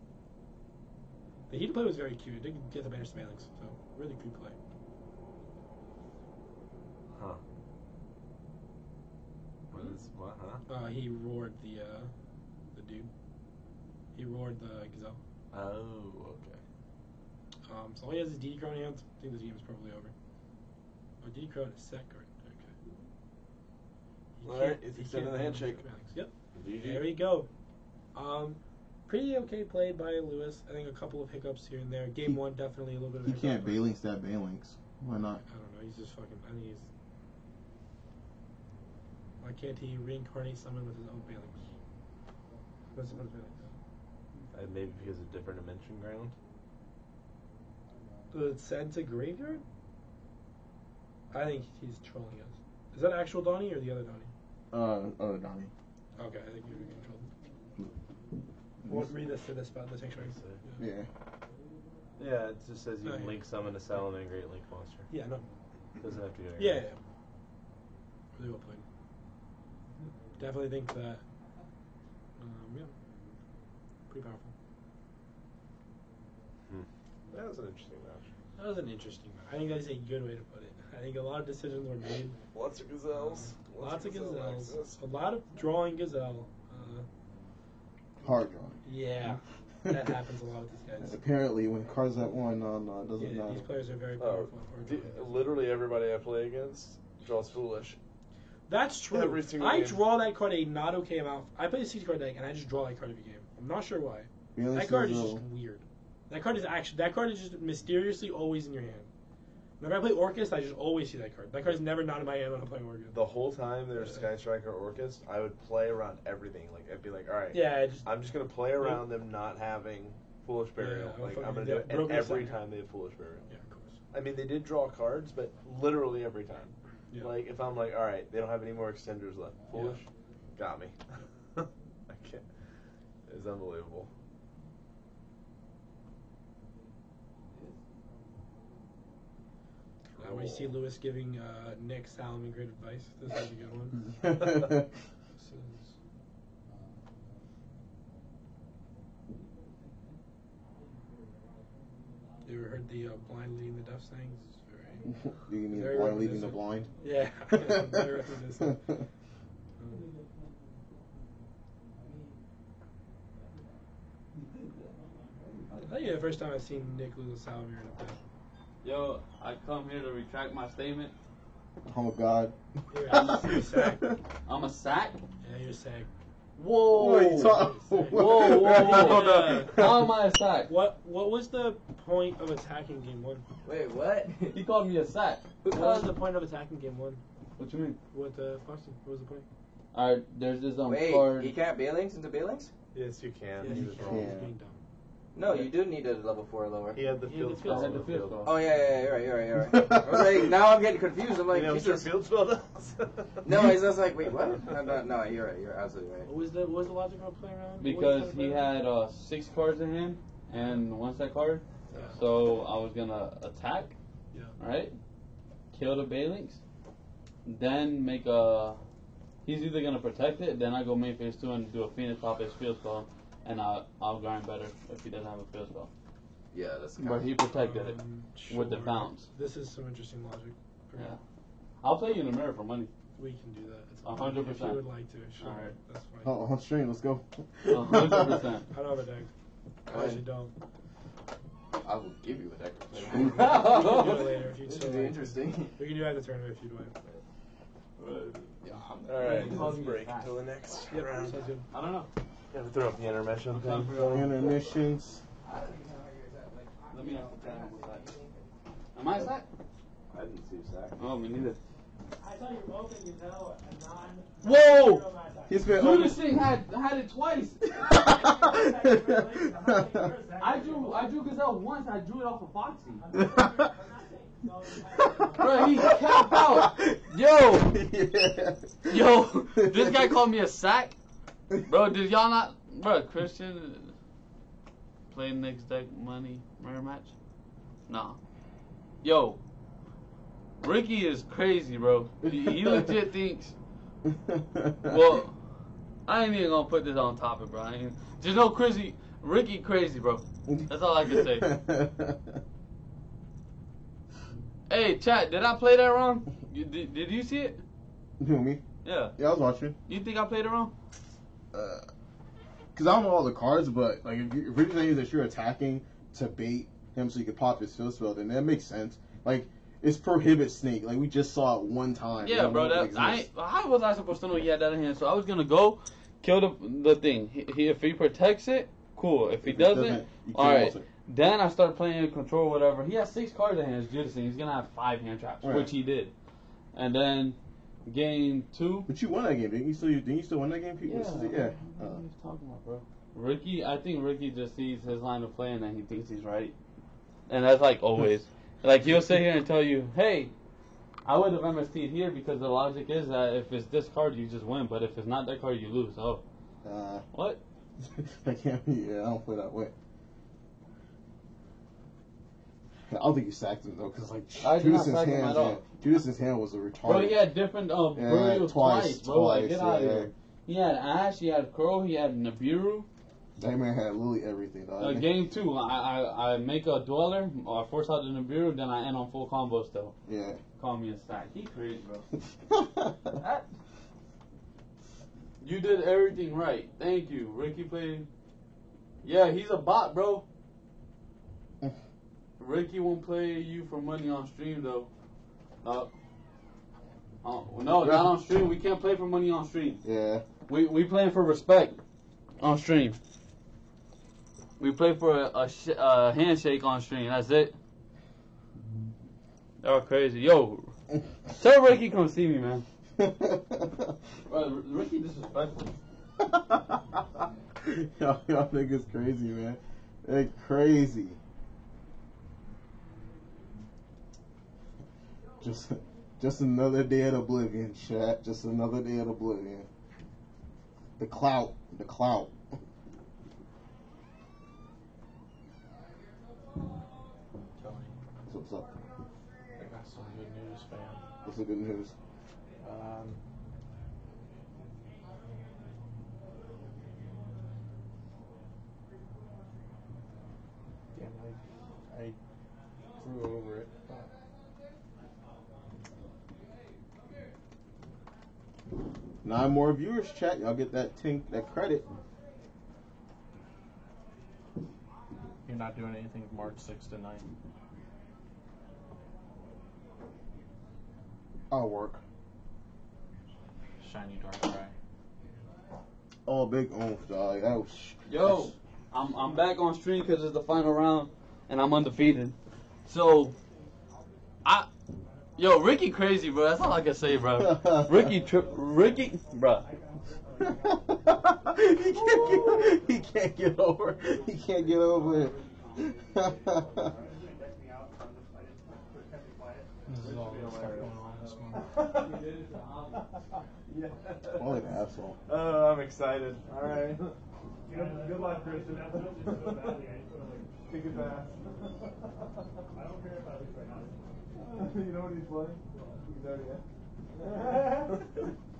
L: The Heat play was very cute. It did get the banish Phalanx, so really cute play.
A: Huh. What, huh?
L: He roared the dude. He roared the Gazelle.
A: Oh, okay.
L: So all he has is DD Crow in hand. I think this game is probably over. Oh, DD Crow is set card. Okay.
A: Alright, it's extended the handshake.
L: Yep.
A: GG.
L: There we go. Pretty okay played by Lewis. I think a couple of hiccups here and there. Game 1 definitely a little bit of
K: He
L: hiccup,
K: can't
L: but
K: Balinx that Balinx. Why not?
L: I don't know. He's just fucking. I think he's. Why can't he reincarnate someone with his own Phalanx? What's the Phalanx?
A: Maybe because of different dimension ground.
L: The Santa Graveyard? I think he's trolling us. Is that actual Donnie or the other Donnie?
K: Other Donnie.
L: Okay, I think you're in control. We'll read this to this spot, the sanctuary.
K: Yeah.
H: Yeah, it just says you
L: Oh,
H: can
L: yeah.
H: link summon a Salamangreat Link monster.
L: Yeah, no.
H: Doesn't have to be.
L: Yeah. Really well played. Definitely think that. Yeah. Pretty powerful.
H: That was an interesting match.
L: That was an interesting match. I think that is a good way to put it. I think a lot of decisions were made.
H: Lots of gazelles.
L: Lots of gazelles. A lot of drawing gazelle.
K: Hard drawing.
L: Yeah. That happens a lot with these guys.
K: Apparently, when cards that one doesn't
L: Yeah,
K: matter.
L: these players are very powerful.
H: Literally everybody I play against draws foolish.
L: That's true.
H: Every single
L: I
H: game.
L: draw that card a not okay amount. I play a 60 card deck and I just draw that card every game. I'm not sure why. That card is just weird. That card is just mysteriously always in your hand. Whenever I play Orcus, I just always see that card. That card is never not in my hand when I'm playing Orcus.
H: The whole time there's Sky Striker Orcus, I would play around everything. Like I'd be like, all right,
L: Yeah,
H: I'm just gonna play around them not having Foolish Burial.
L: Yeah,
H: like
L: fucking
H: I'm gonna do it, and
L: broken
H: every
L: second.
H: time they have Foolish Burial.
L: Yeah, of course.
H: I mean, they did draw cards, but literally every time.
L: Yeah.
H: Like if I'm like, all right, they don't have any more extenders left. Foolish, got me. I can't. It's unbelievable.
L: When you see Lewis giving Nick Salomon great advice, this is a good one. This is... You ever heard the blind leading the deaf saying? It's very...
K: You mean
L: very
K: blind leading the
L: reminiscent.
K: blind?
L: Yeah, very reminiscent. I think the first time I've seen Nick lose a Salomon in a bit.
J: Yo, I come here to retract my statement.
K: Oh God.
L: You're a sack.
J: I'm a sack?
L: Yeah, you're a sack.
J: Whoa!
K: What are you talking-
J: Whoa, whoa,
L: Yeah.
J: How am I a sack?
L: What was the point of attacking game one?
F: Wait, what?
J: He called me a sack.
L: What was the point of attacking game one?
J: What you mean?
L: With Foxy? What was the point?
J: Alright, there's this
F: Wait,
J: card.
F: you can't Bailings into Bailings?
H: Yes, you can.
L: Yeah,
H: He
L: you
H: was
L: can.
H: wrong.
L: He's being dumb.
F: No, you do need a level 4 or lower.
H: He had the
L: He had
H: field
L: the
H: spell.
J: I had the field spell.
F: Oh yeah, you're right. I was like, now I'm getting confused. I'm like,
H: You know what your
F: Jesus.
H: field spell does?
F: No, it's just like, wait, what? No, you're right. You're absolutely right.
L: What was the logic of playing around?
J: Because he had 6 cards in hand and 1 set card.
L: Yeah.
J: So I was gonna attack,
L: Yeah.
J: right? Kill the Bailings, then make a. He's either gonna protect it, then I go main phase 2 and do a Phoenix pop his field spell, and I'll grind better if he doesn't have a field spell.
F: Yeah, that's.
J: But he protected it with the
L: Sure.
J: bounce.
L: This is some interesting logic. Okay.
J: Yeah. I'll play you in the mirror for money.
L: We can do that. It's
J: 100%.
L: If you would like to, sure.
J: Alright.
L: That's fine.
K: Oh, on stream, let's go.
J: 100%.
L: I don't have a deck. I actually don't.
F: I will give you a deck.
L: We can do it later if you'd
F: This
L: so
F: should be
L: like.
F: interesting.
L: We can do it at the tournament if you'd like.
F: Yeah,
H: Alright,
J: He calls
H: let's
J: me a
H: break
J: sack.
H: until the next
L: Yep,
H: round.
L: sounds good.
J: I don't know.
H: You have to throw up the intermission thing.
K: Intermissions.
J: Let me ask the channel what's that. Am I a sack?
H: I didn't see a sack.
J: Oh, me neither.
D: I thought you were both in Gazelle and non.
J: Whoa!
K: He's been
J: Dude, this thing had it twice. I drew Gazelle once. I drew it off of Foxy. Bro, he capped out. Yo, this guy called me a sack. Bro, did y'all not? Bro, Christian play next deck money mirror match? Nah. Yo, Ricky is crazy, bro. He legit thinks. Well, I ain't even gonna put this on topic, bro. Just know Ricky crazy, bro. That's all I can say. Hey, chat, did I play that wrong? Did you see it?
K: Who, me?
J: Yeah.
K: Yeah, I was watching.
J: You think I played it wrong?
K: Because I don't know all the cards, but like if you're saying that you're attacking to bait him so you can pop his field spell, then that makes sense. Like, it's prohibit snake. Like, we just saw it one time.
J: Yeah, bro. How was I supposed to know he had that in hand? So I was gonna go kill the thing. If he protects it, cool. If he doesn't,
K: you
J: all
K: kill
J: right.
K: also.
J: Then I start playing control, whatever. He has 6 cards in hand. He's gonna have 5 hand traps,
K: Right.
J: which he did. And then game 2.
K: But you won that game, didn't you? Didn't you still win that game?
J: Yeah.
K: Yeah.
J: What are you talking about, bro? I think Ricky just sees his line of play and then he thinks he's right. And that's like always. Like, he'll sit here and tell you, hey, I would have MST'd here because the logic is that if it's this card, you just win. But if it's not that card, you lose. Oh. What?
K: I can't be. Yeah, I don't play that way. I don't think you sacked him though, because like
J: I did not
K: Judas's
J: sack him
K: hand,
J: at all.
K: Judas's hand was a retarded.
J: Bro, he had different burials twice, bro. Like, get out of here. He had Ash, he had Crow, he had Nibiru.
K: That man had literally everything, dog.
J: Game 2, I make a Dweller, or I force out the Nibiru, then I end on full combos though.
K: Yeah.
J: Call me a stack. He crazy, bro. You did everything right. Thank you. Ricky played. Yeah, he's a bot, bro. Ricky won't play you for money on stream though. No, not on stream. We can't play for money on stream.
K: Yeah.
J: We playing for respect on stream. We play for a handshake on stream. That's it. Y'all crazy. Yo, tell Ricky come see me, man. Bro, Ricky disrespectful.
K: Y'all niggas crazy, man. They're crazy. Just another day at Oblivion, chat. Just another day at Oblivion. The clout. What's up?
M: I got some good news, fam.
K: What's the good news?
M: Damn, I flew over it.
K: 9 more viewers, chat. Y'all get that credit.
M: You're not doing anything March 6th to 9th.
K: I'll work.
M: Shiny Darkrai.
K: Oh, big oomph, dog. That was.
J: Yo, I'm back on stream because it's the final round and I'm undefeated. So, Yo, Ricky crazy, bro. That's all I can say, bro. Ricky, bro.
K: He can't get over. He can't get over it.
M: This is all the stuff going on this month.
K: What an asshole.
A: Oh, I'm excited. All right.
D: Good luck, Christian.
A: Kick it fast.
D: I don't care about this right now.
A: You know what he's playing?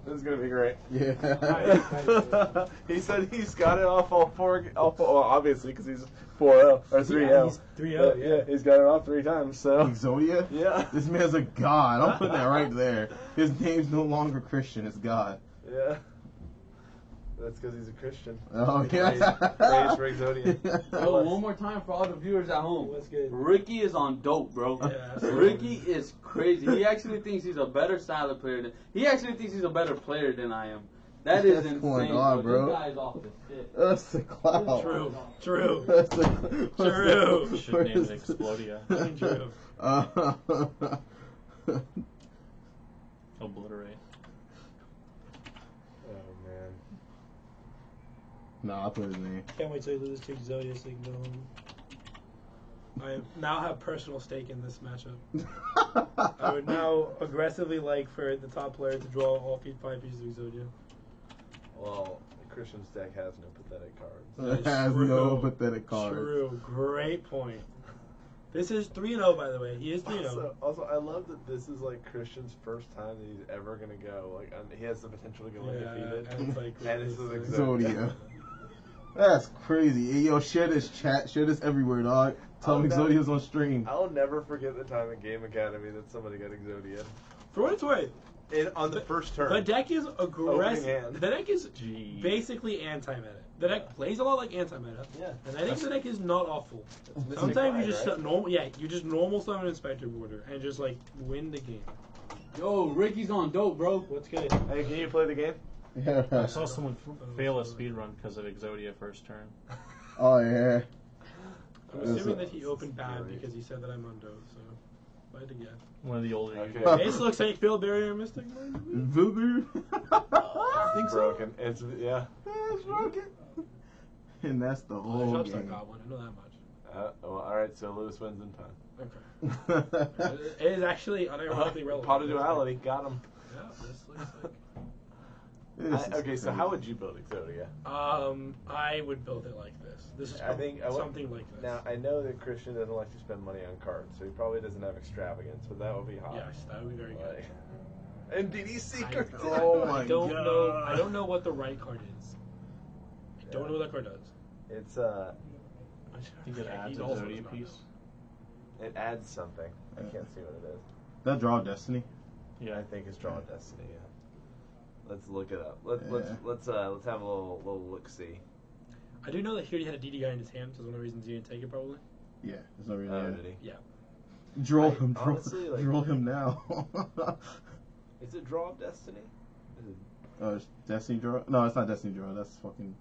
A: This is gonna be great.
K: Yeah.
A: He said he's got it off all four. Well, obviously, because he's 4-0 or 3-0.
L: He's 3-0.
A: Yeah, he's got it off 3 times. So
K: Exodia?
A: Yeah.
K: This man's a god. I'm putting that right there. His name's no longer Christian. It's God.
H: Yeah. That's because he's a Christian.
K: Oh, yeah.
H: Praise for Exodia.
J: Yo, one more time for all the viewers at home.
L: What's good?
J: Ricky is on dope, bro.
L: Yeah,
J: Ricky is crazy. He actually thinks he's a better salad player. He actually thinks he's a better player than I am. That is
K: What's
J: insane,
K: going on, bro?
J: This guy's off the shit.
K: That's the cloud.
L: True.
K: That's the,
L: True.
M: Should name it Explodia.
L: True.
M: Obliterate.
H: Oh, man.
K: Nah, I'll put his name.
L: Can't wait till you lose to Exodia so you can go home. I now have personal stake in this matchup. I would now aggressively like for the top player to draw all 5 pieces of Exodia.
H: Well, Christian's deck has no pathetic cards.
K: It has no pathetic cards.
L: True. Great point. This is 3-0, by the way. He is 3-0.
H: Also, I love that this is like Christian's first time that he's ever gonna go. Like, he has the potential to go undefeated.
L: and it's like,
H: and this is
K: Exodia. That's crazy. Hey, yo, share this chat. Share this everywhere, dog. Tell them Exodia's on stream.
H: I'll never forget the time at Game Academy that somebody got Exodia.
L: For what it's worth,
H: On the first turn.
L: the deck is
H: Opening
L: aggressive.
H: hand.
L: The deck is basically anti-meta. The deck plays a lot like anti-meta.
H: Yeah.
L: And I think the deck is not awful.
H: Mystic
L: Sometimes
H: Mine,
L: you just
H: right?
L: you just normal summon Inspector Border and just like win the game.
J: Yo, Ricky's on dope, bro.
L: What's good?
A: Hey, can you play the game?
K: Yeah.
M: I saw someone fail a speedrun because of Exodia first turn.
K: Oh, yeah.
L: I'm assuming that he opened bad because he said that I'm on dope, so if I had to guess.
M: One of the older
A: Okay.
L: Base looks like Phil Barrier Mystic.
K: Voodoo.
L: I think so.
H: Broken. It's
K: It's broken. And that's the
L: Oh,
K: whole
L: the shop's not
K: game.
L: got one. I know that much.
A: Well, all right. So Lewis wins in time.
L: Okay. It is actually unironically relevant.
A: Pot of duality. Got him.
L: Yeah, this looks like.
A: Okay, so how would you build Exodia?
L: I would build it like this. This is something like this.
H: Now I know that Christian doesn't like to spend money on cards, so he probably doesn't have extravagance, but that would be hot.
L: Yes, that would be very good.
H: And DD Seeker.
L: I don't know what the right card is. I don't know what that card does.
H: It's
M: I think it adds a Exodia piece.
H: It adds something. I can't see what it is.
K: That Draw of Destiny.
H: Yeah, I think it's Draw of Destiny. Yeah. Let's look it up. Let's have a little look see.
L: I do know that he already had a DD guy in his hand, so that's one of the reasons he didn't take it probably.
K: Yeah, there's no reason.
H: Did he?
L: Yeah.
K: Draw him.
H: Honestly,
K: Draw him now.
H: Is it Draw of Destiny? Is it...
K: It's Destiny Draw. No, it's not Destiny Draw. That's fucking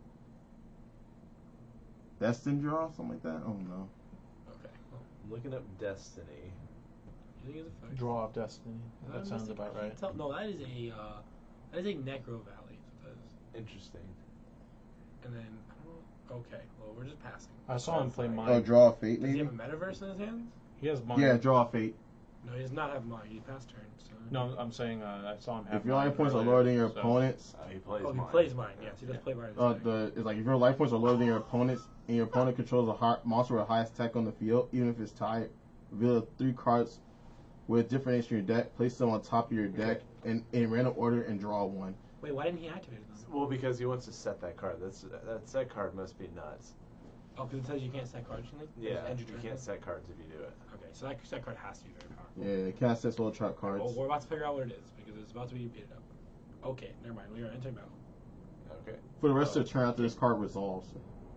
K: Destin Draw, something like that. I don't know.
L: Okay.
H: I'm looking up Destiny.
L: You think it's a fact?
M: Draw of Destiny. That sounds about right.
L: No, that is a Necro Valley. So that is.
H: Interesting.
L: And then okay, well we're just passing.
M: I saw him play mine.
K: Oh, Draw of Fate,
L: Does he
K: maybe?
L: have a metaverse in his hands?
M: He has mine.
K: Yeah, Draw of Fate.
L: No, he does not have mine. He passed turn. So.
M: No, I'm saying I saw him have.
K: If your life points are lower than your opponent's,
A: he plays
L: he
A: mine.
L: plays mine. Yes, he does play mine.
K: It's like if your life points are lower than your opponent's, and your opponent controls a monster with the highest attack on the field, even if it's tied, reveal 3 cards with different names from your deck, place them on top of your deck in random order, and draw 1.
L: Wait, why didn't he activate it then?
A: Well, because he wants to set that card. That set card must be nuts.
L: Oh, because it says you can't set cards.
A: Yeah, you can't set cards if you do it.
L: Okay, so that set card has to be very powerful.
K: Yeah, it can't set soul trap cards.
L: Well, we're about to figure out what it is because it's about to be beat up. Okay, never mind. We are entering battle.
A: Okay.
K: For the rest of the turn after this card resolves.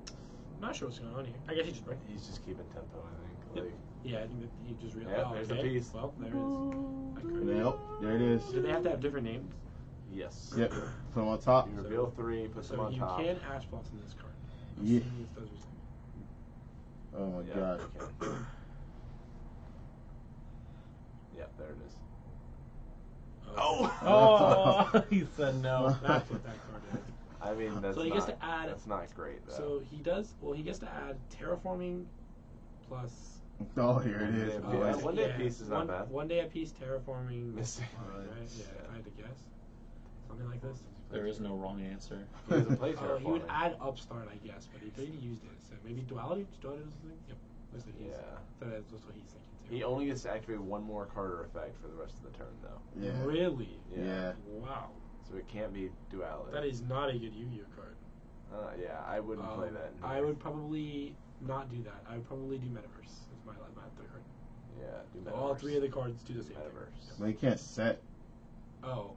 L: I'm not sure what's going on here. I guess he just break.
A: He's just keeping tempo, I think.
L: Yep.
A: Like,
L: yeah, I think that he just realized.
A: Yeah, there's the piece.
L: Well, there it is.
K: Yep, there it is.
L: Do they have to have different names?
A: Yes.
K: Yep. Put them on top.
A: You reveal 3, put them on top.
L: So you can Ash Blossom this card.
K: Yeah.
L: This does what
K: Oh my god.
A: Yep, there it is.
L: Oh!
M: He said no.
L: That's what that card is.
A: I mean, that's
L: So he gets to add.
A: That's not great, though.
L: So he does. Well, he gets to add terraforming plus.
K: Oh, here it is.
A: One day a piece is not bad.
L: 1 day a piece terraforming.
A: Missing.
L: Right? Yeah, I had to guess. Something like this.
M: There is no wrong answer.
A: He doesn't play
L: He
A: terraforming.
L: would add Upstart, I guess, but he already used it. So maybe Duality? Duality was the thing? Yep. Looks like so that's what he's thinking too.
A: He only gets to activate 1 more card or effect for the rest of the turn, though.
K: Yeah.
L: Really?
K: Yeah.
L: Wow.
A: So it can't be duality.
L: That is not a good Yu-Gi-Oh card.
A: Yeah, I wouldn't play that.
L: I would probably not do that. I would probably do Metaverse. That's my third card.
A: Yeah, do
L: So
A: Metaverse.
L: all 3 of the cards do the same
A: Metaverse.
K: But you can't set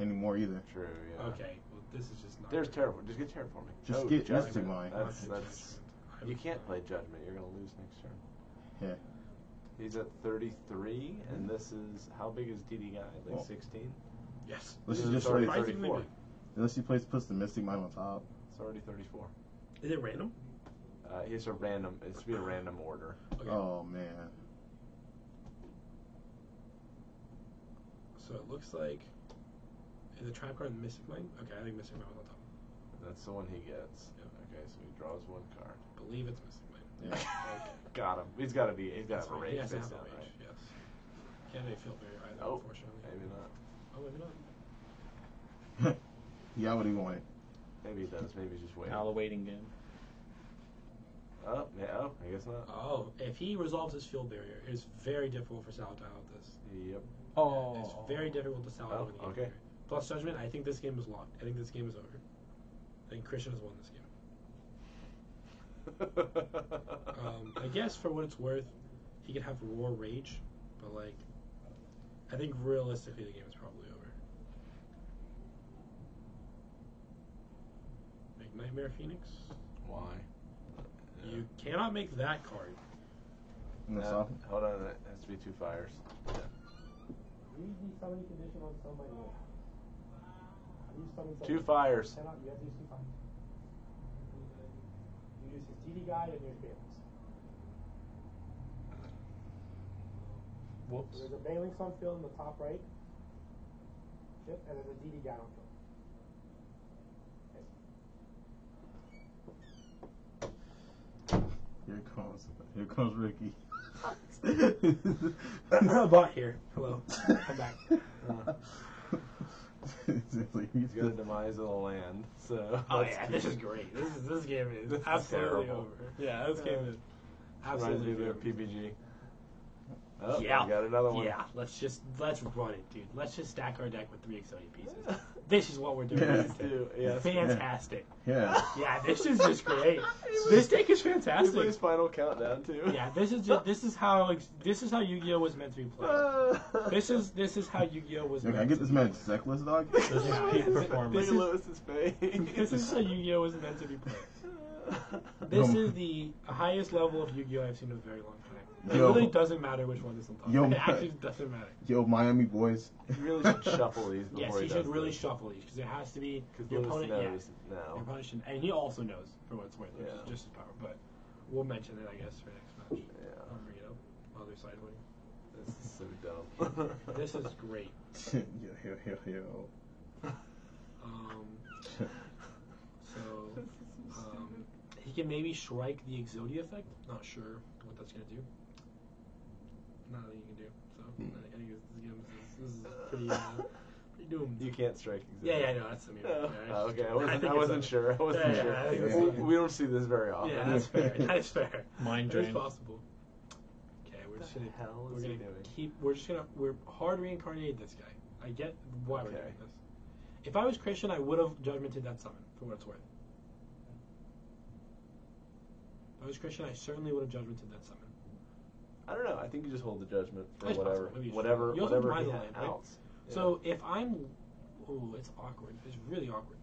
K: anymore either.
A: True, yeah.
L: Okay, well this is just not.
A: There's terraforming. Just get terraforming.
K: Just get
A: Judgment.
K: Mystic Mine.
A: That's you can't play Judgment. You're gonna lose next turn.
K: Yeah.
A: He's at 33, and this is how big is DD guy? Like 16.
L: Yes.
K: This is
A: It's
K: just
A: already
K: like
A: 34.
K: unless he puts the Mystic Mine on top.
A: It's already 34.
L: Is it random?
A: It's a random. It's to be a random order.
L: Okay.
K: Oh man.
L: So it looks like is the trap card Mystic Mine? Okay, I think Mystic Mine was on top.
A: That's the one he gets. Okay, so he draws 1 card.
L: I believe it's Mystic Mine.
K: Yeah.
L: Okay.
A: Got him. He's got to be. He's got to have a
L: He
A: rage
L: has to
A: face
L: have
A: down,
L: a
A: right?
L: rage, yes. Can't really feel very either,
A: Oh,
L: unfortunately.
A: maybe not.
L: Oh, maybe not.
K: He got what he wanted.
A: Maybe he does. Maybe he's just waiting.
M: Now the waiting game.
A: Oh, yeah. Oh, I guess not.
L: Oh, if he resolves his field barrier, it's very difficult for Sal to out this.
A: Yep.
M: Oh.
L: It's very difficult to Sal out with the
A: okay.
L: barrier. Plus Judgment, I think this game is locked. I think this game is over. I think Christian has won this game. I guess for what it's worth, he could have Roar Rage, but like, I think realistically the game is probably over. Make Nightmare Phoenix.
A: Why?
L: You cannot make that card.
A: Hold on, it has to be 2 fires.
E: Use the summoning condition on somebody else. Use summon
A: 2 fires.
E: You have to use 2 fires. You use his DD guide and there's Balings.
M: Whoops.
E: So there's a Balings on field in the top right. Yep, and there's a DD guide on field.
K: Here comes Ricky.
L: Bot here. Hello. I'm back.
A: He's got a demise of the land. So.
L: Oh yeah, this is great. This game is absolutely
A: terrible.
L: over. Yeah, this game is absolutely
A: Reminds me of
L: over.
A: their PPG. Oh,
L: Yeah,
A: we got another one.
L: Yeah, let's run it, dude. Let's just stack our deck with 3 Exodia pieces. This is what we're doing.
K: Yes,
A: yes.
L: Fantastic.
K: Yeah.
L: Yeah, this is just great. This deck is
A: He
L: fantastic.
A: plays Final Countdown too.
L: Yeah, this is how Yu-Gi-Oh was meant to be played. This is how Yu-Gi-Oh was.
K: Yo,
L: meant
K: can I get
L: to
K: this
L: be
K: man
L: played.
K: Deckless, dog?
L: Yeah,
A: Look at Lewis's face.
L: This is how Yu-Gi-Oh was meant to be played. This is the highest level of Yu-Gi-Oh I've seen in a very long time. It
K: Yo.
L: really doesn't matter which one is on top.
K: Yo,
L: It actually doesn't matter.
K: Yo, Miami boys.
A: He really should shuffle these before
L: Yes,
A: he
L: he
A: does
L: should really
A: this.
L: shuffle these because it has to be
A: Because
L: your
A: Lewis
L: opponent.
A: knows
L: Your
A: now.
L: opponent should, and he also knows for what it's worth, which
A: Yeah.
L: is just as power. But we'll mention it, I guess, for next match.
A: Yeah.
L: I'll bring it up. Other side winning.
A: This is so dumb.
L: This is great.
K: Yo.
L: He can maybe strike the Exodia effect. Not sure what that's gonna do. Not that he can do. So I think this is pretty doomed.
A: You can't strike.
L: Yeah, no, that's the move.
A: Okay, I
L: think
A: wasn't
L: it's
A: sure. I wasn't
L: yeah,
A: sure.
L: I think
A: Well,
L: it's-
A: we don't see this very often.
L: Yeah, that's fair. That's fair.
J: Mind
L: It's
J: drain.
L: possible. Okay, we're just gonna
A: hell
L: we're
A: is he
L: gonna
A: doing?
L: we're hard reincarnated this guy. I get why we're
A: Okay.
L: doing this. If I was Christian, I would have judgmented that summon for what it's worth. If I was Christian, I certainly would have judgmented that summon.
A: I don't know. I think you just hold the judgment for
L: It's
A: whatever,
L: possible. Maybe you should.
A: whatever,
L: You also
A: whatever
L: mind
A: he
L: the land, right?
A: outs. Yeah.
L: So if I'm, it's awkward. It's really awkward.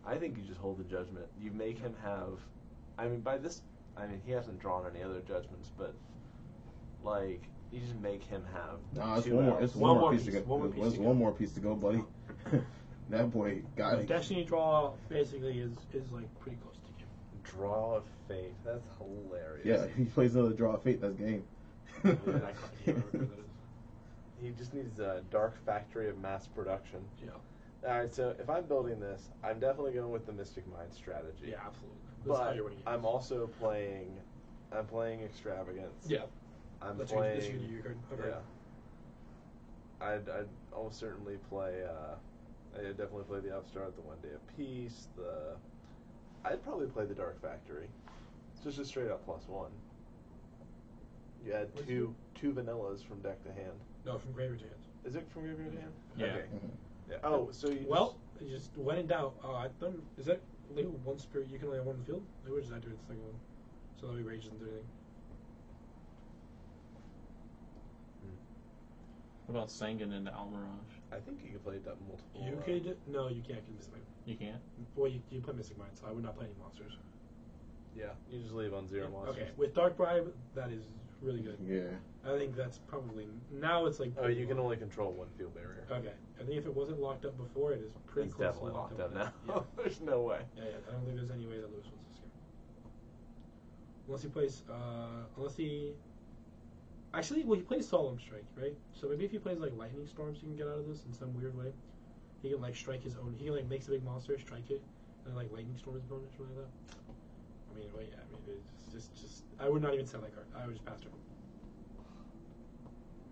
A: I think you just hold the judgment. You make him have. I mean, he hasn't drawn any other judgments, but like you just make him have.
K: Nah, it's
A: 2
K: one more.
A: outs.
K: It's one more piece to go. There's one more piece to go, buddy. That boy got it.
L: Destiny draw basically is like pretty close to game.
H: Draw of Fate. That's hilarious.
K: Yeah, if he plays another draw of fate, that's game.
H: He just needs a Dark Factory of Mass Production.
L: Yeah.
H: Alright, so if I'm building this, I'm definitely going with the Mystic Mind strategy.
L: Yeah, absolutely. That's how
H: But
L: you're winning games.
H: I'm also playing Extravagance.
L: Yeah.
H: I'm
L: That's
H: playing.
L: your card. Okay.
H: Yeah. I'd almost certainly play. I'd definitely play the Upstart, the One Day of Peace. I'd probably play the Dark Factory. It's just a straight up +1. You add
L: What's
H: two vanillas from deck to hand.
L: No, from graveyard to hand.
H: Is it from graveyard to hand?
J: Yeah.
H: Okay. Yeah. Oh, so you
L: just when in doubt, is that only one spirit? You can only have one in the field. Maybe we'll just add to it the second one, so that we rage doesn't do anything.
J: What about Sangan into Almirage?
H: I think you could play that multiple.
L: You could no, you can't get Mystic Mind.
J: You can't?
L: Well, you play Mystic Mind, so I would not play any monsters.
H: Yeah, you just leave on 0 monsters.
L: Okay, with Dark Bribe, that is really good.
K: Yeah.
L: I think that's probably now it's like.
H: Oh, you can only control one field barrier.
L: Okay, I think if it wasn't locked up before, it is pretty
A: It's
L: close
A: definitely
L: to
A: locked up
L: now.
A: now. There's no way.
L: Yeah, I don't think there's any way that Lewis wins this game. Unless he plays, actually, well, he plays Solemn Strike, right? So maybe if he plays like Lightning Storms, he can get out of this in some weird way. He can like strike his own. He can like makes a big monster, strike it, and like Lightning Storm his opponent, something like that. I mean, well, yeah, I mean, it's just. I would not even sell that card. I would just pass turn.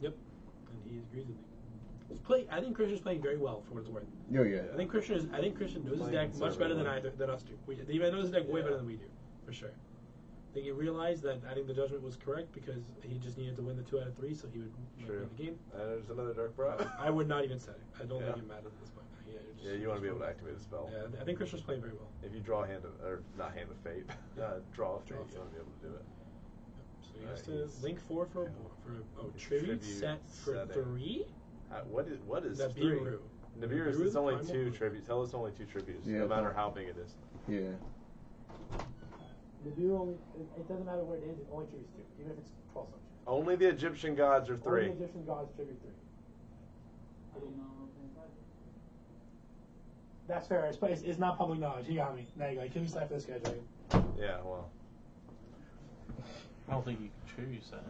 L: Yep, and he agrees with me. I think Christian's playing very well for what it's worth.
K: Yo, yeah.
L: I think Christian knows his deck much better than us do. He knows his deck way better than we do, for sure. I think he realized that adding the judgment was correct because he just needed to win the 2 out of 3, so he would win the game.
H: There's another Dark Bribe.
L: I would not even set it. I don't think it matters at this point.
H: Yeah, you want to be able to activate a spell.
L: Yeah, I think Christian's playing very well.
H: If you draw Hand of Fate, draw of Fate, you want to be able to do it.
L: So he has to link 4 for a tribute set for
H: setting.
L: 3.
H: What is
L: Nibiru?
H: 3? Nibiru is only
L: Primal?
H: 2 tributes. Tell us only 2 tributes,
K: Yeah,
H: no matter how big it is.
K: Yeah.
E: Nibiru only, it doesn't matter what it is, it only tributes 2, even if it's 12 subjects.
H: Only the Egyptian gods are 3.
E: Only the Egyptian gods tribute 3. That's fair. It's not public knowledge. He got me. There you go. Can you slap this guy, Jay?
H: Yeah, well.
J: I don't think you can tribute that.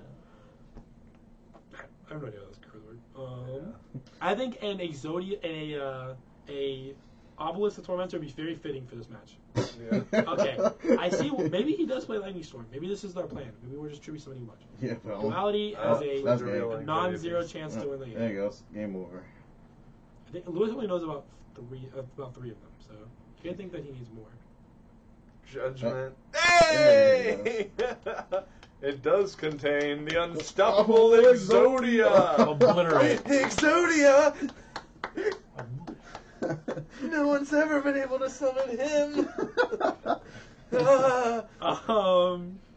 L: I have no idea what this card word. I think an Exodia and a Obelisk the Tormentor would be very fitting for this match.
H: Yeah.
L: Okay, I see. Maybe he does play Lightning Storm. Maybe this is their plan. Maybe we're just tribute somebody much.
K: Yeah, well,
L: Duality has
K: that's
L: a
K: game.
L: non-zero chance to win the
K: There
L: game.
K: you go. Game over.
L: I think Lewis only knows about three of them, so you can't think that he needs more.
H: Judgment. Hey! It does contain the unstoppable Exodia.
J: Obliterate.
H: Exodia. No one's ever been able to summon him.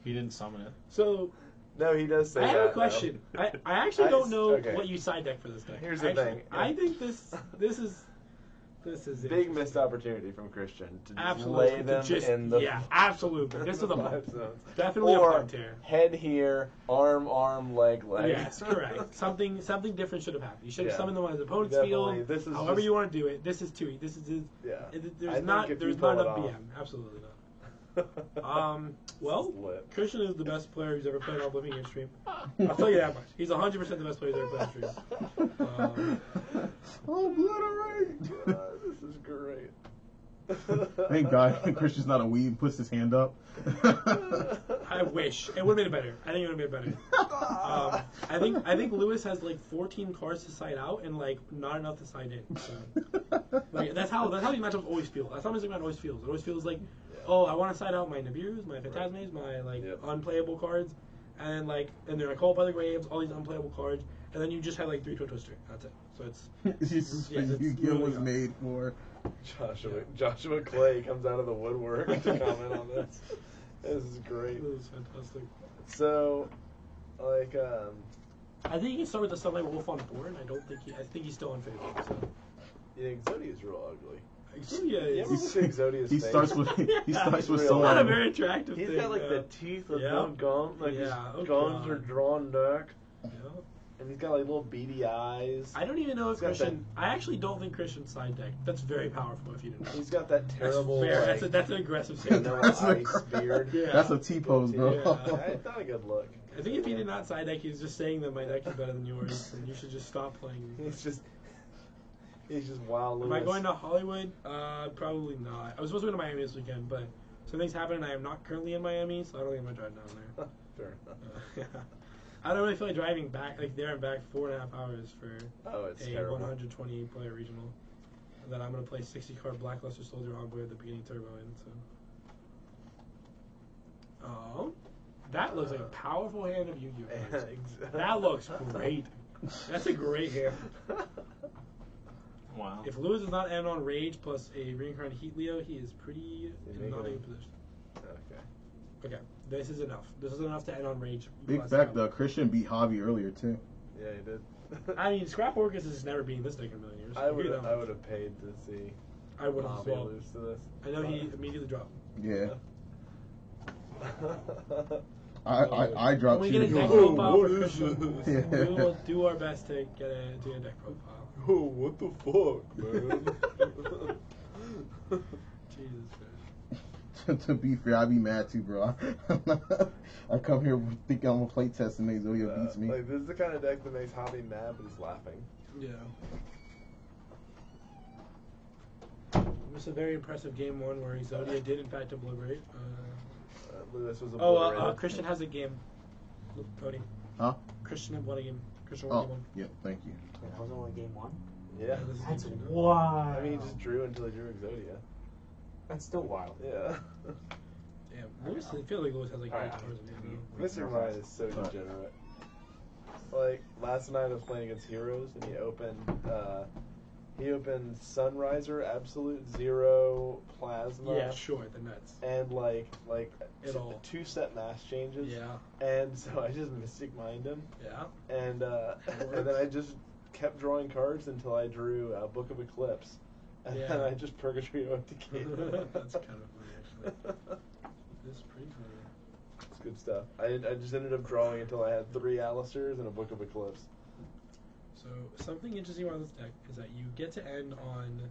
M: He didn't summon it.
L: So
H: No, he does say
L: I
H: that.
L: have a
H: though.
L: question. I actually don't know
H: okay.
L: what you side deck for this deck.
H: Here's the
L: Actually,
H: thing.
L: I think this is
H: Big missed opportunity from Christian to just
L: absolutely
H: lay them
L: just,
H: in the
L: yeah, absolutely. This is a
H: five zones.
L: definitely
H: or
L: a punt here.
H: head here, arm, leg.
L: Yes, correct. Something different should have happened. You should have
H: Yeah.
L: summoned them on his opponent's
H: Definitely.
L: field.
H: This is
L: However
H: just-
L: you want to do it. This is too. This is
H: Yeah. I
L: there's
H: think
L: not
H: if
L: there's
H: you pull
L: not
H: it
L: enough
H: off-
L: BM. Absolutely not. Well,
H: Lit.
L: Christian is the best player who's ever played on Oblivion Stream. I'll tell you that much. He's 100% the best player who's ever played on Stream.
K: Obliterate.
H: This is great.
K: Thank God Christian's not a weed and puts his hand up.
L: I wish it would have made it better. I think it would have made it better. I think Lewis has like 14 cards to side out and like not enough to side in. So, like that's how these matchups always feel. That's how Mystic Man always feels. It always feels like, oh, I want to side out my Nibiru's, my Phantasmes, my like unplayable cards, and they're like Call by the Graves, all these unplayable cards, and then you just have like 3 Twin Twister. That's it. So it's
K: Yu-Gi-Oh was made for.
H: Joshua Clay comes out of the woodwork to comment on this. This is great.
L: This is fantastic.
H: So, like,
L: I think he can start with the Sunlight Wolf on board. I think he's still unfavorable. So.
H: you think Exodia's real ugly?
L: Exodia
H: You ever look at Exodia's
K: He
H: face?
K: starts with
H: Real
K: someone.
L: Not a very attractive
H: He's
L: thing.
H: got like the teeth of
L: Yeah.
H: no gum, like his gums are drawn back, and he's got like little beady eyes.
L: I don't even know if
H: He's got
L: Christian. I actually don't think Christian's side deck. That's very powerful. If you didn't know.
H: He's got that terrible.
L: That's,
H: like,
L: that's an aggressive side deck.
H: vanilla ice beard.
L: Yeah.
K: That's a T-pose, bro.
L: Yeah.
H: It's not a good look.
L: I think if he did not side deck, he's just saying that my deck is better than yours, and you should just stop playing.
H: He's just wild.
L: Am I going to Hollywood? Probably not. I was supposed to go to Miami this weekend, but something's happened, and I am not currently in Miami, so I don't think I'm gonna drive down there.
H: Fair enough.
L: Yeah. I don't really feel like driving back, like there and back 4.5 hours for
H: It's
L: a
H: terrible.
L: 120 player regional. And then I'm gonna play 60 card Blackluster Soldier Envoy at the beginning turbo in. So. Oh, that looks like a powerful hand of Yu-Gi-Oh cards.
H: Exactly.
L: That looks great. That's a great hand.
M: Wow.
L: If Lewis does not end on Rage plus a reincarnated Heat Leo, he is pretty in not a good position. Okay, this is enough. This is enough to end on Rage.
K: Big
L: plus
K: fact,
L: that.
K: Christian beat Javi earlier too.
H: Yeah, he did.
L: I mean, Scrap Orcus has never been this deck in a million years.
H: I would have paid to see.
L: I would have as
H: Bobby
L: well.
H: lose to this.
L: I know he immediately dropped.
K: Yeah. I dropped
L: When we get a
K: two.
L: deck profile for Christian,
K: Yeah.
L: we will do our best to get a deck profile.
H: Oh, what the fuck, man?
L: Jesus Christ.
K: To be fair, I'd be mad too, bro. I come here thinking I'm gonna play test and Exodia beats me.
H: Like, this is the kind of deck that makes Javi mad, but he's laughing.
L: Yeah. It was a very impressive game one where Exodia did in fact obliterate.
H: Lewis was obliterated.
L: Christian has a game. Cody.
K: Huh?
L: Christian won a game. Christian won a game one.
K: Yeah, thank you.
I: That was only game 1?
H: Yeah.
L: This is
I: That's
L: game two.
I: wild.
H: I mean, he just drew until he drew Exodia.
I: That's still wild.
H: Yeah.
L: Damn, Lewis, I feel like Lewis has like 8
H: Alright.
L: cards in hand.
H: Mr. Ryan is so degenerate. Like, last night I was playing against Heroes, and he opened Sunriser, Absolute Zero, Plasma.
L: Yeah, sure, the nuts.
H: And like
L: It all.
H: 2 set mass changes.
L: Yeah.
H: And so I just Mystic Mind him.
L: Yeah.
H: And then I just kept drawing cards until I drew Book of Eclipse. And
L: Yeah.
H: then I just Purgatory Oath to game.
L: That's kind of funny, actually. It's pretty funny.
H: It's good stuff. I just ended up drawing until I had 3 Alistairs and a Book of Eclipse.
L: So something interesting about this deck is that you get to end on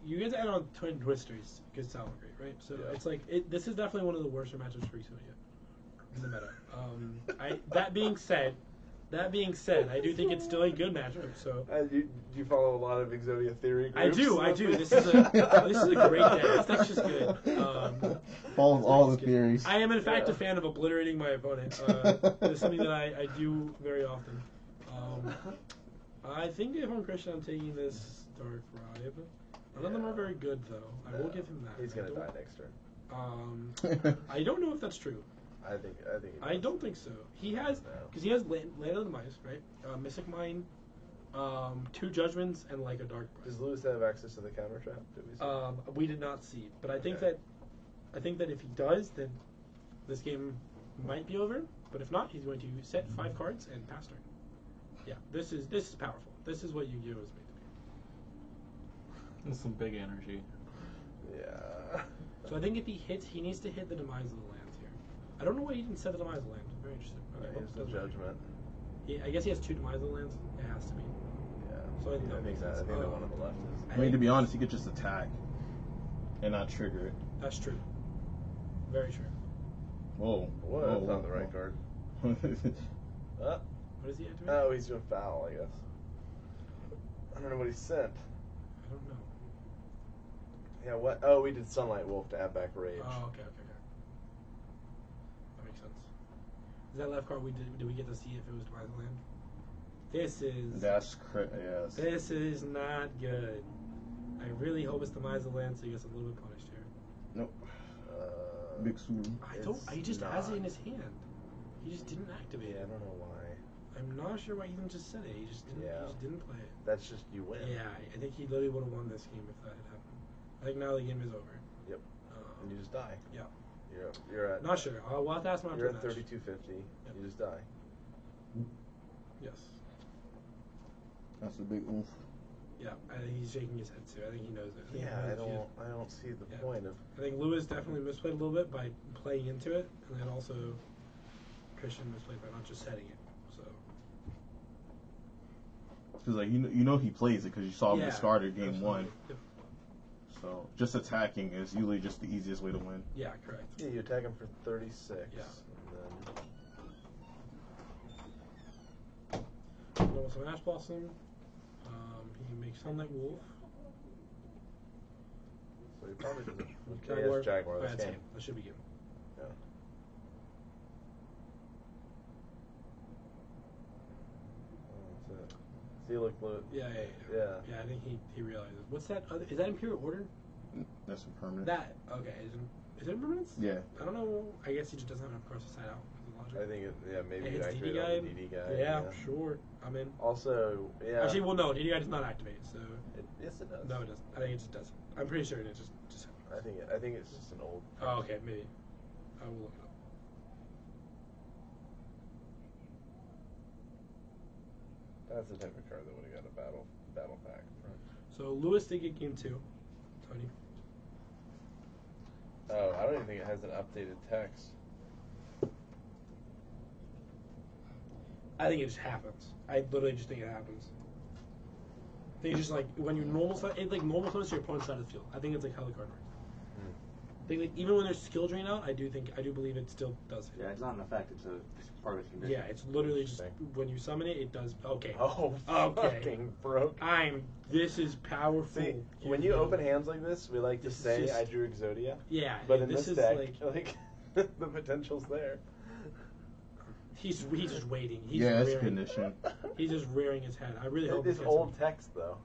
L: you get to end on Twin Twisters because Salamangreat, right? So
H: Yeah.
L: it's like this is definitely one of the worst matchups for Exodia in the meta. That being said, That being said, I do think it's still a good matchup. So
H: Do you follow a lot of Exodia theory groups?
L: I do. This is a great deck. This deck's just good.
K: Follows all the theories.
L: I am in fact a fan of obliterating my opponent. It's something that I do very often. I think if I'm Christian, I'm taking this Dark Ride. None of them are very good, though. I will give him that.
H: He's gonna die next turn.
L: I don't know if that's true.
H: I
L: don't think so. He has, because he has Land of the Demise, right? Mystic Mine, 2 Judgments, and like a Dark Breath.
H: Does Lewis have access to the counter trap? Did we see?
L: We did not see, but I think that if he does, then this game might be over. But if not, he's going to set 5 cards and pass turn. Yeah, this is powerful. This is what Yu-Gi-Oh is made to be.
J: That's some big energy.
H: Yeah.
L: So I think if he hits, he needs to hit the Demise of the Lands here. I don't know why he didn't set the Demise of the Lands. I'm very interested. Okay,
H: Here's the Judgment.
L: I guess he has 2 Demise of the Lands. It has to be.
H: Yeah.
L: So I think that makes sense.
H: I think that one on the left is.
K: I mean, to be honest, he could just attack and not trigger it.
L: That's true. Very true.
K: Whoa.
H: Whoa, that's not the right card.
L: What is he doing?
H: Oh, he's doing foul, I guess. I don't know what he sent.
L: I don't know.
H: Yeah, what? Oh, we did Sunlight Wolf to add back Rage.
L: Oh, okay. That makes sense. Is that left card did we get to see if it was Demise of the Land? This is...
K: yes.
L: This is not good. I really hope it's Demise of the Land so he gets a little bit punished here.
K: Nope. Big Suru.
L: He just has it in his hand. He just didn't activate it.
H: I don't know why.
L: I'm not sure why he didn't just set it. He just didn't play it.
H: That's just you win.
L: Yeah, I think he literally would have won this game if that had happened. I think now the game is over.
H: Yep. And you just die.
L: Yeah.
H: You're at.
L: Not sure. We'll have to ask him after
H: You're
L: the
H: at
L: match.
H: 3250. You just die.
L: Yes.
K: That's a big oof.
L: Yeah, I think he's shaking his head too. I think he knows it.
H: I don't see the point of.
L: I think Lewis definitely misplayed a little bit by playing into it, and then also Christian misplayed by not just setting it. So.
K: Because like you know he plays it because you saw him discard it game
L: absolutely.
K: 1. Yep. So just attacking is usually just the easiest way to win.
L: Yeah, correct.
H: Yeah, you attack him for 36.
L: Yeah.
H: And
L: then. Normal Summon Ash Blossom. He makes Sunlight Wolf.
H: So he probably doesn't.
L: Jaguar.
H: Jaguar.
L: That's game. That should be game.
H: Yeah. Does he look blue?
L: Yeah, I think he realizes. What's that? Is that Imperial Order?
K: That's impermanent.
L: That okay? Is it impermanence?
K: Yeah.
L: I don't know. I guess he just doesn't have enough cards to side out.
H: I think maybe
L: it's
H: activate
L: DD
H: on the DD guy.
L: Yeah, sure. I'm in.
H: Also, yeah.
L: Actually, well, no, DD guy does not activate. So.
H: Yes, it does.
L: No, it doesn't. I think it just doesn't. I'm pretty sure it just.
H: I think it's just an old.
L: Oh, okay, maybe. I will look it up.
H: That's the type of card that would have got a battle pack. Right?
L: So Lewis did get game 2. Tony.
H: Oh, I don't even think it has an updated text.
L: I think it just happens. I literally just think it happens. I think it's just like when you normal summon, it's like normal summons to your opponent's side of the field. I think it's like how the card works. I think like even when there's skill drain out, I do believe it still does hit.
F: Yeah, it's not an effect. It's part of its condition.
L: Yeah, it's literally just when you summon it, it does. Okay.
H: Oh,
L: okay.
H: Fucking broke.
L: This is powerful.
H: See, when you open hands like this, we like to say I drew Exodia.
L: Yeah,
H: but in this deck,
L: like
H: the potential's there.
L: He's just waiting. He's
K: it's condition.
L: He's just rearing his head. I really hope
H: it's old text though.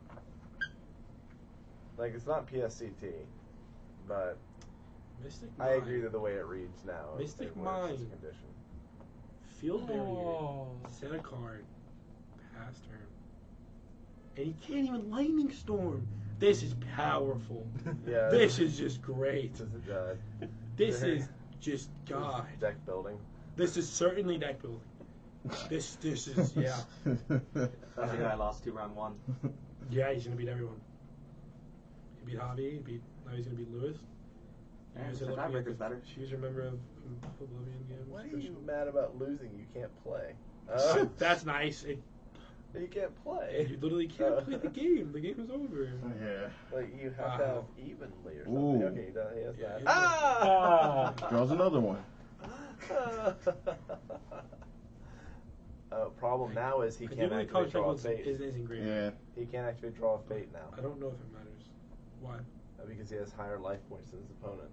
H: Like it's not PSCT, but
L: Mystic
H: I agree that the way it reads now,
L: Mystic Mind.
H: Condition.
L: Field barrier. Set a card. Pass turn. And he can't even Lightning Storm. This is powerful.
H: Yeah.
L: This is just great.
H: This
L: is just God.
H: Deck building.
L: This is certainly deck building. This is yeah.
F: That's the guy I lost to round 1.
L: Yeah, he's gonna beat everyone. He beat Javi. Now he's gonna beat Lewis.
F: Yeah, the tiebreaker's better.
L: She's a member of Oblivion Games.
H: Why are you mad about losing? You can't play.
L: That's nice.
H: You can't play.
L: You literally can't play the game. The game is over.
K: Yeah.
H: Like you have to have evenly or something.
K: Ooh.
H: Okay, he has that.
K: Draws another one.
H: problem now is he
L: I do
H: can't
L: believe
H: activate
L: College
H: Draw
L: Cycle
H: of Fate.
L: isn't great.
K: Yeah.
H: He can't activate Draw of Fate now.
L: I don't know if it matters. Why?
H: Because he has higher life points than his opponent.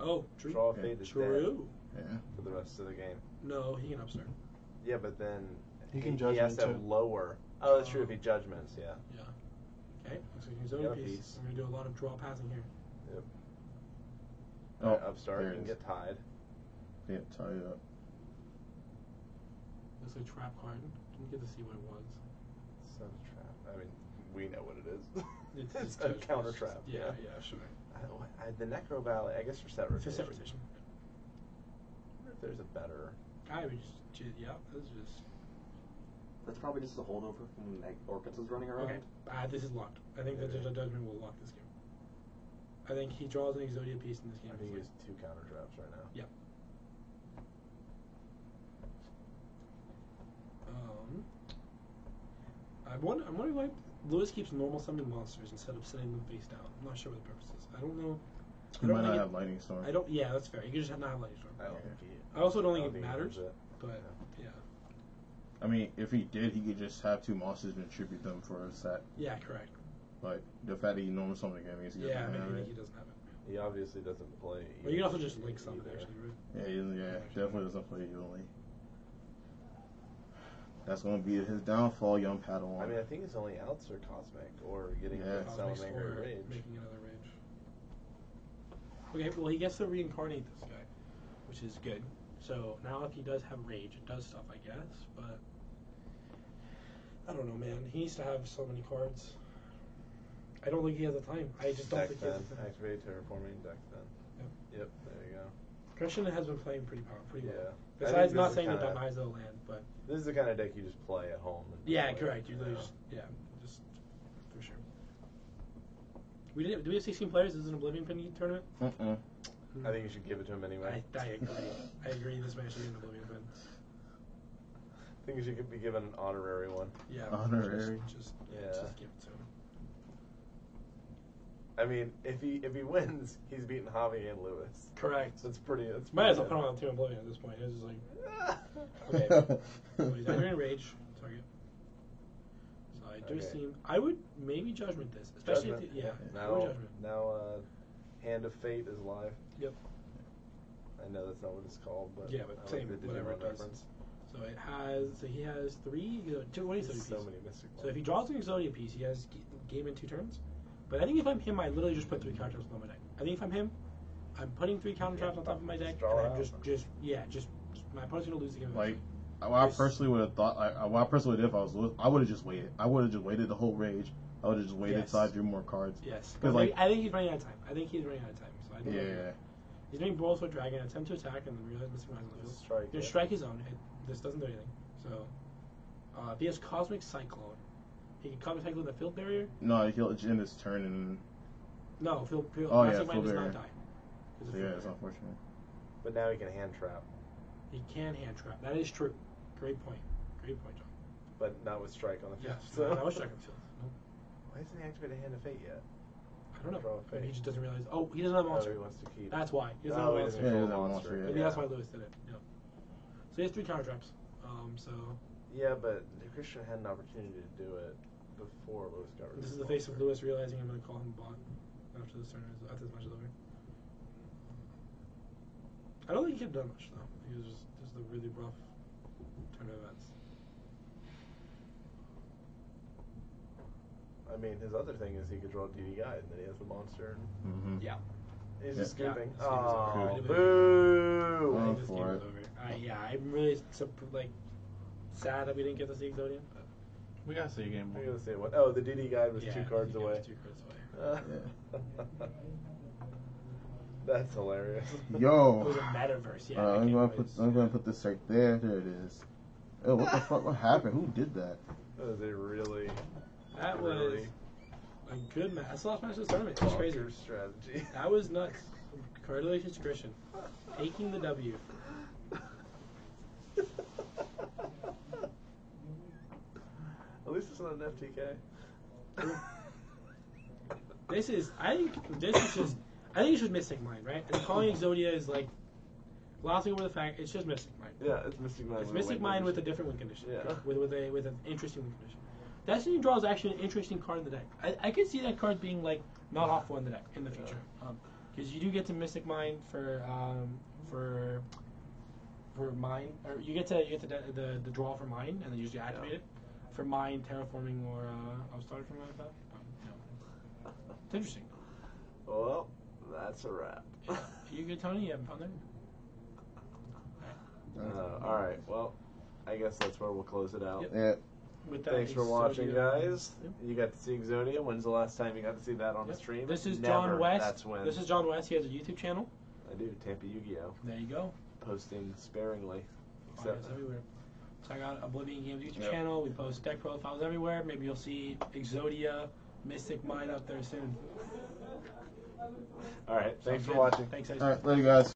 L: Oh, true.
H: Draw of Fate is
L: True.
K: Yeah.
H: dead for the rest of the game.
L: No, he can upstart.
H: Yeah, but then
M: He can
H: he has
M: judgment,
H: to have
M: too.
H: lower. Oh, that's true. If he judgments, yeah.
L: Yeah. Okay, looks like he's over
H: Got a
L: piece.
H: piece.
L: We're gonna do a lot of draw passing here.
H: Yep.
K: Oh,
H: Upstart
K: there it
H: and
K: is.
H: get tied.
K: Yeah, tie it up.
L: Looks like trap card. Didn't get to see what it was.
H: It's not a trap. I mean, we know what it is.
L: It's
H: a
L: judgment.
H: counter trap.
L: Yeah, sure.
H: The Necro Valley, I guess for set
L: It's a
H: rotation.
L: set rotation.
H: I wonder if there's a better.
L: I would just, yeah, this is just.
F: That's probably just a holdover from Orcus is running around.
L: Okay, this is locked. I think that the judgment will lock this game. I think he draws an Exodia piece in this game.
H: I think he has 2 counter traps right now.
L: Yep. I'm wondering why Lewis keeps normal summoning monsters instead of sending them face down. I'm not sure what the purpose is. I don't know.
K: He might not have Lightning Storm.
L: I don't. Yeah, that's fair. You could just not have Lightning Storm.
H: I don't think he.
L: I also don't think
H: I
L: it
H: don't think he
L: matters.
H: does it.
L: But yeah.
K: I mean, if he did, he could just have 2 monsters and attribute them for a set.
L: Yeah, correct.
K: Like, the fact that he normal summoned again means he doesn't
L: Yeah,
K: have
L: maybe
K: it.
L: he doesn't have it.
H: He obviously doesn't play.
L: Well, you can also just link summon
H: either.
L: actually, right?
K: Yeah, definitely doesn't play evenly. That's going to be his downfall, young Padawan.
H: I mean, I think his only outs are Cosmic or getting
K: Yeah.
H: a
L: Cosmic
H: Salamander
L: or
H: Rage.
L: making another rage. Okay, well he gets to reincarnate this guy, which is good. So now if he does have rage, it does stuff, I guess. But I don't know, man. He needs to have so many cards. I don't think he has the time. I just don't
H: Deck
L: think he has
H: then.
L: the time.
H: Activate Terraforming Deck then. Yep, there you go.
L: Christian has been playing pretty well.
H: Yeah.
L: Besides
H: I
L: not
H: think
L: saying
H: this is
L: that
H: kinda-
L: Denies the land, but
H: This is the kind of deck you just play at home. And
L: yeah,
H: play.
L: correct. You literally just for sure. Do we have 16 players? This is an Oblivion Pin tournament.
K: Mm-mm.
H: I think you should give it to him anyway.
L: I agree. I agree. This match should be an Oblivion Pin.
H: I think you should be given an honorary one.
L: Yeah,
K: Honorary.
L: Just
H: Yeah.
L: just give it to him.
H: I mean, if he wins, he's beaten Javi and Lewis.
L: Correct.
H: So it's pretty. It's
L: Might as well
H: pretty
L: put him on Team Oblivion at this point. It's just like
H: good.
L: okay. So he's entering rage target. So I do
H: Okay.
L: seem I would maybe judgment this, especially
H: Judgment.
L: if the, I
H: Now,
L: would judgment.
H: Hand of Fate is live.
L: Yep.
H: I know that's not what it's called, but
L: Yeah, but
H: I like
L: same,
H: the Digimon
L: whatever it does.
H: reference.
L: So it has. So he has 3. Two. What is
H: There's
L: it?
H: so many mystic
L: So if he draws an Exodia piece, he has game in 2 turns. But I think if I'm him, I literally just put 3 counter traps on my deck. I think if I'm him, I'm putting 3 counter traps on top of my deck,
H: draw
L: and
H: it
L: I'm
H: out.
L: just my opponent's gonna lose the game.
K: Like,
L: eventually.
K: what I personally would have thought, what I personally did if I was Lewis, I would have just waited. I would have just waited the whole rage. I would have just waited
L: Yes.
K: till I drew more cards.
L: Yes,
K: Because,
L: but
K: like,
L: I think he's running out of time. So I don't know.
K: yeah.
L: He's doing Brawl for Dragon, attempt to attack, and then realize missing lines on the field.
H: Strike.
L: Gonna strike his own. This doesn't do anything. So if he has Cosmic Cyclone, he can Cosmic Cyclone the field barrier.
K: No, he'll end his turn and.
L: No, field
K: Oh, yeah,
L: Cosmic Mind
K: field
L: does
K: barrier.
L: not die. It's a
K: So
L: field
K: yeah, it's
L: barrier.
K: unfortunate.
H: But now he can hand trap,
L: He can hand trap. That is true. Great point. Great point, John.
H: but not with strike on the field.
L: Yes.
H: So
L: I wish I could field. No.
H: why hasn't he activated Hand of Fate yet?
L: I don't
H: Draw
L: know.
H: a
L: Maybe he
H: Fate.
L: just doesn't realize. Oh, he doesn't have a
H: Oh,
L: monster.
H: he wants to keep.
L: That's why. He doesn't
H: Oh,
L: have a
H: he
L: monster.
H: doesn't
K: Yeah, he
H: control
K: doesn't have a
H: monster.
K: monster,
L: Maybe
K: yeah.
L: that's why Lewis did it. Yeah. So he has 3 counter traps. So
H: Yeah, but Christian had an opportunity to do it before Lewis got rid of
L: this is
H: his
L: the face of
H: monster.
L: Lewis realizing I'm going to call him bot after this turn. After this match is over. I don't think he could have done much though. He was just a really rough turn of events.
H: I mean, his other thing is he could draw DD Guide, and then he has the monster.
K: Mm-hmm.
L: Yeah.
H: He's
K: Yeah.
H: just scooping.
L: Yeah,
H: Oh,
L: Scoop's over.
H: boo!
L: I think
K: Oh,
L: this game
K: for
L: is
K: it.
L: over. Yeah, I'm really sad that we didn't get to see Exodian. But
M: We gotta see a game
H: I
M: more.
H: gotta say what? Oh, the DD Guide was
L: yeah,
H: 2 cards
L: he gave
H: away.
L: us 2 cards away.
H: That's hilarious.
K: Yo.
L: It was a metaverse. Yeah.
K: I'm
L: that
K: gonna
L: game
K: put.
L: was-
K: I'm gonna put this right there. There it is. Oh, what the fuck? What happened? Who did that?
H: That was a really,
L: That was
H: really
L: a good match. That's the last match of the tournament. It's crazy.
H: bonkers strategy.
L: That was nuts. Congratulations to Christian. Taking the W.
H: At least it's not an FTK.
L: This is, I think it's just Mystic Mind, right? And calling Exodia is like glossing over the fact it's just Mystic Mind.
A: Yeah, it's Mystic Mine.
B: It's
A: with
B: Mystic
A: a
B: Mine with a
A: condition.
B: different win condition.
A: Yeah.
B: With an interesting win condition. Destiny Draw is actually an interesting card in the deck. I could see that card being like not awful in the deck in the future, because you do get to Mystic Mine for mine, or you get the draw for mine, and then you usually activate it for mine, terraforming, or starting from like that. It's interesting.
A: Well, that's a wrap.
B: Are you good, Tony? You having fun there?
A: All right. Well, I guess that's where we'll close it out.
B: Yep.
K: Yeah.
B: With that
A: Thanks for watching,
B: Exodia-
A: guys.
B: Yep.
A: You got to see Exodia. When's the last time you got to see that on the stream?
B: This is
A: Never.
B: John West.
A: That's when.
B: This is John West. He has a YouTube channel.
A: I do. Tampa Yu-Gi-Oh.
B: There you go.
A: Posting sparingly.
B: Podcasts everywhere. Check out Oblivion Games YouTube
K: Yep.
B: channel. We post deck profiles everywhere. Maybe you'll see Exodia, Mystic Mine up there soon.
A: All right. Thanks
B: Sounds
A: for
B: good.
A: watching.
B: Thanks,
K: All right, later, guys.